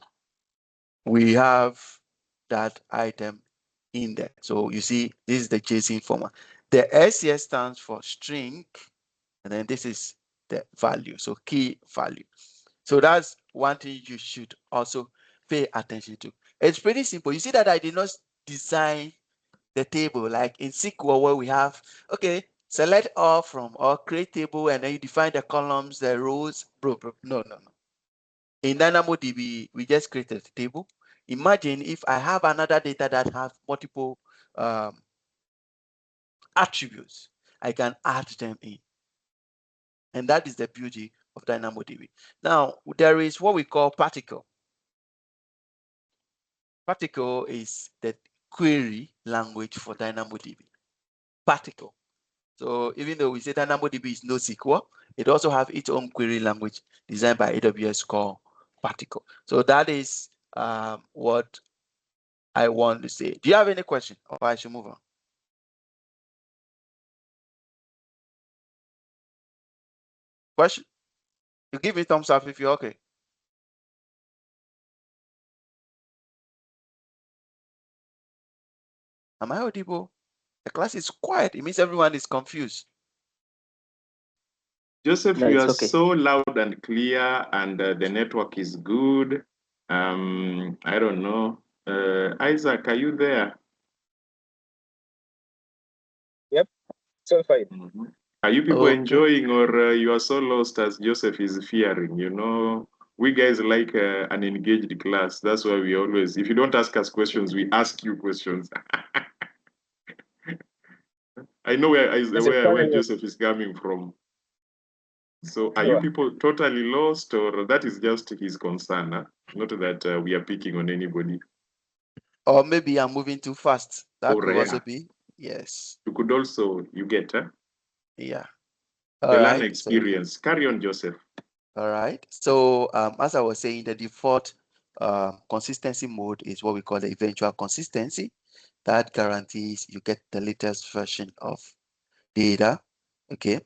we have that item in there. So you see, this is the JSON format. The SCS stands for string, and then this is the value, so key value. So that's one thing you should also pay attention to. It's pretty simple. You see that I did not design the table like in SQL where we have, okay, select all from or create table and then you define the columns, the rows. No. In DynamoDB, we just created a table. Imagine if I have another data that have multiple attributes, I can add them in. And that is the beauty of DynamoDB. Now, there is what we call particle. Particle is the query language for DynamoDB. Particle. So even though we say DynamoDB is NoSQL, it also has its own query language designed by AWS called Particle. So that is what I want to say. Do you have any question, or I should move on? Question? You give me thumbs up if you're okay. Am I audible? The class is quiet. It means everyone is confused. Joseph, No, you it's are okay. so loud and clear, and the network is good. I don't know. Isaac, are you there? Yep, so fine. Mm-hmm. Are you people Okay. enjoying, or you are so lost as Joseph is fearing? You know, we guys like an engaged class. That's why we always, if you don't ask us questions, we ask you questions. I know where Joseph is coming from. So are you people totally lost, or that is just his concern? Huh? Not that we are picking on anybody. Or maybe I'm moving too fast. That Or could also yeah. be. Yes. You could also, you get, huh? Yeah. The All learn right. experience. Carry on, Joseph. All right. So as I was saying, the default consistency mode is what we call the eventual consistency. That guarantees you get the latest version of data. Okay.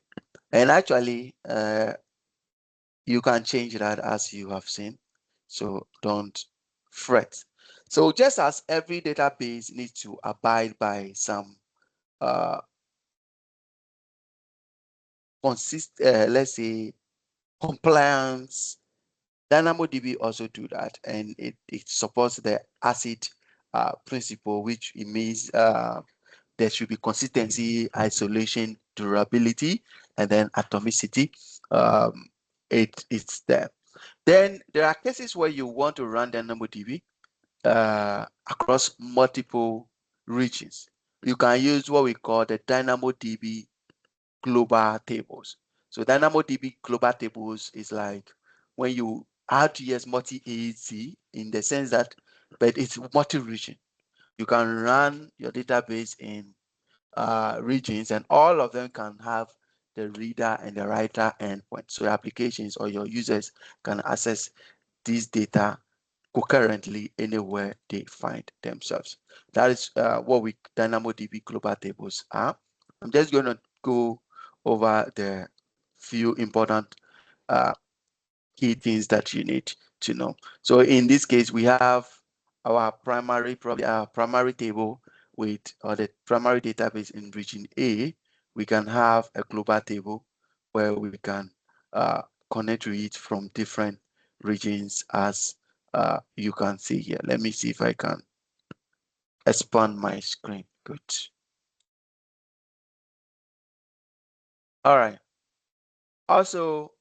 And actually, you can change that as you have seen. So don't fret. So just as every database needs to abide by some let's say compliance, DynamoDB also do that, and it supports the ACID principle, which it means there should be consistency, isolation, durability, and then atomicity. It's there. Then there are cases where you want to run DynamoDB across multiple regions. You can use what we call the DynamoDB global tables. So DynamoDB global tables is like when you RDS multi-AZ in the sense that, but it's multi-region. You can run your database in regions, and all of them can have the reader and the writer endpoint. So your applications or your users can access this data concurrently anywhere they find themselves. That is what we DynamoDB global tables are. I'm just going to go over the few important key things that you need to know. So in this case, we have our primary table with or the primary database in region A. We can have a global table where we can connect to it from different regions as you can see here. Let me see if I can expand my screen. Good. All right. Also,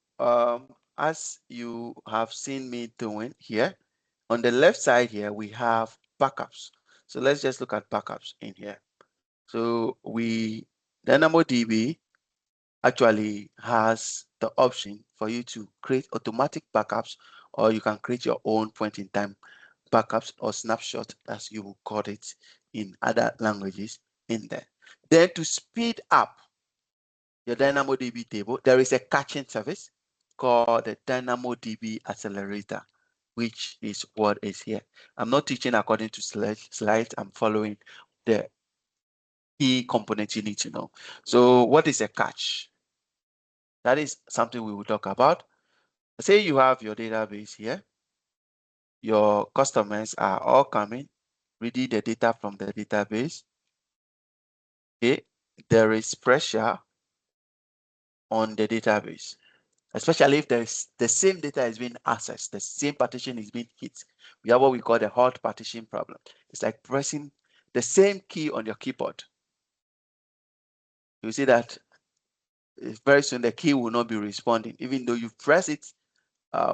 as you have seen me doing here, on the left side here, we have backups. So let's just look at backups in here. So DynamoDB actually has the option for you to create automatic backups, or you can create your own point-in-time backups or snapshot, as you will call it in other languages in there. Then to speed up your DynamoDB table, there is a caching service called the DynamoDB Accelerator. which is what is here. I'm not teaching according to slides. I'm following the key components you need to know. So what is a cache? That is something we will talk about. Say you have your database here. Your customers are all coming, reading the data from the database. Okay, there is pressure on the database, especially if there's the same data is being accessed, the same partition is being hit. We have what we call the hot partition problem. It's like pressing the same key on your keyboard. You see that very soon the key will not be responding, even though you press it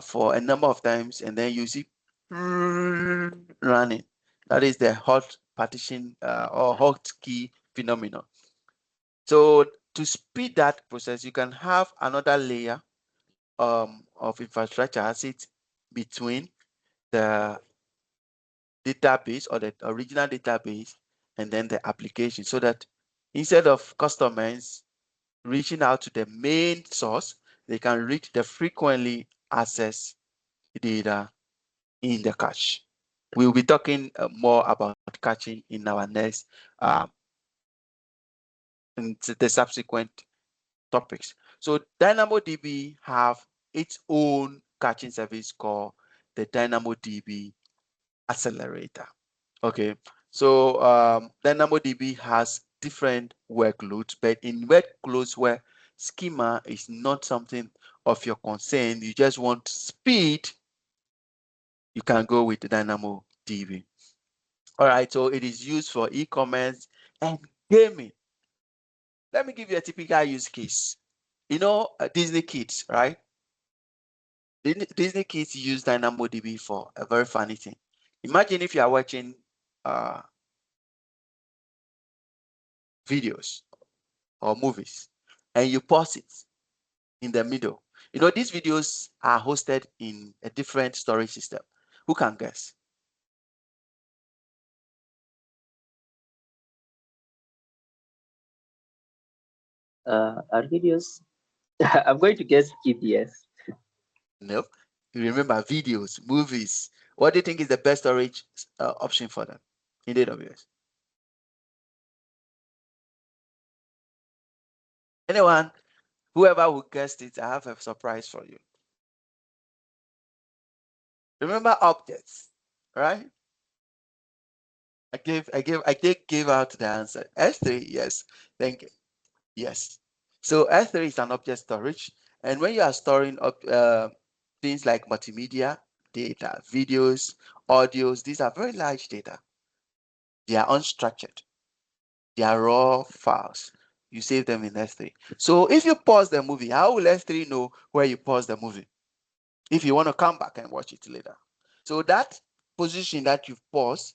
for a number of times, and then you see running. That is the hot partition or hot key phenomenon. So to speed that process, you can have another layer of infrastructure assets between the database or the original database and then the application, so that instead of customers reaching out to the main source, they can reach the frequently accessed data in the cache. We'll be talking more about caching in our next in the subsequent topics. So DynamoDB have its own caching service called the DynamoDB Accelerator. Okay, so DynamoDB has different workloads, but in workloads where schema is not something of your concern, you just want speed, you can go with the DynamoDB. All right, so it is used for e-commerce and gaming. Let me give you a typical use case. You know, Disney Kids, right? Disney Kids use DynamoDB for a very funny thing. Imagine if you are watching videos or movies and you pause it in the middle. You know, these videos are hosted in a different storage system. Who can guess? Our videos, I'm going to guess EBS. No. You remember videos, movies. What do you think is the best storage option for them in AWS? Anyone? Whoever who guessed it, I have a surprise for you. Remember objects, right? I gave out the answer. S3, yes. Thank you. Yes. So S3 is an object storage, and when you are storing up things like multimedia data, videos, audios, these are very large data. They are unstructured. They are raw files. You save them in S3. So if you pause the movie, how will S3 know where you pause the movie? If you want to come back and watch it later. So that position that you've paused,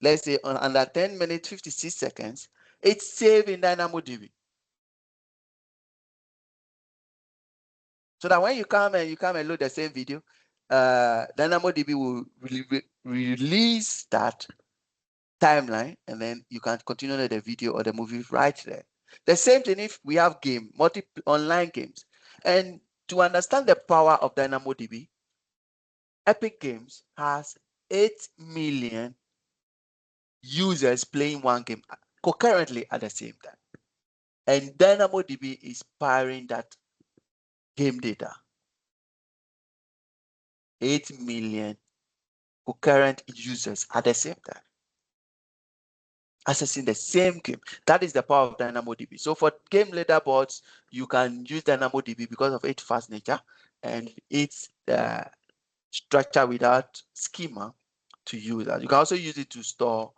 let's say under 10 minutes, 56 seconds, it's saved in DynamoDB. So that when you come and load the same video, DynamoDB will release that timeline, and then you can continue the video or the movie right there. The same thing if we have online games. And to understand the power of DynamoDB, Epic Games has 8 million users playing one game concurrently at the same time. And DynamoDB is powering that game data. 8 million concurrent users at the same time accessing the same game. That is the power of DynamoDB. So for game leaderboards, you can use DynamoDB because of its fast nature and its structure without schema to use that. You can also use it to store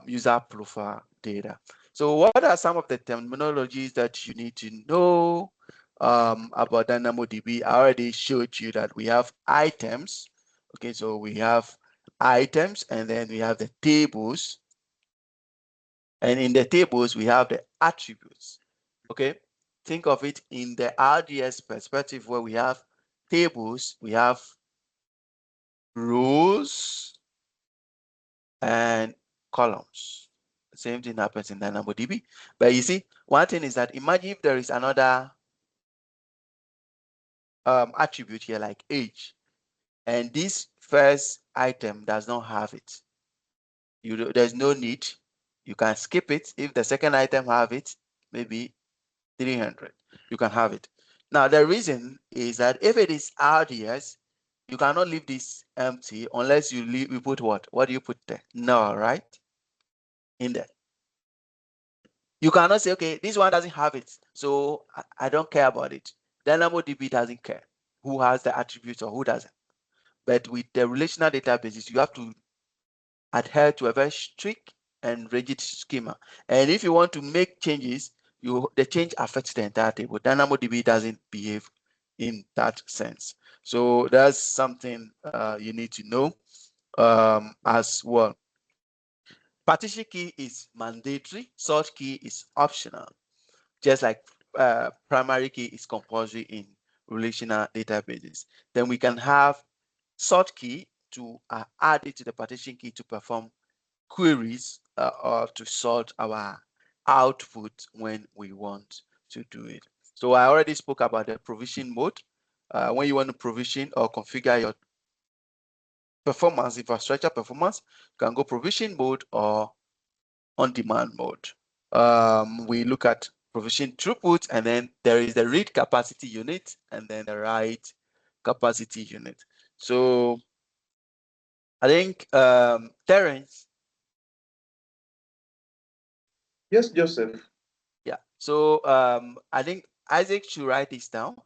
user profile data. So what are some of the terminologies that you need to know about DynamoDB? I already showed you that we have items. Okay, so we have items, and then we have the tables. And in the tables, we have the attributes. Okay, think of it in the RDS perspective, where we have tables, we have rows and columns. The same thing happens in DynamoDB. But you see, one thing is that imagine if there is another attribute here like age. and this first item does not have it, there's no need. You can skip it. If the second item have it, maybe 300, you can have it. Now, the reason is that if it is RDS, you cannot leave this empty unless you put what? What do you put there? No, right? In there. You cannot say, okay, this one doesn't have it, so I don't care about it. DynamoDB doesn't care who has the attributes or who doesn't. But with the relational databases, you have to adhere to a very strict and rigid schema. And if you want to make changes, the change affects the entire table. DynamoDB doesn't behave in that sense. So that's something you need to know as well. Partition key is mandatory, sort key is optional, just like primary key is compulsory in relational databases. Then we can have sort key to add it to the partition key to perform queries or to sort our output when we want to do it. So I already spoke about the provision mode. When you want to provision or configure your performance, infrastructure performance, you can go provision mode or on-demand mode. We look at provision throughput, and then there is the read capacity unit and then the write capacity unit. So I think Terence. Yes, Joseph. Yeah. So I think Isaac should write this down.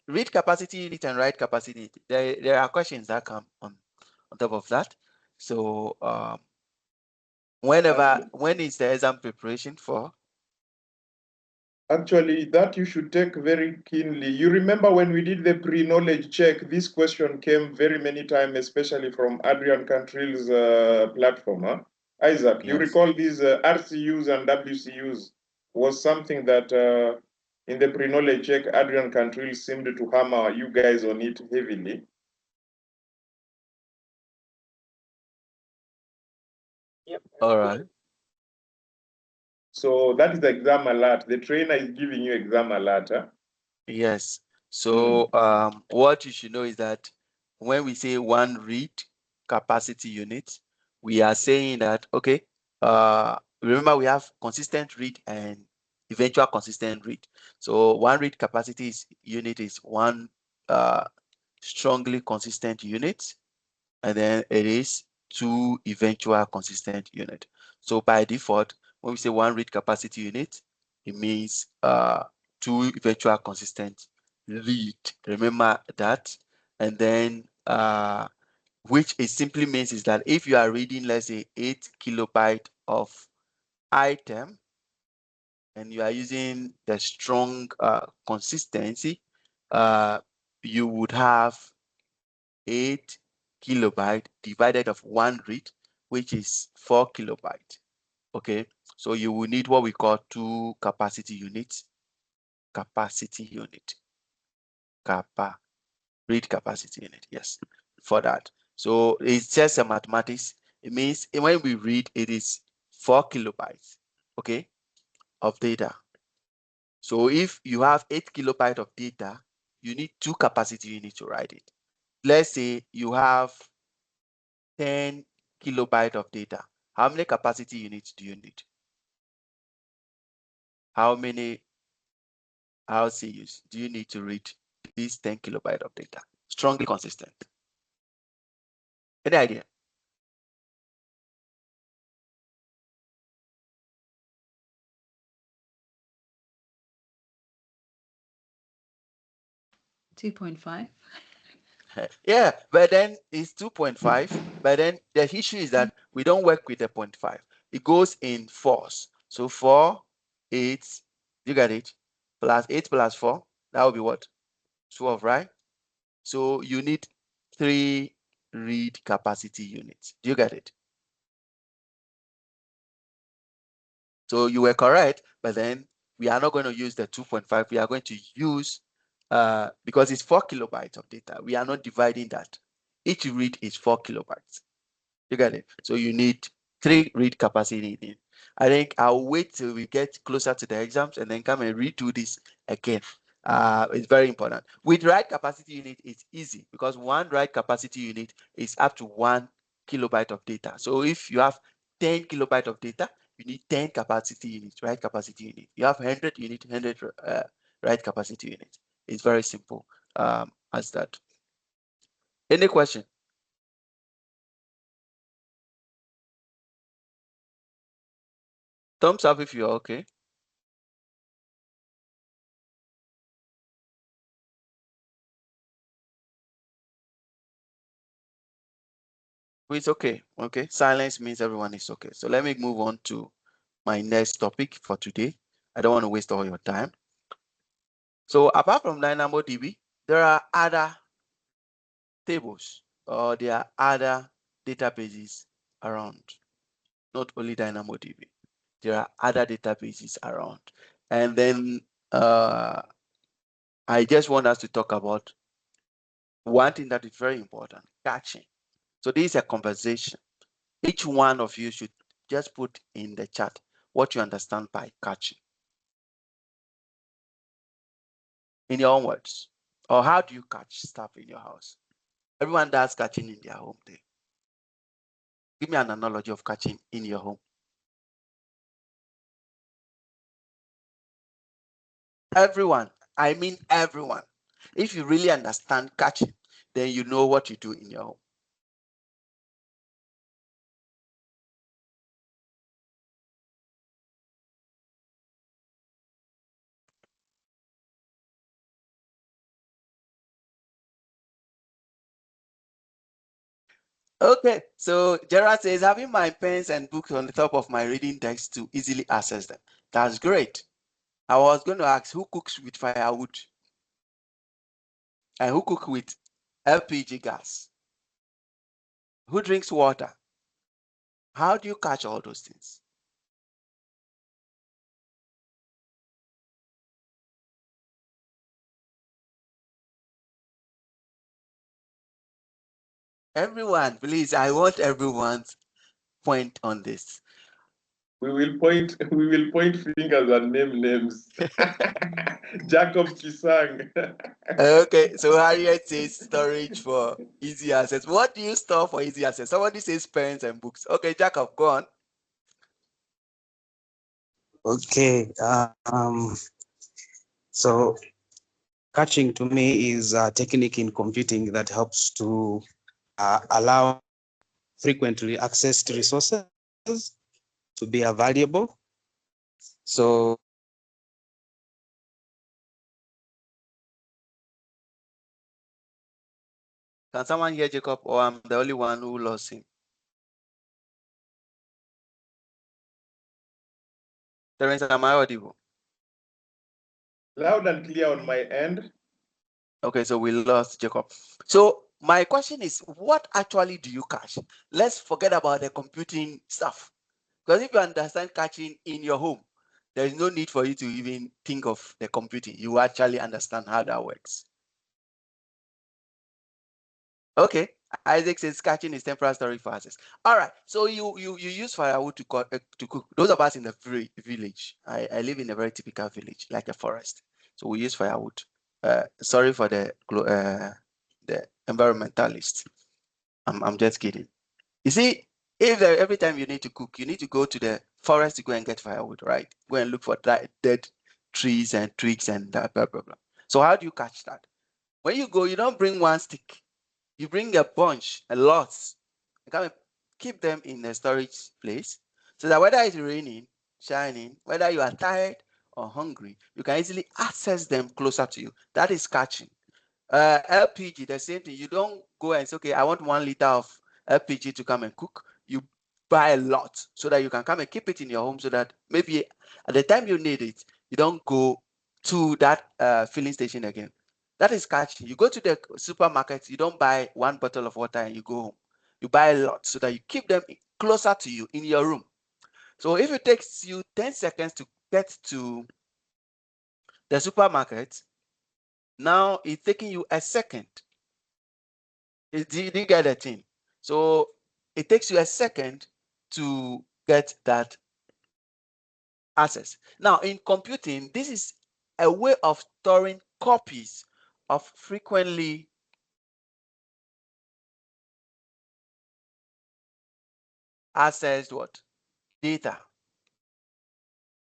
Read capacity unit and write capacity unit. There are questions that come on top of that. So when is the exam preparation for? Actually, that you should take very keenly. You remember when we did the pre-knowledge check, this question came very many times, especially from Adrian Cantrill's platform. Huh? Isaac, Yes. you recall these RCUs and WCUs was something that in the pre-knowledge check, Adrian Cantrill seemed to hammer you guys on it heavily. Yep. All right. So that is the exam alert. The trainer is giving you exam alert. Huh? Yes. So what you should know is that when we say one read capacity unit, we are saying that, okay, remember we have consistent read and eventual consistent read. So one read capacity unit is one strongly consistent unit, and then it is two eventual consistent unit. So by default, when we say one read capacity unit, it means two eventual consistent read. Remember that. And then which it simply means is that if you are reading, let's say 8 kilobyte of item, and you are using the strong consistency, you would have 8 kilobyte divided of one read, which is 4 kilobyte. Okay, so you will need what we call two capacity units. Capacity unit. Read capacity unit, yes, for that. So it's just a mathematics. It means when we read, it is 4 kilobytes, okay, of data. So if you have 8 kilobyte of data, you need two capacity units to write it. Let's say you have 10 kilobyte of data. How many capacity units do you need? How many RCUs do you need to read this 10 kilobyte of data? Strongly consistent. Any idea? $2.5. Yeah, but then it's 2.5. But then the issue is that we don't work with the 0.5. It goes in fours. So 4, 8, you got it? Plus 8 plus 4, that will be what? 12, right? So you need 3 read capacity units. Do you get it? So you were correct, but then we are not going to use the 2.5. We are going to use, because it's 4 kilobytes of data. We are not dividing that. Each read is 4 kilobytes. You get it? So you need 3 read capacity. I think I'll wait till we get closer to the exams and then come and redo this again. It's very important. With write capacity unit, it's easy because one write capacity unit is up to 1 kilobyte of data. So if you have 10 kilobyte of data, you need 10 capacity units, write capacity unit. You have 100, you need 100 write capacity units. It's very simple as that. Any question? Thumbs up if you're okay. It's okay. Okay. Silence means everyone is okay. So let me move on to my next topic for today. I don't want to waste all your time. So apart from DynamoDB, there are other tables or there are other databases around, not only DynamoDB. There are other databases around. And then I just want us to talk about one thing that is very important, caching. So this is a conversation. Each one of you should just put in the chat what you understand by caching. In your own words. Or how do you catch stuff in your house? Everyone does catching in their home day. Give me an analogy of catching in your home. Everyone, I mean everyone. If you really understand catching, then you know what you do in your home. Okay, so Gerard says, having my pens and books on the top of my reading desk to easily access them. That's great. I was going to ask, who cooks with firewood? And who cooks with LPG gas? Who drinks water? How do you catch all those things? Everyone, please, I want everyone's point on this. We will point fingers and name names. Jacob Kisang. Okay, so Harriet says storage for easy access. What do you store for easy access? Somebody says pens and books. Okay, Jacob, go on. Okay. So caching to me is a technique in computing that helps to allow frequently accessed resources to be available. So can someone hear Jacob, or I'm the only one who lost him? Terence, am I audible? Loud and clear on my end. Okay, so we lost Jacob. So my question is, what actually do you cache? Let's forget about the computing stuff. Because if you understand caching in your home, there is no need for you to even think of the computing. You actually understand how that works. Okay, Isaac says caching is temporary storage for access. All right, so you use firewood to cook. Those of us in the village, I live in a very typical village, like a forest. So we use firewood. Sorry for the environmentalist. I'm just kidding. You see, if every time you need to cook, you need to go to the forest to go and get firewood, right? Go and look for dead trees and twigs and blah, blah, blah. So how do you catch that? When you go, you don't bring one stick. You bring a bunch, a lot. You come and keep them in a storage place so that whether it's raining, shining, whether you are tired or hungry, you can easily access them closer to you. That is catching. LPG, the same thing. You don't go and say, okay, I want 1 liter of LPG to come and cook. You buy a lot so that you can come and keep it in your home so that maybe at the time you need it, you don't go to that filling station again. That is catching. You go to the supermarket, you don't buy 1 bottle of water and you go home. You buy a lot so that you keep them closer to you in your room. So if it takes you 10 seconds to get to the supermarket, now it's taking you a second. You didn't get the thing. So it takes you a second to get that access. Now in computing, this is a way of storing copies of frequently accessed what? Data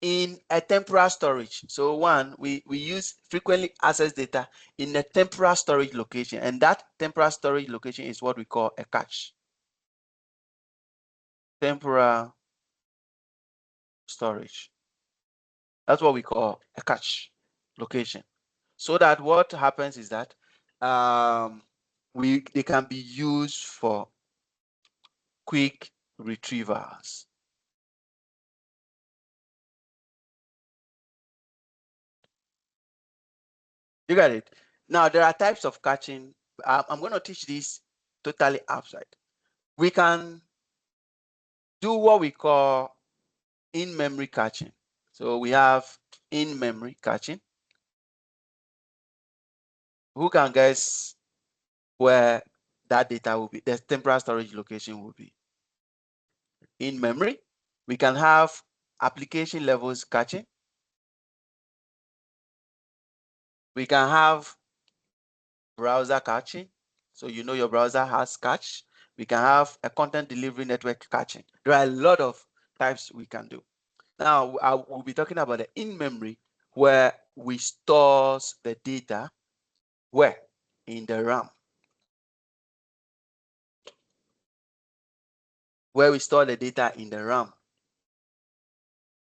in a temporal storage. So one, we use frequently accessed data in a temporal storage location, and that temporal storage location is what we call a cache. Temporal storage. That's what we call a cache location. So that what happens is that they can be used for quick retrievals. You got it? Now, there are types of caching. I'm going to teach this totally outside. We can do what we call in-memory caching. So we have in-memory caching. Who can guess where that data will be, the temporal storage location will be? In memory, we can have application levels caching. We can have browser caching. So you know your browser has cache. We can have a content delivery network caching. There are a lot of types we can do. Now, I will be talking about the in-memory, where we store the data where? In the RAM. Where we store the data in the RAM.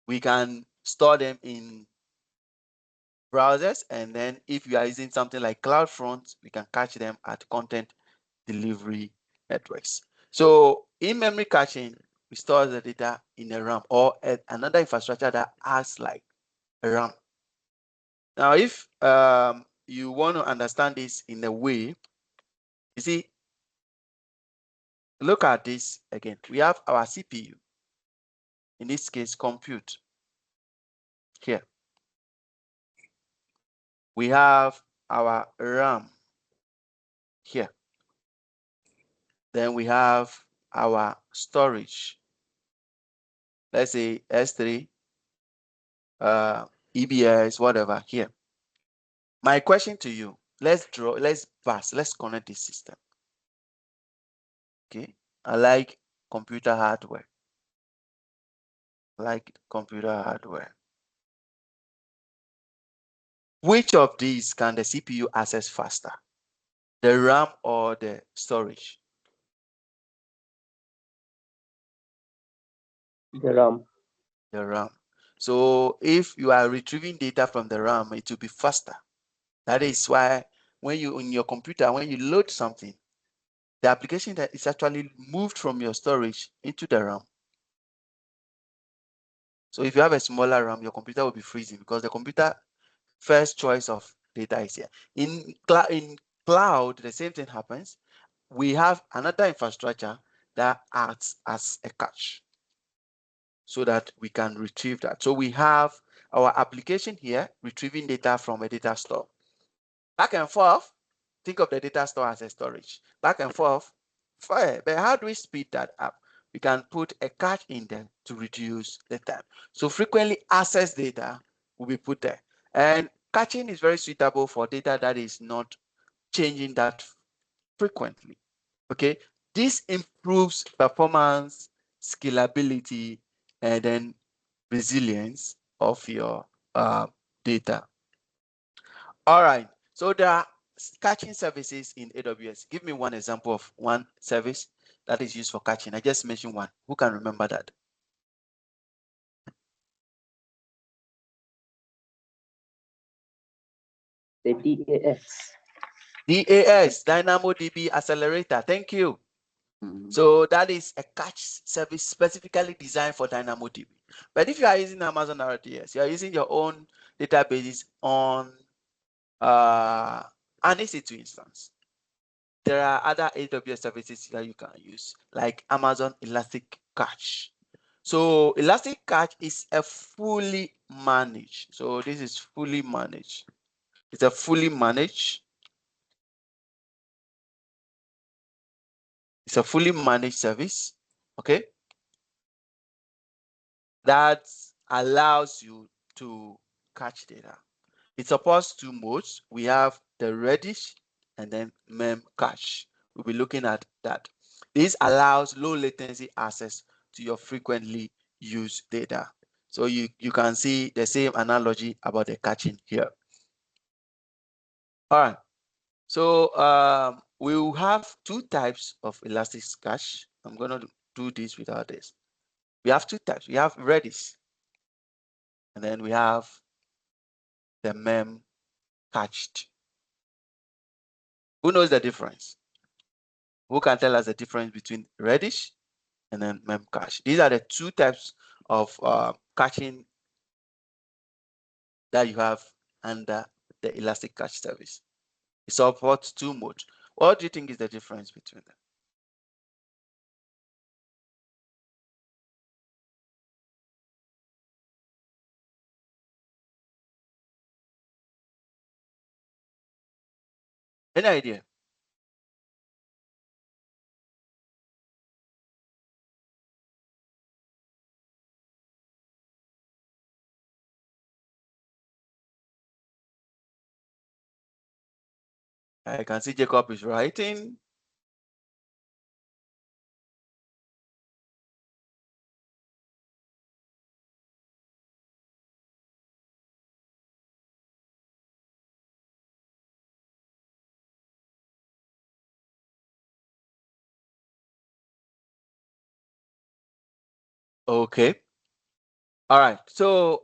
We can store them in browsers, and then if you are using something like CloudFront, we can cache them at content delivery networks. So in-memory caching, we store the data in a RAM or another infrastructure that acts like a RAM. Now, if you want to understand this in a way, you see, look at this again. We have our CPU, in this case, compute here. We have our RAM here. Then we have our storage. Let's say S3, EBS, whatever here. My question to you, let's connect this system. Okay, I like computer hardware. Which of these can the CPU access faster? The RAM or the storage? The RAM. The RAM. So if you are retrieving data from the RAM, it will be faster. That is why when you in your computer, when you load something, the application that is actually moved from your storage into the RAM. So if you have a smaller RAM, your computer will be freezing because the computer first choice of data is here. In cloud, the same thing happens. We have another infrastructure that acts as a cache so that we can retrieve that. So we have our application here retrieving data from a data store. Back and forth, think of the data store as a storage. Back and forth, fine. But how do we speed that up? We can put a cache in there to reduce the time. So frequently accessed data will be put there. And caching is very suitable for data that is not changing that frequently. Okay, this improves performance, scalability, and then resilience of your data. All right, so there are caching services in AWS. Give me one example of one service that is used for caching. I just mentioned one. Who can remember that? The DAS. DAS, DynamoDB Accelerator. Thank you. So that is a cache service specifically designed for DynamoDB. But if you are using Amazon RDS, you are using your own databases on an EC2 instance. There are other AWS services that you can use, like Amazon Elastic Cache. So Elastic Cache is a fully managed. So this is fully managed. It's a fully managed. It's a fully managed service. Okay. That allows you to cache data. It supports two modes. We have the Redis and then Memcache. We'll be looking at that. This allows low latency access to your frequently used data. So you can see the same analogy about the caching here. All right. So we will have two types of Elastic Cache. I'm going to do this without this. We have two types. We have Redis, and then we have the Memcached. Who knows the difference? Who can tell us the difference between Redis and then Memcache? These are the two types of caching that you have under the Elastic Cache service. It supports two modes. What do you think is the difference between them? Any idea? I can see Jacob is writing. Okay. All right. So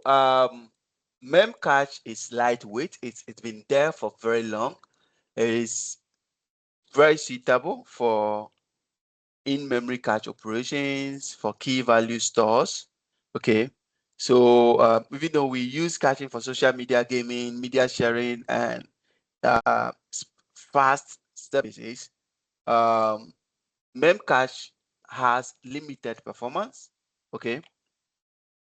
Memcache is lightweight. It's been there for very long. It is very suitable for in-memory cache operations, for key value stores. Okay. So even though we use caching for social media, gaming, media sharing, and fast services, Memcache has limited performance. Okay.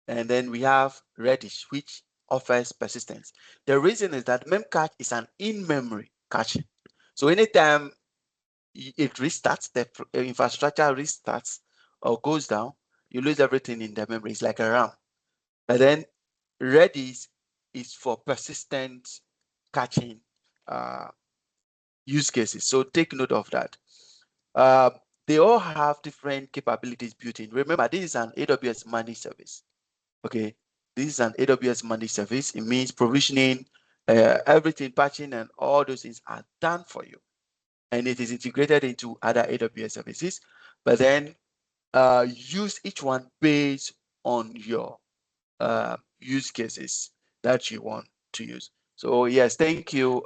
And then we have Redis, which offers persistence. The reason is that Memcache is an in-memory caching. So anytime it restarts, the infrastructure restarts or goes down, you lose everything in the memory. It's like a RAM. But then Redis is for persistent caching use cases. So take note of that. They all have different capabilities built in. Remember, this is an AWS managed service. Okay, this is an AWS managed service. It means provisioning, everything, patching, and all those things are done for you. And it is integrated into other AWS services. But then use each one based on your use cases that you want to use. So yes, thank you.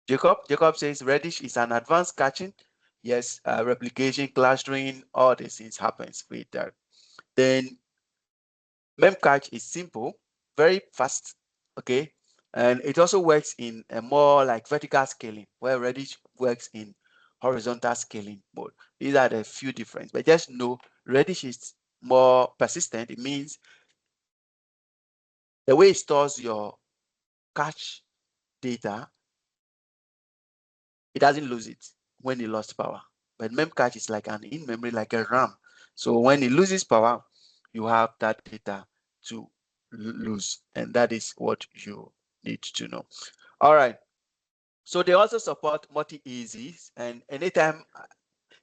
Jacob says Redis is an advanced caching. Yes, replication, clustering, all these things happens with that. Then Memcache is simple, very fast, okay? And it also works in a more like vertical scaling, where Redis works in horizontal scaling mode. These are the few differences, but just know Redis is more persistent. It means the way it stores your cache data, it doesn't lose it when it lost power. But Memcache is like an in-memory, like a RAM. So when it loses power, you have that data to lose. And that is what you need to know. All right. So they also support multi-easies. And anytime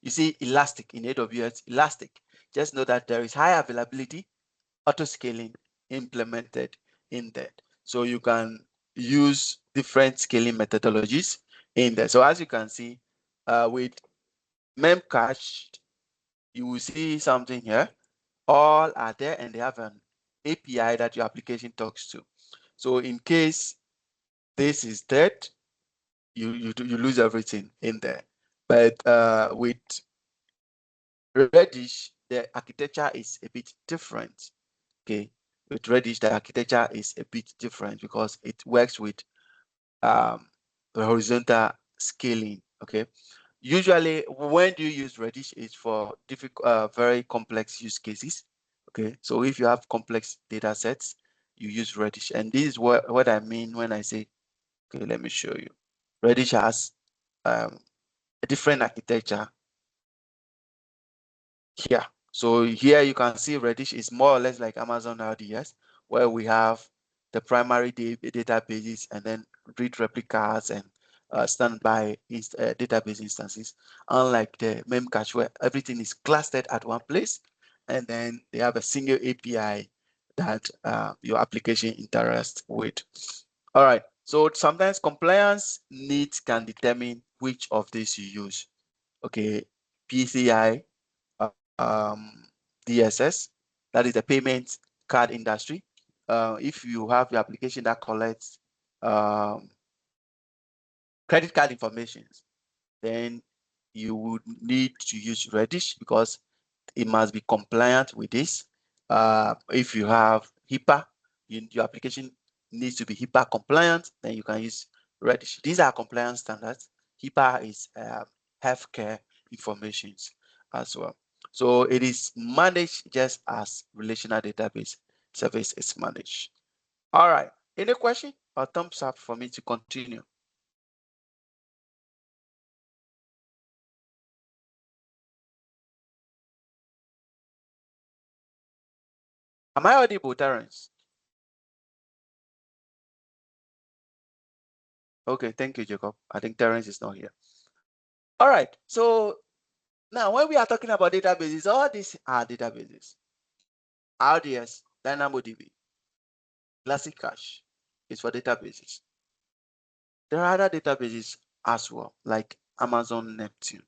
you see Elastic in AWS, Elastic, just know that there is high availability, auto-scaling implemented in there. So you can use different scaling methodologies in there. So as you can see, with Memcache, you will see something here. All are there and they have an API that your application talks to. So in case this is dead, you lose everything in there. But with Redis, the architecture is a bit different. Okay, with Redis, the architecture is a bit different because it works with horizontal scaling. Okay, usually when you use Redis, it's for difficult, very complex use cases. Okay, so if you have complex data sets, you use Redis, and this is what I mean when I say, okay, let me show you. Redis has a different architecture here. So here you can see Redis is more or less like Amazon RDS, where we have the primary databases and then read replicas and standby database instances, unlike the Memcache where everything is clustered at one place, and then they have a single API that your application interacts with. All right, so sometimes compliance needs can determine which of these you use. Okay, PCI, DSS, that is the payment card industry. If you have the application that collects credit card information, then you would need to use Redis because it must be compliant with this. If you have HIPAA, your application needs to be HIPAA compliant, then you can use Redis. These are compliance standards. HIPAA is healthcare information as well. So it is managed just as relational database service is managed. All right, any question or thumbs up for me to continue? Am I audible, Terence? Okay, thank you, Jacob. I think Terence is not here. All right, so now when we are talking about databases, all these are databases. RDS, DynamoDB, Classic Cache is for databases. There are other databases as well, like Amazon Neptune.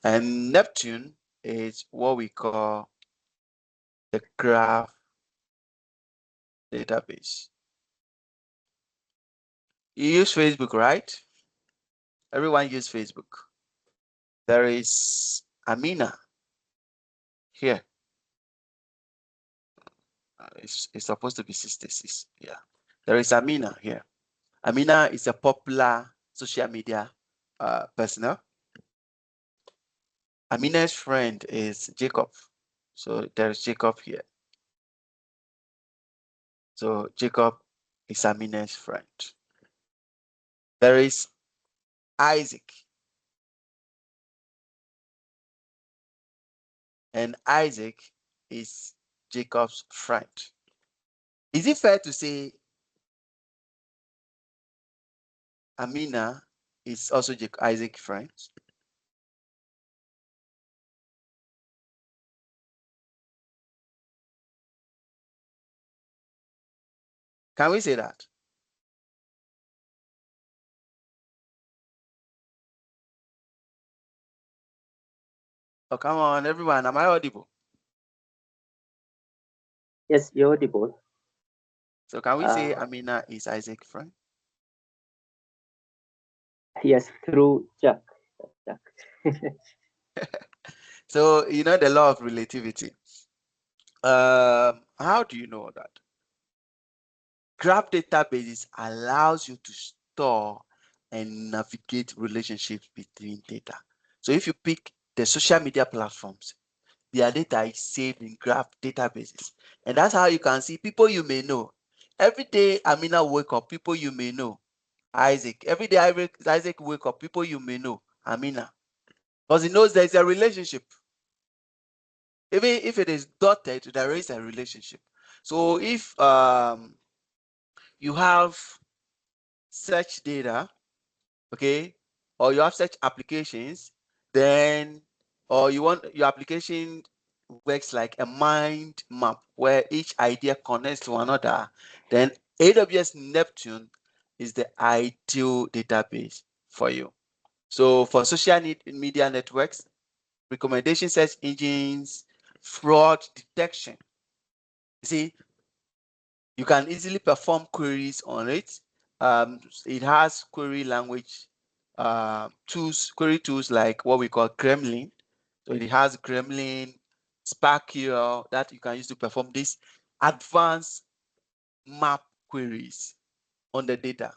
And Neptune is what we call the graph database. You use Facebook, right? Everyone uses Facebook. There is Amina here. It's supposed to be 66. Yeah. There is Amina here. Amina is a popular social media personnel. Amina's friend is Jacob. So there's Jacob here. So Jacob is Amina's friend. There is Isaac. And Isaac is Jacob's friend. Is it fair to say Amina is also Isaac's friend? Can we say that? Oh, come on, everyone. Am I audible? Yes, you're audible. So can we say Amina is Isaac's friend? Yes, through Jack. So you know the law of relativity. How do you know that? Graph databases allows you to store and navigate relationships between data. So if you pick the social media platforms, their data is saved in graph databases. And that's how you can see people you may know. Every day Amina wake up, people you may know. Isaac. Every day Isaac wake up, people you may know. Amina. Because he knows there's a relationship. Even if it is dotted, there is a relationship. So if you have search data, okay, or you have search applications, then, or you want your application works like a mind map where each idea connects to another, then AWS Neptune is the ideal database for you. So for social media networks, recommendation search engines, fraud detection, you see, you can easily perform queries on it. It has query language tools, query tools like what we call Gremlin. So it has Gremlin, SparkQL that you can use to perform these advanced map queries on the data.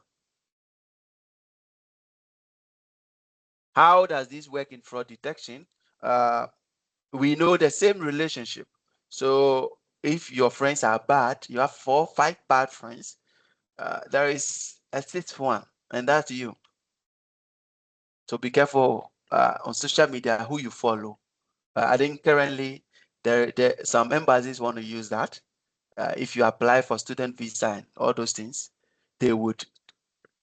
How does this work in fraud detection? We know the same relationship. So if your friends are bad, you have 4 or 5 bad friends, there is a 6th one, and that's you. So be careful on social media who you follow. I think currently there some embassies want to use that. if you apply for student visa and all those things, they would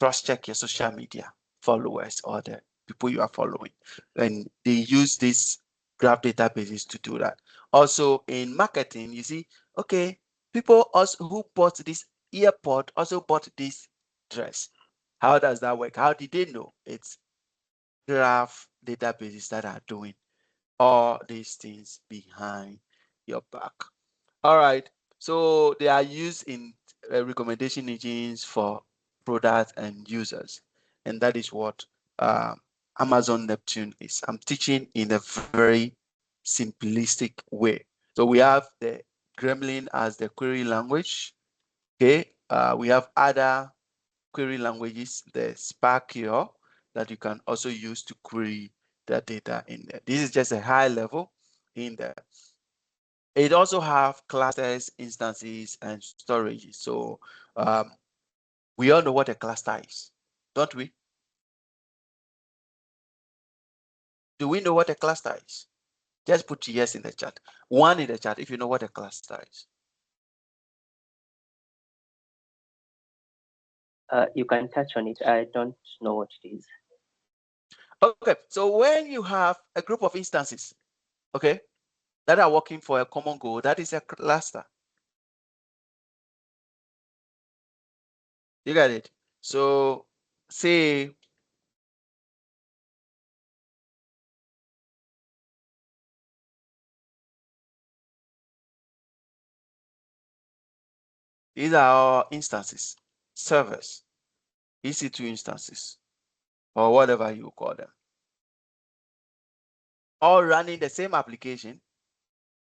cross-check your social media followers or the people you are following. And they use these graph databases to do that. Also in marketing, you see, okay, people also who bought this earpod also bought this dress. How does that work? How did they know? It's graph databases that are doing all these things behind your back. All right, so they are used in recommendation engines for products and users, and that is what Amazon Neptune is. I'm teaching in a very simplistic way. So we have the Gremlin as the query language. Okay, we have other query languages, the Spark here, that you can also use to query the data in there. This is just a high level in there. It also have clusters, instances, and storage. So we all know what a cluster is, don't we? Do we know what a cluster is? Just put yes in the chat. One in the chat if you know what a cluster is. You can touch on it. I don't know what it is. Okay, so when you have a group of instances, okay, that are working for a common goal, that is a cluster. You got it? So say these are our instances, servers, EC2 instances, or whatever you call them, all running the same application.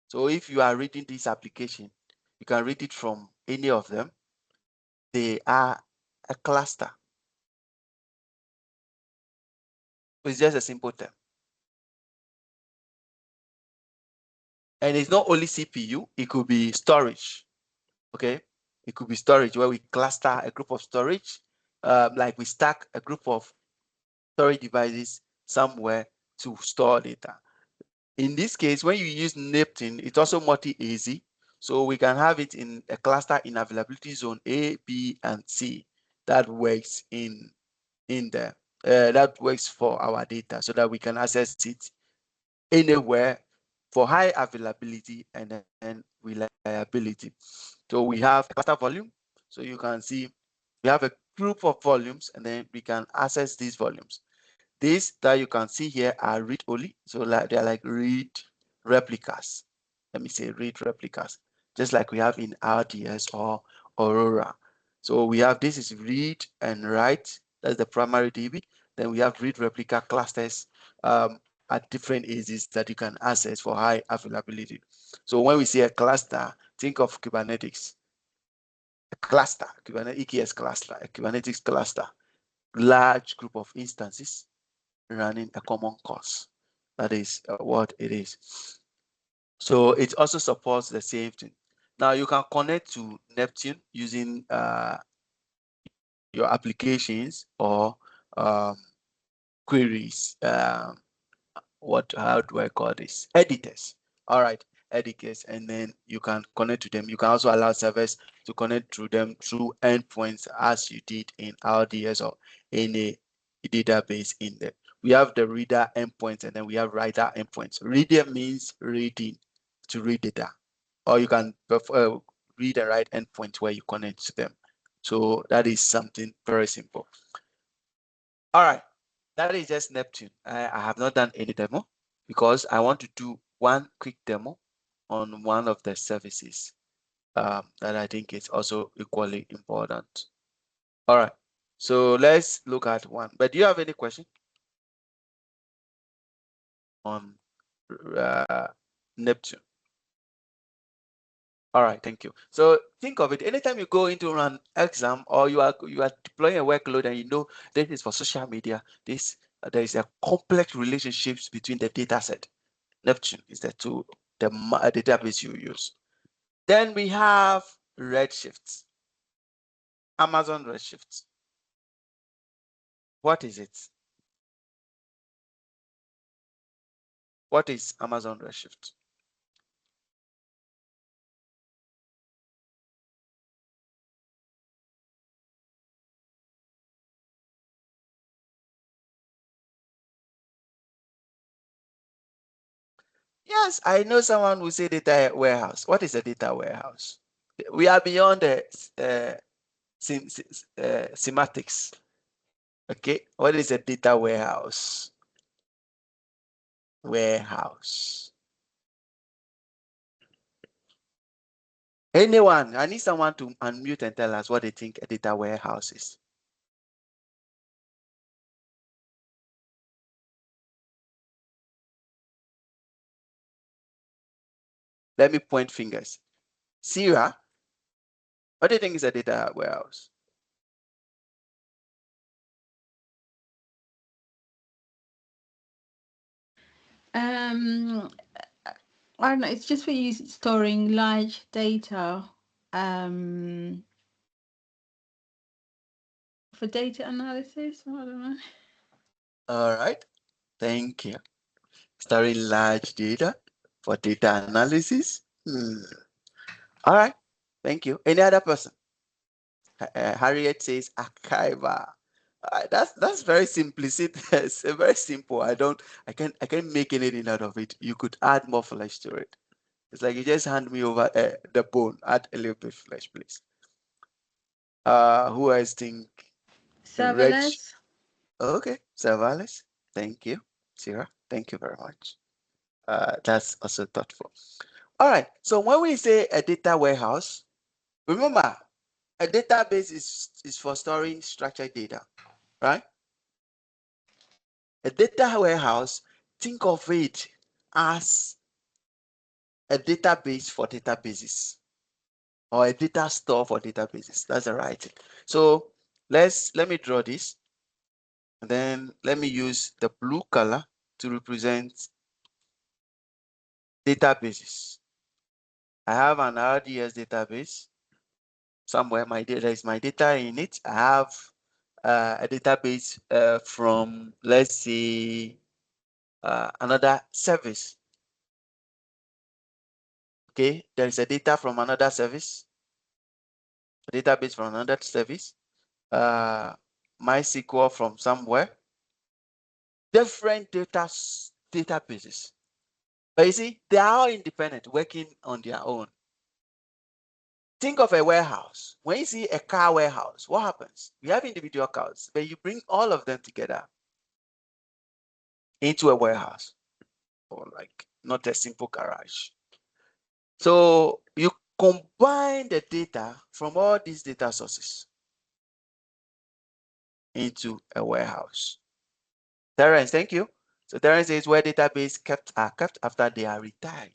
So if you are reading this application, you can read it from any of them. They are a cluster. It's just a simple term. And it's not only CPU, it could be storage. Okay, it could be storage where we cluster a group of storage, like we stack a group of storage devices somewhere to store data. In this case, when you use Neptune, it's also multi-AZ. So we can have it in a cluster in availability zone A, B, and C. That works in there. That works for our data so that we can access it anywhere for high availability and then reliability. So we have cluster volume. So you can see we have a group of volumes and then we can access these volumes. These that you can see here are read only. So like they're like read replicas. Let me say read replicas, just like we have in RDS or Aurora. So we have this is read and write. That's the primary DB. Then we have read replica clusters at different AZs that you can access for high availability. So when we say a cluster, think of Kubernetes. A cluster, Kubernetes EKS cluster, a Kubernetes cluster, large group of instances running a common cause. That is what it is. So it also supports the same thing. Now you can connect to Neptune using your applications or queries. How do I call this? Editors. All right, editors, and then you can connect to them. You can also allow servers to connect to them through endpoints as you did in RDS or any database in there. We have the reader endpoints and then we have writer endpoints. Reader means reading, to read data, or you can read and write endpoints where you connect to them. So that is something very simple. All right, that is just Neptune. I have not done any demo because I want to do one quick demo on one of the services that I think is also equally important. All right, so let's look at one. But do you have any question on Neptune? All right, thank you. So think of it, anytime you go into an exam or you are deploying a workload and you know this is for social media, there is a complex relationships between the data set. Neptune is the tool, the database you use. Then we have Redshift, Amazon Redshift. What is it? What is Amazon Redshift? Yes, I know someone who say data warehouse. What is a data warehouse? We are beyond the semantics. Okay, what is a data warehouse? Warehouse. Anyone? I need someone to unmute and tell us what they think a data warehouse is. Let me point fingers. Sarah, what do you think is a data warehouse? I don't know. It's just for you storing large data. For data analysis. I don't know. All right, thank you. Storing large data for data analysis. All right, thank you. Any other person? Harriet says archival. That's very simplistic. It's very simple. I can't make anything out of it. You could add more flesh to it. It's like you just hand me over the bone. Add a little bit flesh, please. Who else think? Serverless. Okay, serverless. Thank you, Sarah. Thank you very much. That's also thoughtful. All right. So when we say a data warehouse, remember a database is for storing structured data, right? A data warehouse, think of it as a database for databases or a data store for databases. That's the right thing. So let me draw this, and then let me use the blue color to represent databases. I have an RDS database somewhere. My data is my data in it. I have a database from, let's say, another service. Okay, there is a data from another service, a database from another service, MySQL from somewhere, different databases. But you see, they are all independent, working on their own. Think of a warehouse. When you see a car warehouse, what happens? You have individual cars, but you bring all of them together into a warehouse, or like not a simple garage. So you combine the data from all these data sources into a warehouse. Terence, thank you. So Terence says where database are kept after they are retired.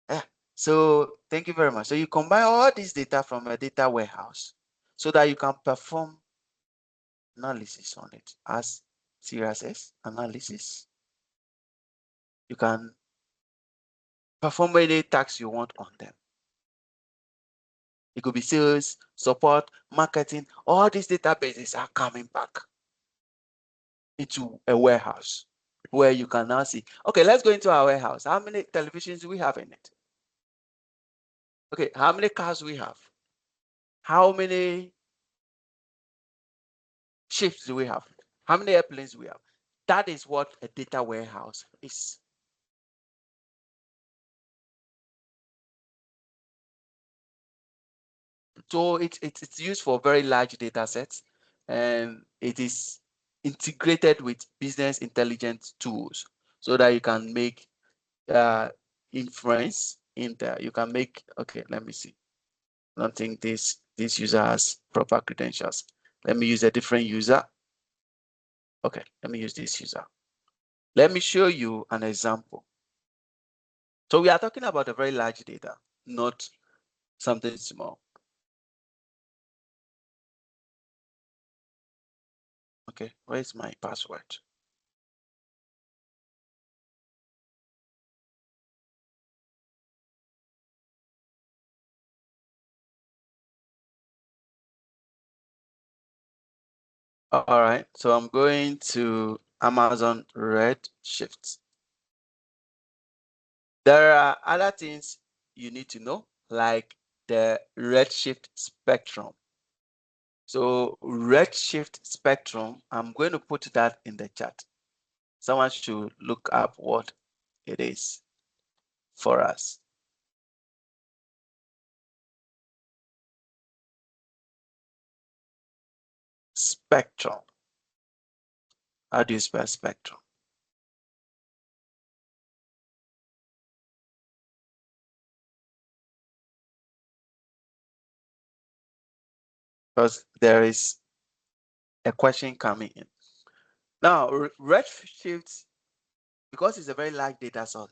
Yeah. So thank you very much. So you combine all this data from a data warehouse so that you can perform analysis on it. As Sarah says, analysis. You can perform any tasks you want on them. It could be sales, support, marketing. All these databases are coming back into a warehouse where you can now see, okay, let's go into our warehouse. How many televisions do we have in it? Okay, how many cars do we have? How many ships do we have? How many airplanes do we have? That is what a data warehouse is. So it's used for very large data sets, and it is integrated with business intelligence tools so that you can make inference in there. You can make, okay, let me see. I don't think this user has proper credentials. Let me use a different user. Okay, let me use this user. Let me show you an example. So we are talking about a very large data, not something small. Okay, where's my password? All right, so I'm going to Amazon Redshift. There are other things you need to know, like the Redshift spectrum. So Redshift spectrum, I'm going to put that in the chat. Someone should look up what it is. for us. Spectrum. How do you spell spectrum? Because there is a question coming in. Now, Redshift, because it's a very large data source,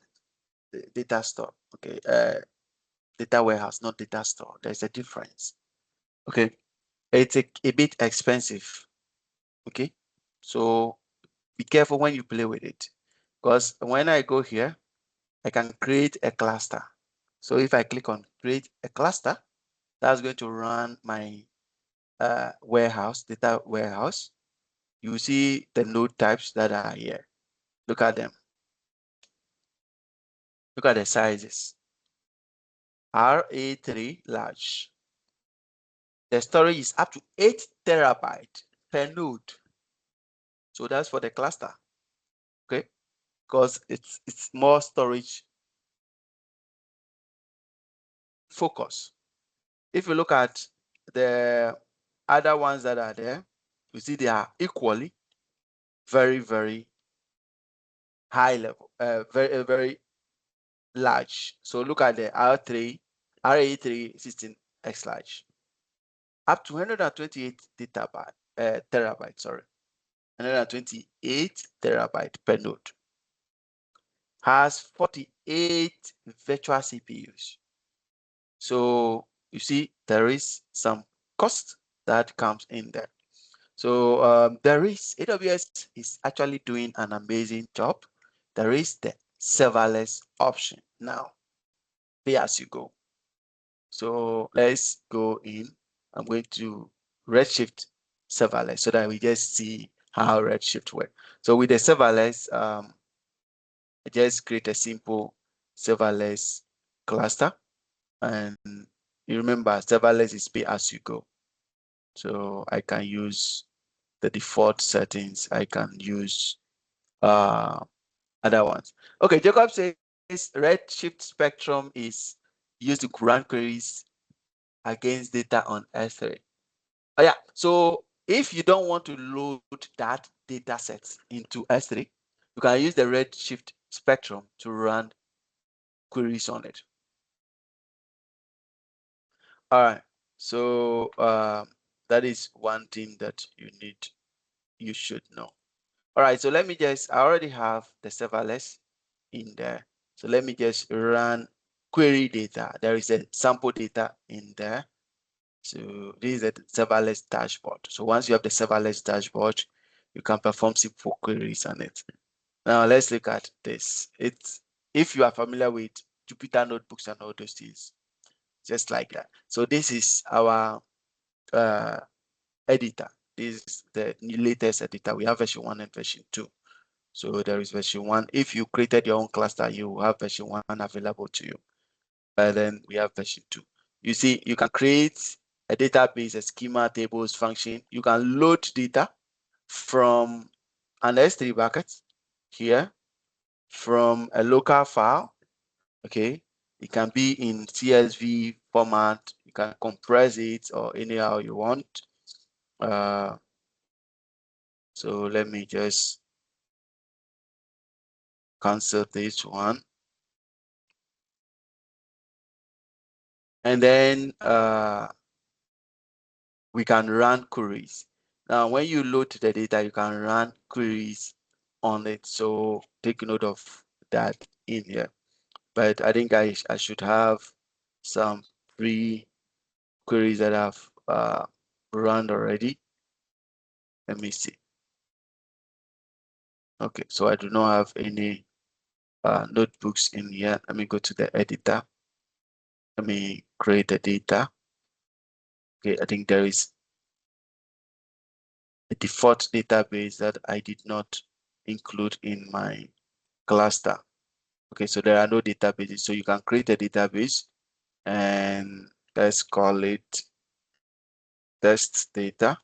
data store, okay, data warehouse, not data store. There's a difference. Okay, it's a bit expensive. Okay, so be careful when you play with it, because when I go here, I can create a cluster. So if I click on create a cluster, that's going to run my warehouse, data warehouse. You see the node types that are here. Look at them. Look at the sizes. RA3 large. The storage is up to 8 terabytes per node. So that's for the cluster. Okay, because it's more storage focus. If you look at the other ones that are there, you see they are equally very, very high level, very large. So look at the RA3 16x large, up to 128 terabytes, sorry, 128 terabytes per node. Has 48 virtual CPUs. So you see there is some cost that comes in there. So there is AWS is actually doing an amazing job. There is the serverless option now, pay as you go. So let's go in. I'm going to Redshift serverless so that we just see how Redshift works. So with the serverless, I just create a simple serverless cluster, and you remember serverless is pay as you go. So I can use the default settings. I can use other ones. Okay, Jacob says Redshift Spectrum is used to run queries against data on S3. Oh, yeah, so if you don't want to load that data set into S3, you can use the Redshift Spectrum to run queries on it. All right, so that is one thing that you should know. All right, so let me just, I already have the serverless in there. So let me just run query data. There is a sample data in there. So this is a serverless dashboard. So once you have the serverless dashboard, you can perform simple queries on it. Now let's look at this. It's, if you are familiar with Jupyter notebooks and all those things, just like that. So this is our editor. This is the latest editor. We have version 1 and version 2. So there is version 1. If you created your own cluster, you have version 1 available to you. But then we have version 2. You see, you can create a database, a schema, tables, function. You can load data from an S3 bucket here, from a local file. Okay, it can be in CSV format. You can compress it or anyhow you want. So let me just cancel this one. And then we can run queries. Now, when you load the data, you can run queries on it. So take note of that in here. But I think I should have some pre queries that I've run already. Let me see. Okay, so I do not have any notebooks in here. Let me go to the editor. Let me create the data. Okay, I think there is a default database that I did not include in my cluster. Okay, so there are no databases. So you can create a database and let's call it test data.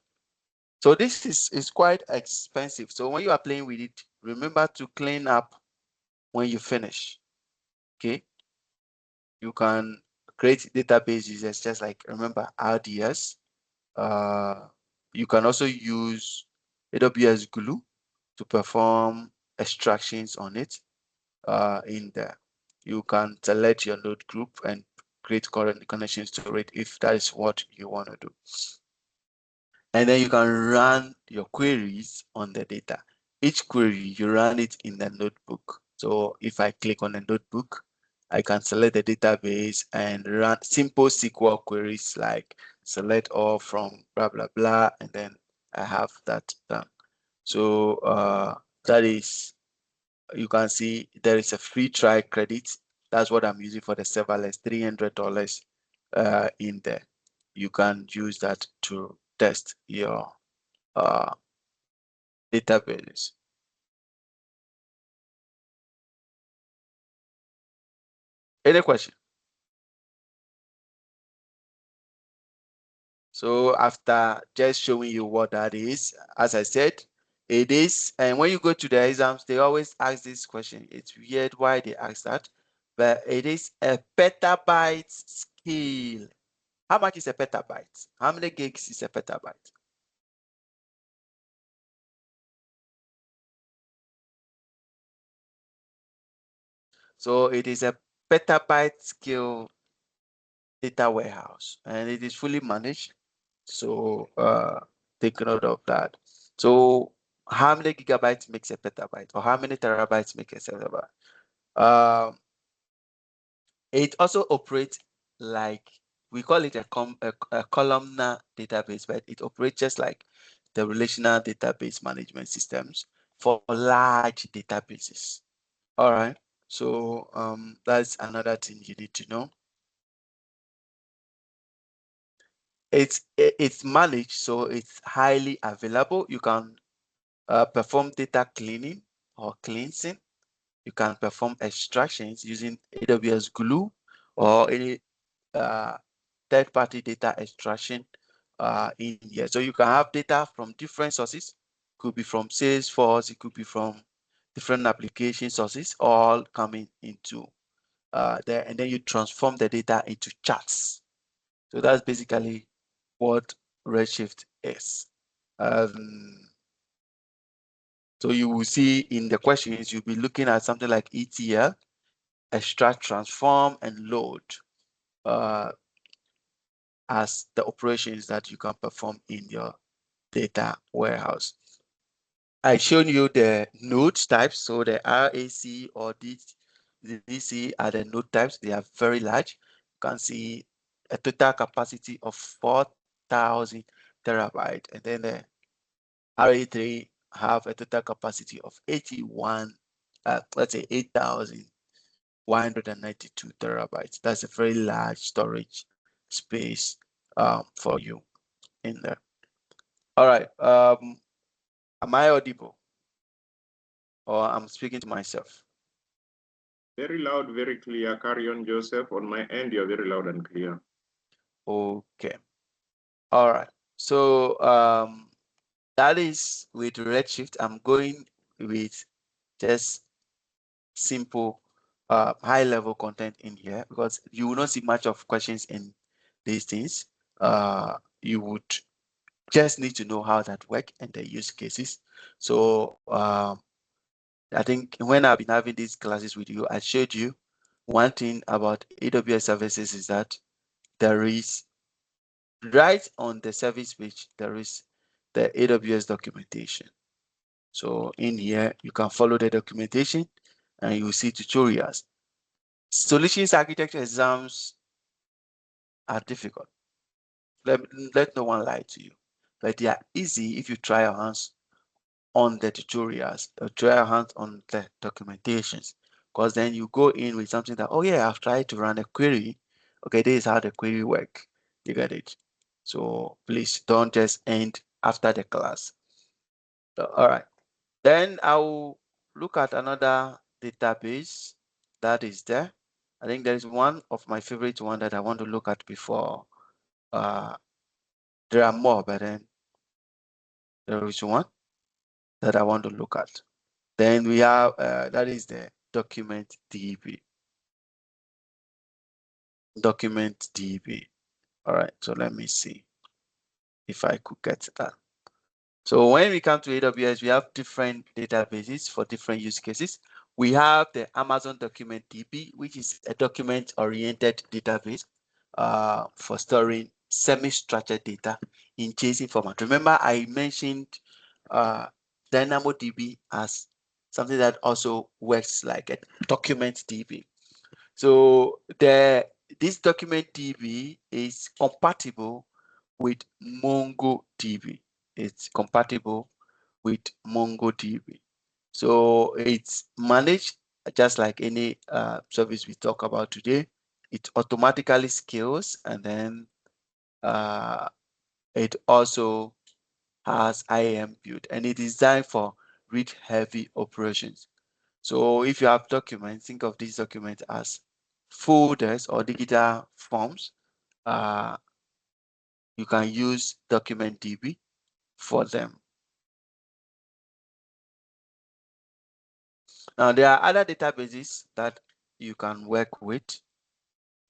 So this is quite expensive. So when you are playing with it, remember to clean up when you finish. Okay, You can create databases as just like, remember, RDS. You can also use AWS Glue to perform extractions on it. In there, you can select your node group and create current connections to it if that is what you want to do. And then you can run your queries on the data. Each query, you run it in the notebook. So if I click on the notebook, I can select the database and run simple SQL queries like select all from blah, blah, blah, and then I have that done. So that is, you can see there is a free trial credit. That's what I'm using for the serverless, $300 in there. You can use that to test your databases. Any question? So after just showing you what that is, as I said, it is, and when you go to the exams, they always ask this question. It's weird why they ask that, but it is a petabyte scale. How much is a petabyte? How many gigs is a petabyte? So it is a petabyte scale data warehouse, and it is fully managed. So take note of that. So how many gigabytes makes a petabyte, or how many terabytes make a terabyte? It also operates like, we call it a columnar database, but it operates just like the relational database management systems for large databases. All right. So that's another thing you need to know. It's managed, so it's highly available. You can perform data cleaning or cleansing. You can perform extractions using AWS Glue or any third-party data extraction in here. So you can have data from different sources. Could be from Salesforce, it could be from different application sources, all coming into there, and then you transform the data into charts. So that's basically what Redshift is. So you will see in the questions, you'll be looking at something like ETL, extract, transform, and load as the operations that you can perform in your data warehouse. I showed you the node types. So the RAC or DC are the node types. They are very large. You can see a total capacity of 4,000 terabyte, and then the RA3 have a total capacity of 81, let's say 8,192 terabytes. That's a very large storage space for you in there. All right. Am I audible? Or I'm speaking to myself? Very loud, very clear. Carry on, Joseph. On my end, you're very loud and clear. Okay. All right. So that is with Redshift. I'm going with just simple high-level content in here because you will not see much of questions in these things. You would just need to know how that works and the use cases. So I think when I've been having these classes with you, I showed you one thing about AWS services is that there is, right on the service page, there is the AWS documentation. So in here, you can follow the documentation and you will see tutorials. Solutions architecture exams are difficult. Let no one lie to you, but they are easy if you try your hands on the tutorials, or try your hands on the documentations, because then you go in with something that, oh yeah, I've tried to run a query. Okay, this is how the query work. You get it? So please don't just end after the class. All right. Then I'll look at another database that is there. I think there is one of my favorite one that I want to look at before. There are more, but then there is one that I want to look at. Then we have, that is the document DB. document DB. All right, so let me see if I could get that. So when we come to AWS, we have different databases for different use cases. We have the Amazon Document DB, which is a document-oriented database for storing semi-structured data in JSON format. Remember, I mentioned DynamoDB as something that also works like a document DB. So this document DB is compatible with MongoDB. It's compatible with MongoDB. So it's managed just like any service we talk about today. It automatically scales, and then it also has IAM built, and it is designed for read-heavy operations. So if you have documents, think of these documents as folders or digital forms. You can use document DB for them. Now, there are other databases that you can work with.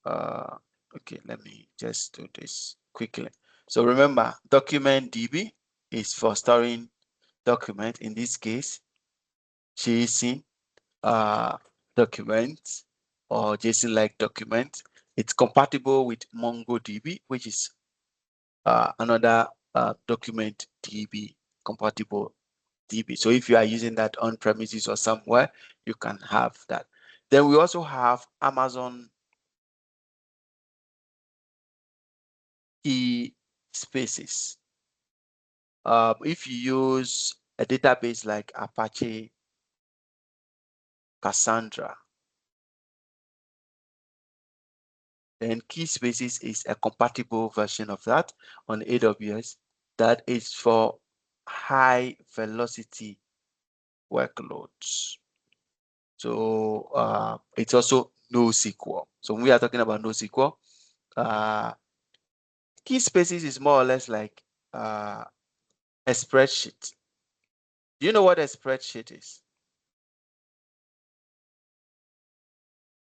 Okay, let me just do this quickly. So remember, document DB is for storing documents. In this case, JSON documents or JSON-like documents. It's compatible with MongoDB, which is another document DB compatible DB. So if you are using that on premises or somewhere, you can have that. Then we also have Amazon key spaces. If you use a database like Apache Cassandra, then key spaces is a compatible version of that on AWS that is for high velocity workloads. So it's also NoSQL. So when we are talking about NoSQL, key spaces is more or less like a spreadsheet. Do you know what a spreadsheet is?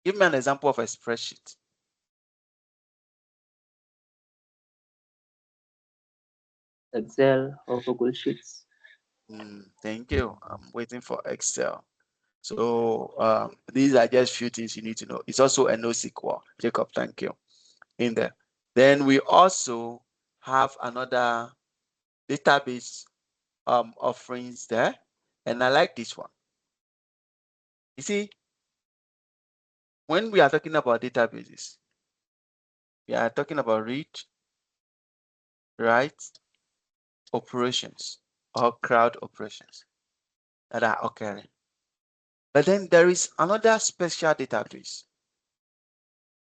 Give me an example of a spreadsheet. Excel or Google Sheets. Thank you. I'm waiting for Excel. So these are just few things you need to know. It's also a NoSQL. Jacob, thank you. In there. Then we also have another database offerings there, and I like this one. You see, when we are talking about databases, we are talking about read, write operations or crowd operations that are occurring. But then there is another special database.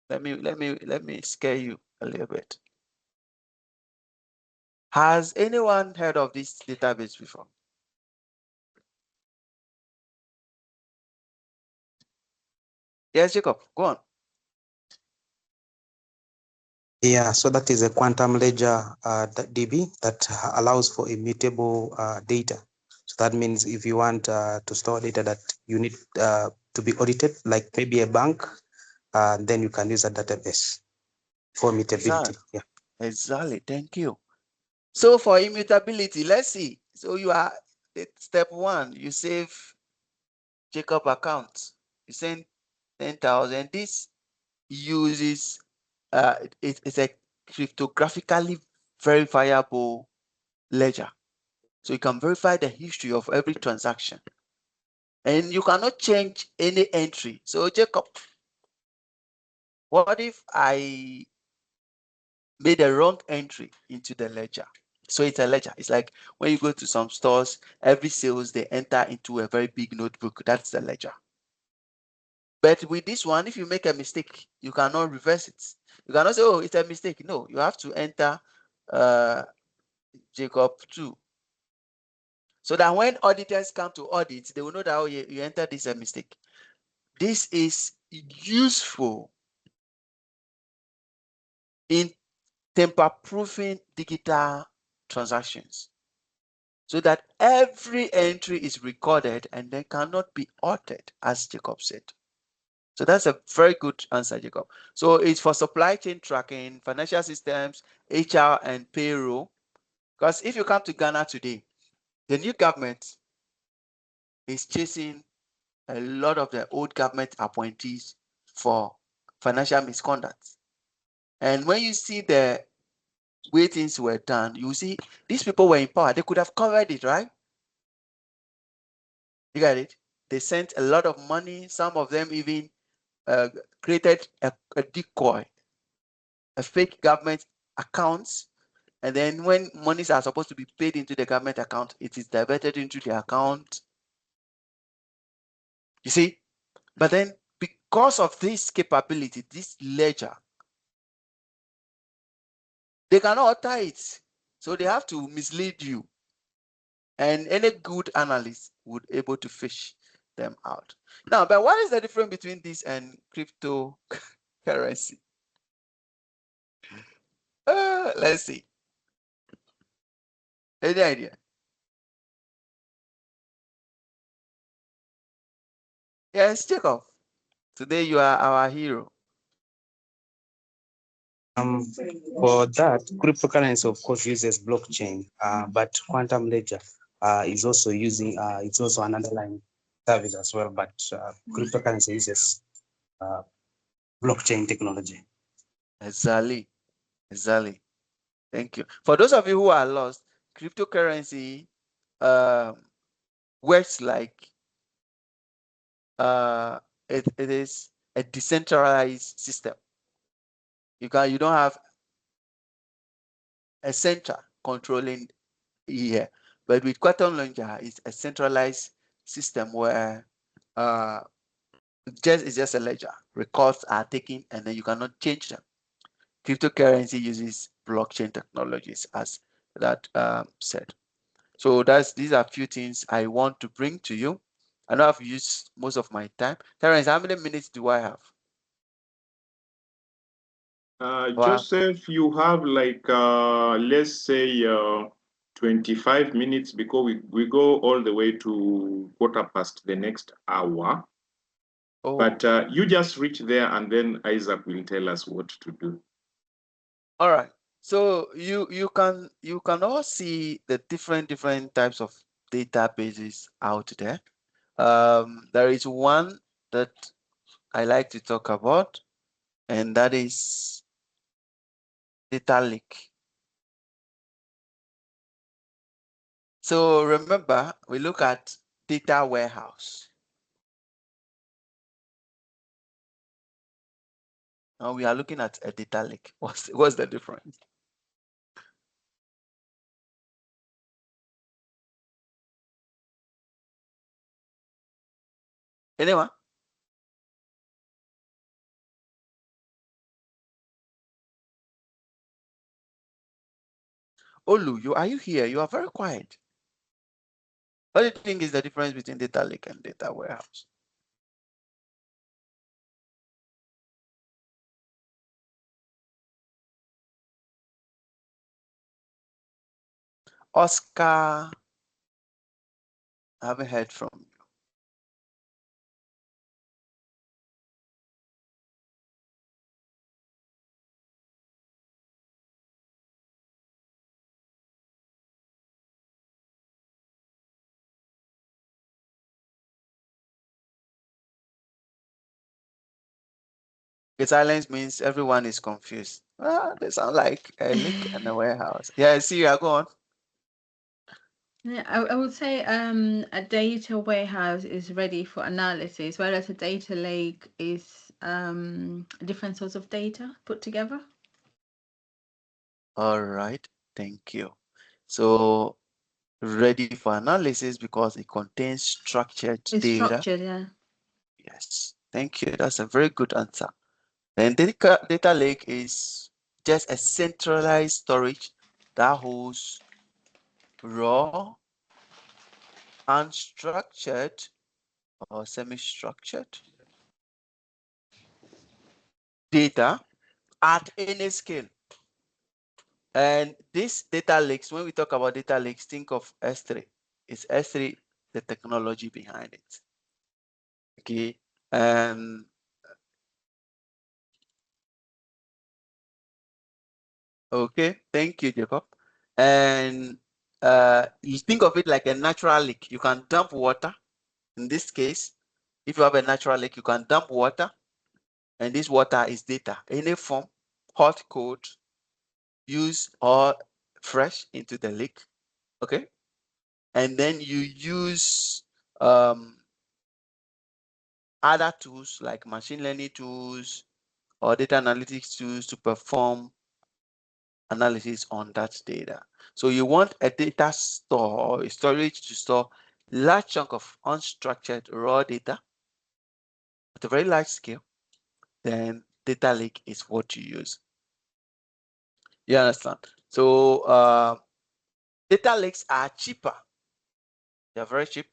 Let me scare you a little bit. Has anyone heard of this database before? Yes, Jacob, go on. Yeah, so that is a quantum ledger DB that allows for immutable data. So that means if you want to store data that you need to be audited, like maybe a bank, then you can use a database for immutability. Exactly. Yeah. Exactly. Thank you. So for immutability, let's see. So you are step one, you save Jacob account. You send 10,000. This uses it's a cryptographically verifiable ledger. So you can verify the history of every transaction. And you cannot change any entry. So Jacob, what if I made a wrong entry into the ledger? So it's a ledger. It's like when you go to some stores, every sales they enter into a very big notebook. That's the ledger. But with this one, if you make a mistake, you cannot reverse it. You cannot say, oh, it's a mistake. No, you have to enter Jacob 2. So that when auditors come to audit, they will know that, oh, you entered this a mistake. This is useful in tamper-proofing digital transactions, so that every entry is recorded and then cannot be altered, as Jacob said. So that's a very good answer, Jacob. So it's for supply chain tracking, financial systems, HR, and payroll. Because if you come to Ghana today, the new government is chasing a lot of the old government appointees for financial misconduct. And when you see the way things were done, you see these people were in power. They could have covered it, right? You got it? They sent a lot of money. Some of them even created a decoy, a fake government accounts. And then when monies are supposed to be paid into the government account, it is diverted into the account. You see? But then because of this capability, this ledger, they cannot alter it. So they have to mislead you. And any good analyst would able to fish them out. Now, but what is the difference between this and cryptocurrency? Let's see. Any idea? Yes, Jacob. Today you are our hero. For that, cryptocurrency, of course, uses blockchain, but quantum ledger is also using, it's also an underlying service as well, but cryptocurrency uses blockchain technology. Exactly. Exactly. Thank you. For those of you who are lost, cryptocurrency works like it is a decentralized system. You don't have a center controlling here, but with quantum ledger, it's a centralized system where it's just a ledger. Records are taken and then you cannot change them. Cryptocurrency uses blockchain technologies, as that said. So these are a few things I want to bring to you. I know I've used most of my time. Terence, how many minutes do I have? Joseph, you have like, let's say 25 minutes because we go all the way to 1/4 the next hour. Oh. But you just reach there and then Isaac will tell us what to do. All right. So you can all see the different types of databases out there. There is one that I like to talk about, and that is Data Lake. So remember, we look at data warehouse. Now we are looking at a data lake. What's the difference? Anyone? Olu, are you here? You are very quiet. What do you think is the difference between data lake and data warehouse? Oscar, I haven't heard from you. The silence means everyone is confused. They sound like a lake and a warehouse. Yeah, I see you are going. Yeah, I would say a data warehouse is ready for analysis, whereas a data lake is different sorts of data put together. All right, thank you. So ready for analysis because it contains structured It's data. structured, yeah. Yes, thank you. That's a very good answer. Then data lake is just a centralized storage that holds raw, unstructured, or semi-structured data at any scale. And these data lakes, when we talk about data lakes, think of S3. It's S3, the technology behind it. Okay. Okay, thank you, Jacob. And you think of it like a natural lake. You can dump water. In this case, if you have a natural lake, you can dump water, and this water is data. Any form, hot, cold, use or fresh into the lake. Okay, and then you use other tools like machine learning tools or data analytics tools to perform analysis on that data. So you want a data store or a storage to store large chunk of unstructured raw data at a very large scale, then data lake is what you use. You understand? So data lakes are cheaper. They're very cheap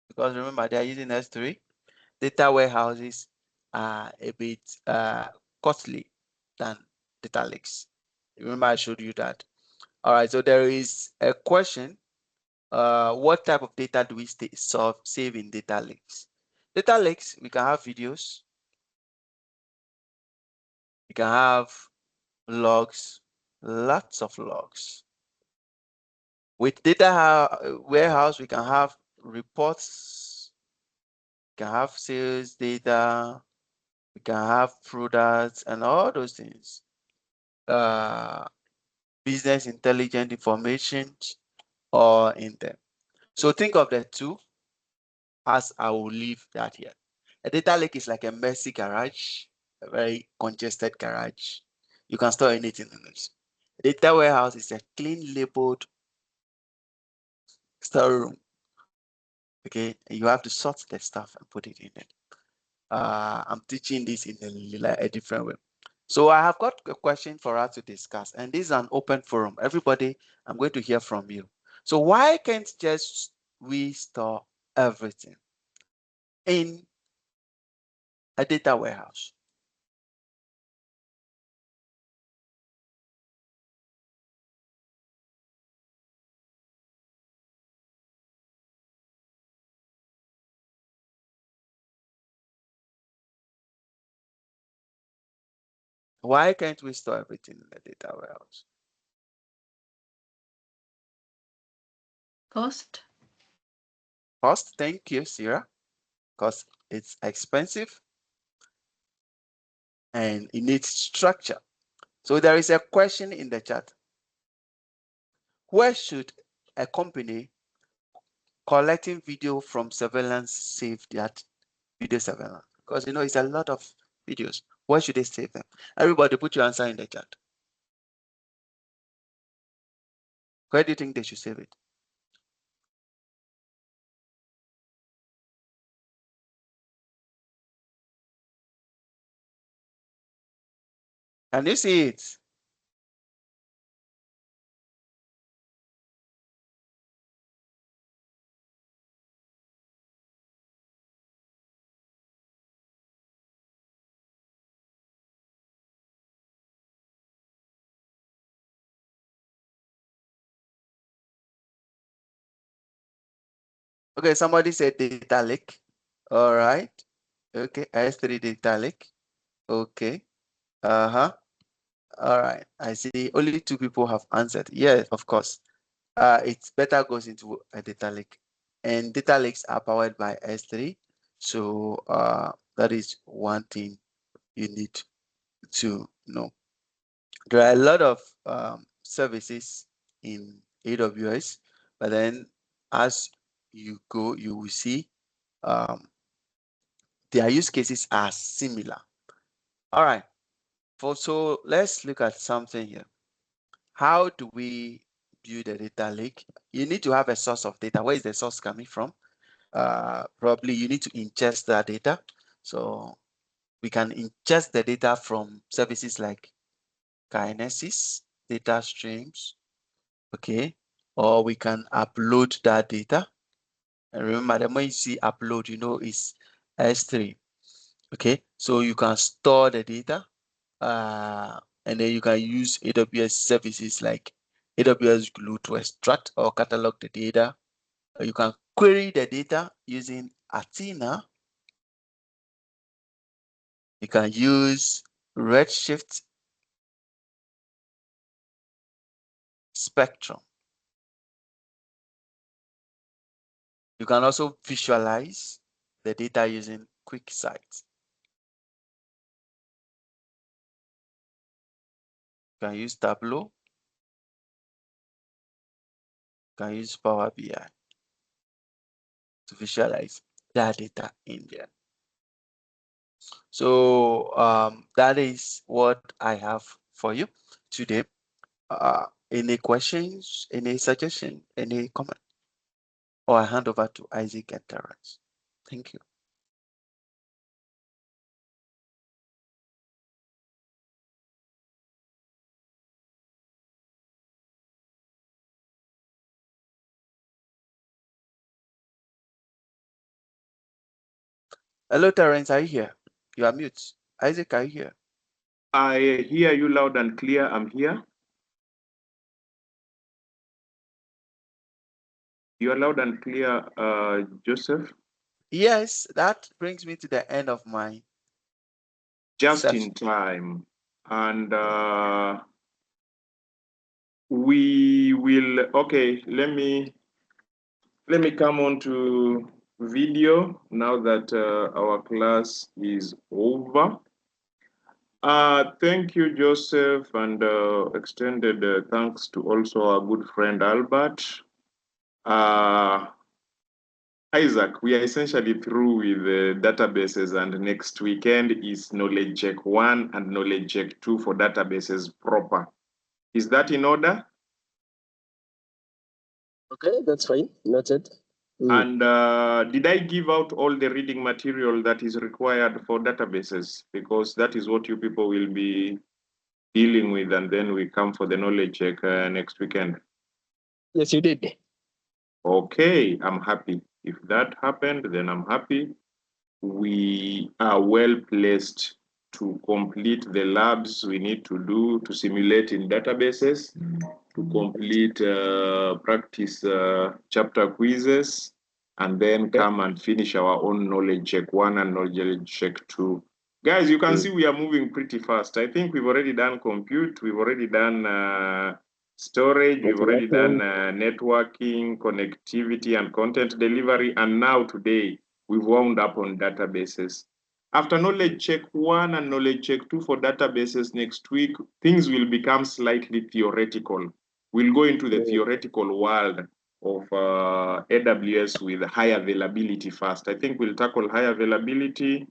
because remember they are using S3. Data warehouses are a bit costly than data lakes. Remember I showed you that. All right, so there is a question. What type of data do we save in data lakes? Data lakes, we can have videos, we can have logs, lots of logs. With data warehouse, we can have reports, we can have sales data, we can have products and all those things. Business intelligent information or in them. So think of the two as I will leave that here. A data lake is like a messy garage, a very congested garage. You can store anything in it. A data warehouse is a clean labeled storeroom. Okay, and you have to sort the stuff and put it in it. I'm teaching this in a different way. So I have got a question for us to discuss, and this is an open forum. Everybody, I'm going to hear from you. So why can't just we store everything in a data warehouse? Why can't we store everything in the data warehouse? Cost. Cost, thank you, Sarah. Because it's expensive and it needs structure. So there is a question in the chat. Where should a company collecting video from surveillance save that video surveillance? Because you know it's a lot of videos. Where should they save them? Everybody put your answer in the chat. Where do you think they should save it? Can you see it? Okay, somebody said data lake. All right. Okay, S3 data lake. Okay. Uh-huh. All right. I see only 2 people have answered. Yes, of course. It's better goes into a data lake. And data lakes are powered by S3. So that is one thing you need to know. There are a lot of services in AWS, but then as you go, you will see their use cases are similar. All right. So let's look at something here. How do we build a data lake? You need to have a source of data. Where is the source coming from? Probably you need to ingest that data. So we can ingest the data from services like Kinesis, data streams, okay? Or we can upload that data. And remember, the moment you see upload, you know it's S3, okay? So you can store the data, and then you can use AWS services like AWS Glue to extract or catalog the data. You can query the data using Athena. You can use Redshift spectrum. You can also visualize the data using QuickSight. You can use Tableau. You can use Power BI to visualize that data in there. So that is what I have for you today. Any questions, any suggestion, any comment? Or I hand over to Isaac and Terence. Thank you. Hello, Terence, are you here? You are mute. Isaac, are you here? I hear you loud and clear. I'm here. You are loud and clear, Joseph. Yes, that brings me to the end of my Just session. in time. And we will, okay, let me come on to video now that our class is over. Thank you, Joseph, and extended thanks to also our good friend Albert. Isaac, we are essentially through with the databases, and next weekend is Knowledge Check 1 and Knowledge Check 2 for databases proper. Is that in order? Okay, that's fine. Noted. And did I give out all the reading material that is required for databases? Because that is what you people will be dealing with, and then we come for the knowledge check next weekend. Yes, you did. Okay, I'm happy. If that happened, then I'm happy. We are well placed to complete the labs we need to do to simulate in databases, to complete practice chapter quizzes, and then come and finish our own knowledge check 1 and knowledge check 2. Guys, you can see we are moving pretty fast. I think we've already done compute, we've already done storage, we've already done networking, connectivity, and content delivery, and now today we've wound up on databases. After knowledge check 1 and knowledge check 2 for databases next week, things will become slightly theoretical. We'll go into the theoretical world of AWS with high availability first. I think we'll tackle high availability.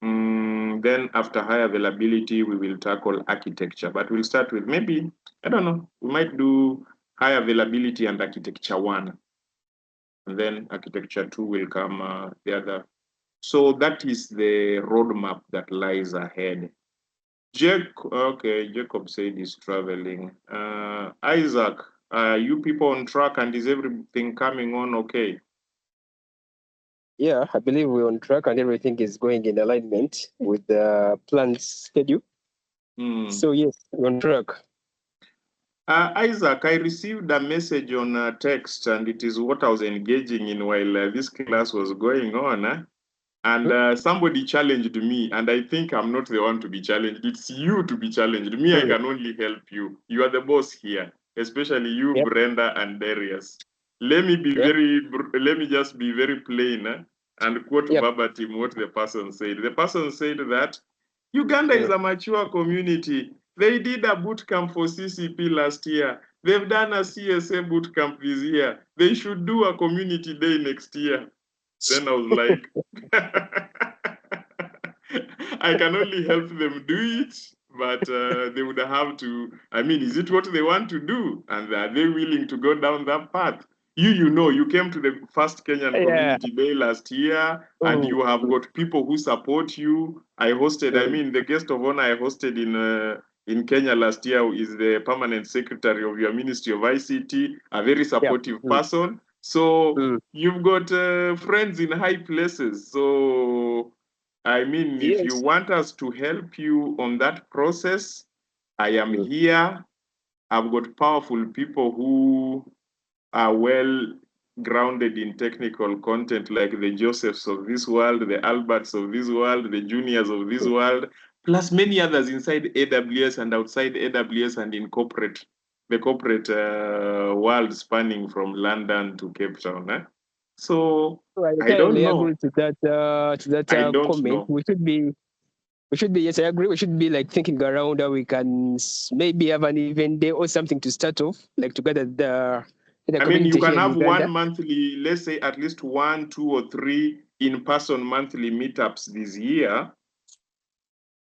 Then after high availability, we will tackle architecture. But we'll start with maybe, I don't know, we might do high availability and architecture 1. And then architecture 2 will come the other. So that is the roadmap that lies ahead. Jacob said he's traveling. Isaac, are you people on track, and is everything coming on okay? Yeah, I believe we're on track and everything is going in alignment with the planned schedule. So yes, we're on track. Isaac, I received a message on text, and it is what I was engaging in while this class was going on. And somebody challenged me, and I think I'm not the one to be challenged. It's you to be challenged. Me, I can only help you. You are the boss here, especially you, Brenda and Darius. Let me just be very plain and quote verbatim what the person said. The person said that Uganda is a mature community. They did a boot camp for CCP last year. They've done a CSA boot camp this year. They should do a community day next year. Then I was like, I can only help them do it, but they would have to, I mean, is it what they want to do? And are they willing to go down that path? You know, you came to the first Kenyan Community Day last year, and you have got people who support you. I hosted, I mean, the guest of honor I hosted in Kenya last year is the permanent secretary of your Ministry of ICT, a very supportive person. So you've got friends in high places. So, I mean, if you want us to help you on that process, I am here. I've got powerful people who are well grounded in technical content, like the Josephs of this world, the Alberts of this world, the Juniors of this world, plus many others inside AWS and outside AWS and in corporate the corporate world spanning from London to Cape Town. So I don't know. Agree to that I don't comment. know. We should be, yes, I agree. We should be like thinking around how we can maybe have an event day or something to start off, like together the I mean, you can have one monthly, let's say at least 1, 2, or 3 in-person monthly meetups this year.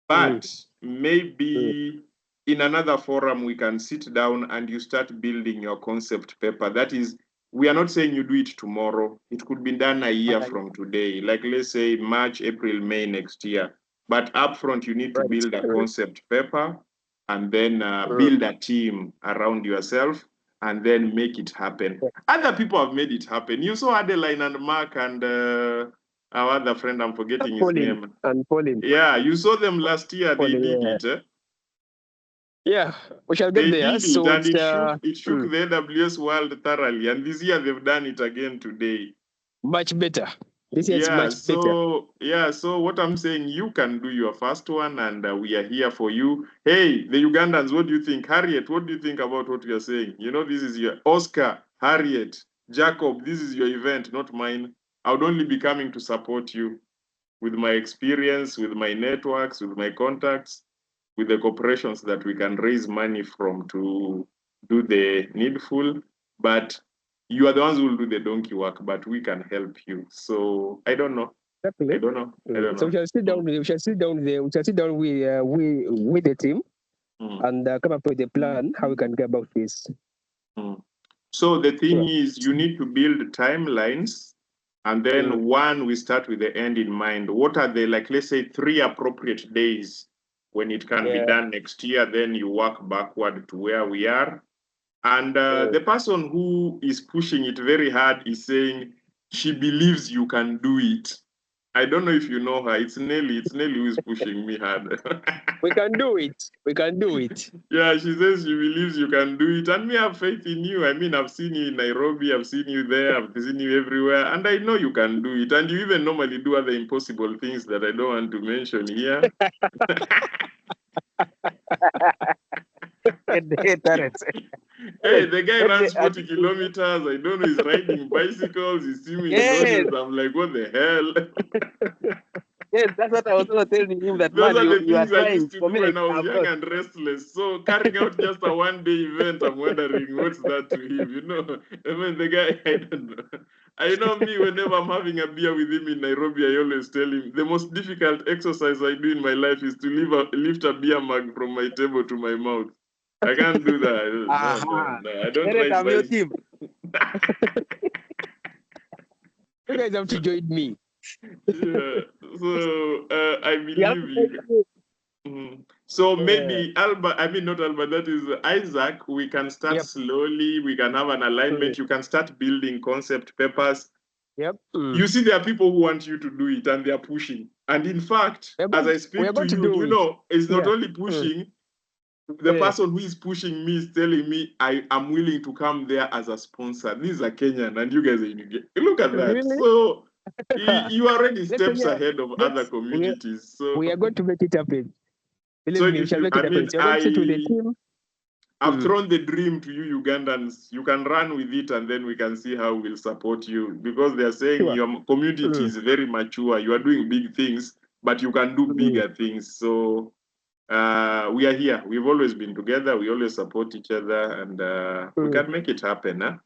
But maybe in another forum, we can sit down and you start building your concept paper. That is, we are not saying you do it tomorrow. It could be done a year from today, like let's say March, April, May next year. But upfront, you need to build a concept paper and then build a team around yourself and then make it happen. Other people have made it happen. You saw Adeline and Mark and our other friend, I'm forgetting his name. And Pauline. Yeah, you saw them last year. Pauline, they did it. Yeah, we shall get there. Did it, and it shook the AWS world thoroughly. And this year they've done it again today. Much better. This year is much better. Yeah, so what I'm saying, you can do your first one, and we are here for you. Hey, the Ugandans, what do you think? Harriet, what do you think about what we are saying? You know, this is your Oscar, Harriet, Jacob, this is your event, not mine. I would only be coming to support you with my experience, with my networks, with my contacts, with the corporations that we can raise money from to do the needful. But you are the ones who will do the donkey work, but we can help you. So I don't know. Definitely. I don't know. So we shall sit down. We shall sit down there. We shall sit down with the team and come up with a plan how we can get about this. So the thing is, you need to build timelines, and then one, we start with the end in mind. What are the, like, let's say 3 appropriate days when it can be done next year? Then you work backward to where we are. And the person who is pushing it very hard is saying she believes you can do it. I don't know if you know her. It's Nelly. It's Nelly who is pushing me hard. We can do it. We can do it. Yeah, she says she believes you can do it. And me, I have faith in you. I mean, I've seen you in Nairobi. I've seen you there. I've seen you everywhere. And I know you can do it. And you even normally do other impossible things that I don't want to mention here. Hey, the guy runs 40 kilometers. I don't know, he's riding bicycles, he's swimming in I'm like, what the hell? Yes, that's what I was also telling him, that those man, are the you are things I trying used to do when I was young and restless. So carrying out just a one-day event, I'm wondering what's that to him, you know? I mean, the guy, I don't know. I know me, whenever I'm having a beer with him in Nairobi, I always tell him, the most difficult exercise I do in my life is to lift a beer mug from my table to my mouth. I can't do that. No, I don't ride bicycles. You guys have to join me. Yeah, so I believe you. So maybe Albert, I mean not Albert, that is Isaac, we can start slowly, we can have an alignment, you can start building concept papers. You see, there are people who want you to do it and they are pushing. And in fact, as I speak to you, you know, it's not only pushing, the person who is pushing me is telling me I am willing to come there as a sponsor. These are Kenyan and you guys are in Uganda. Look at that. Really? So you are already steps ahead of other communities. So we are going to make it happen. So I've thrown the dream to you Ugandans. You can run with it and then we can see how we'll support you. Because they're saying your community is very mature. You are doing big things, but you can do bigger things. So we are here. We've always been together. We always support each other and we can make it happen. Huh?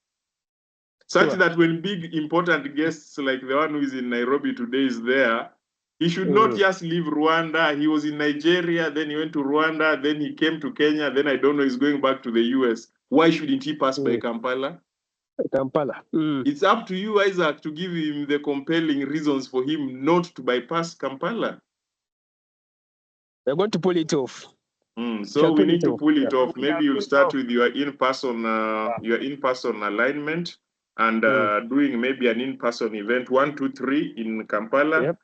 Such that when big important guests like the one who is in Nairobi today is there, he should not just leave Rwanda. He was in Nigeria, then he went to Rwanda, then he came to Kenya, then I don't know, he's going back to the US. Why shouldn't he pass by Kampala? Kampala. It's up to you, Isaac, to give him the compelling reasons for him not to bypass Kampala. We're going to pull it off. So we need to pull it off. Maybe you'll start with your in-person alignment and doing maybe an in-person event, 1, 2, 3 in Kampala.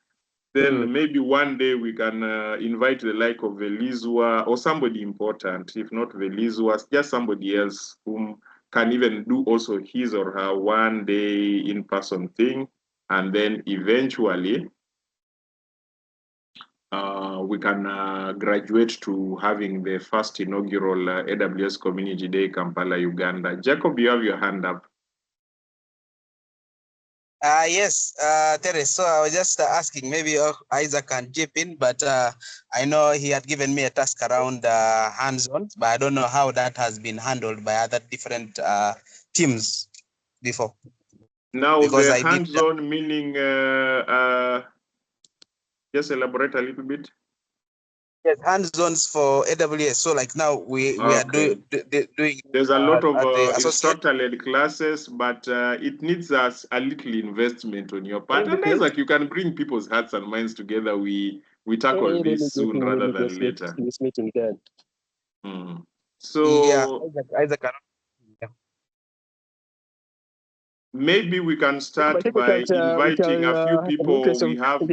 Then maybe one day we can invite the like of Velizwa or somebody important, if not Velizwa, just somebody else whom can even do also his or her one-day in-person thing. And then eventually, we can graduate to having the first inaugural AWS Community Day, Kampala, Uganda. Jacob, you have your hand up. Yes, Teres. So I was just asking, maybe Isaac can chip in, but I know he had given me a task around hands-on, but I don't know how that has been handled by other different teams before. Now, Because the I did hands-on meaning, just elaborate a little bit. yes, hands-ons for AWS. So like now we are doing. There's a lot of the instructor-led classes, but it needs us a little investment on your part. And Isaac, you can bring people's hearts and minds together. We tackle this soon rather than later. This meeting done. So yeah, Isaac. Maybe we can start by inviting a few people we have in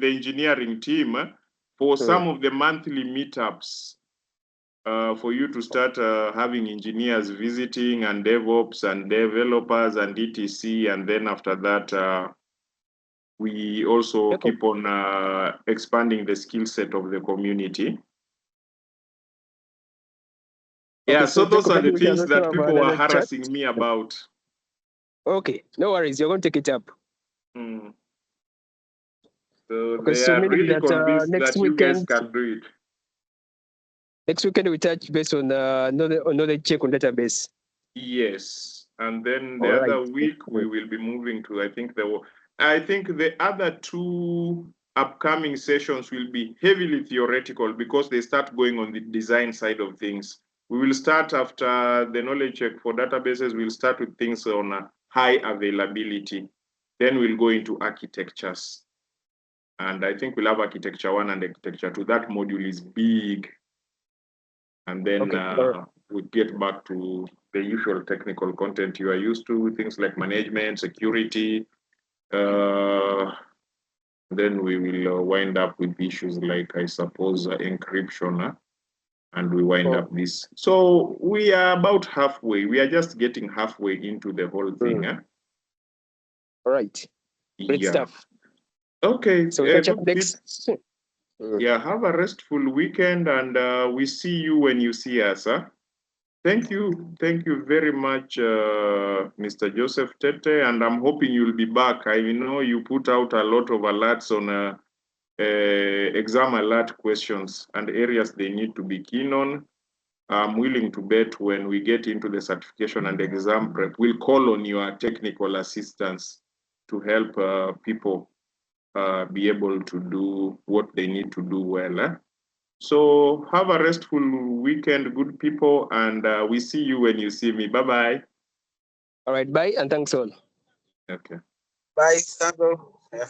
the engineering team for some of the monthly meetups. For you to start having engineers visiting and DevOps and developers and etc. And then after that, we also keep on expanding the skill set of the community. Yeah, so those are the things that people were harassing me about. Okay, no worries. You're going to take it up. So they are really convinced that you guys can do it. Next weekend we touch based on another check on database. Yes, and then the other week we will be moving to. I think the other two upcoming sessions will be heavily theoretical because they start going on the design side of things. We will start after the knowledge check for databases. We'll start with things on high availability. Then we'll go into architectures. And I think we'll have architecture 1 and architecture 2. That module is big. And then we get back to the usual technical content you are used to, things like management, security. Then we will wind up with issues like, I suppose, encryption. And we wind up this. So we are about halfway. We are just getting halfway into the whole thing. All right. Great stuff. Okay. So catch up next. Yeah, have a restful weekend, and we see you when you see us. Thank you very much, Mr. Joseph Tete, and I'm hoping you'll be back. I know you put out a lot of alerts on exam alert questions and areas they need to be keen on. I'm willing to bet when we get into the certification and exam prep, we'll call on your technical assistance to help people be able to do what they need to do well. So have a restful weekend, good people, and we see you when you see me. Bye-bye. All right, bye, and thanks all. Okay. Bye, Sandro. Yeah.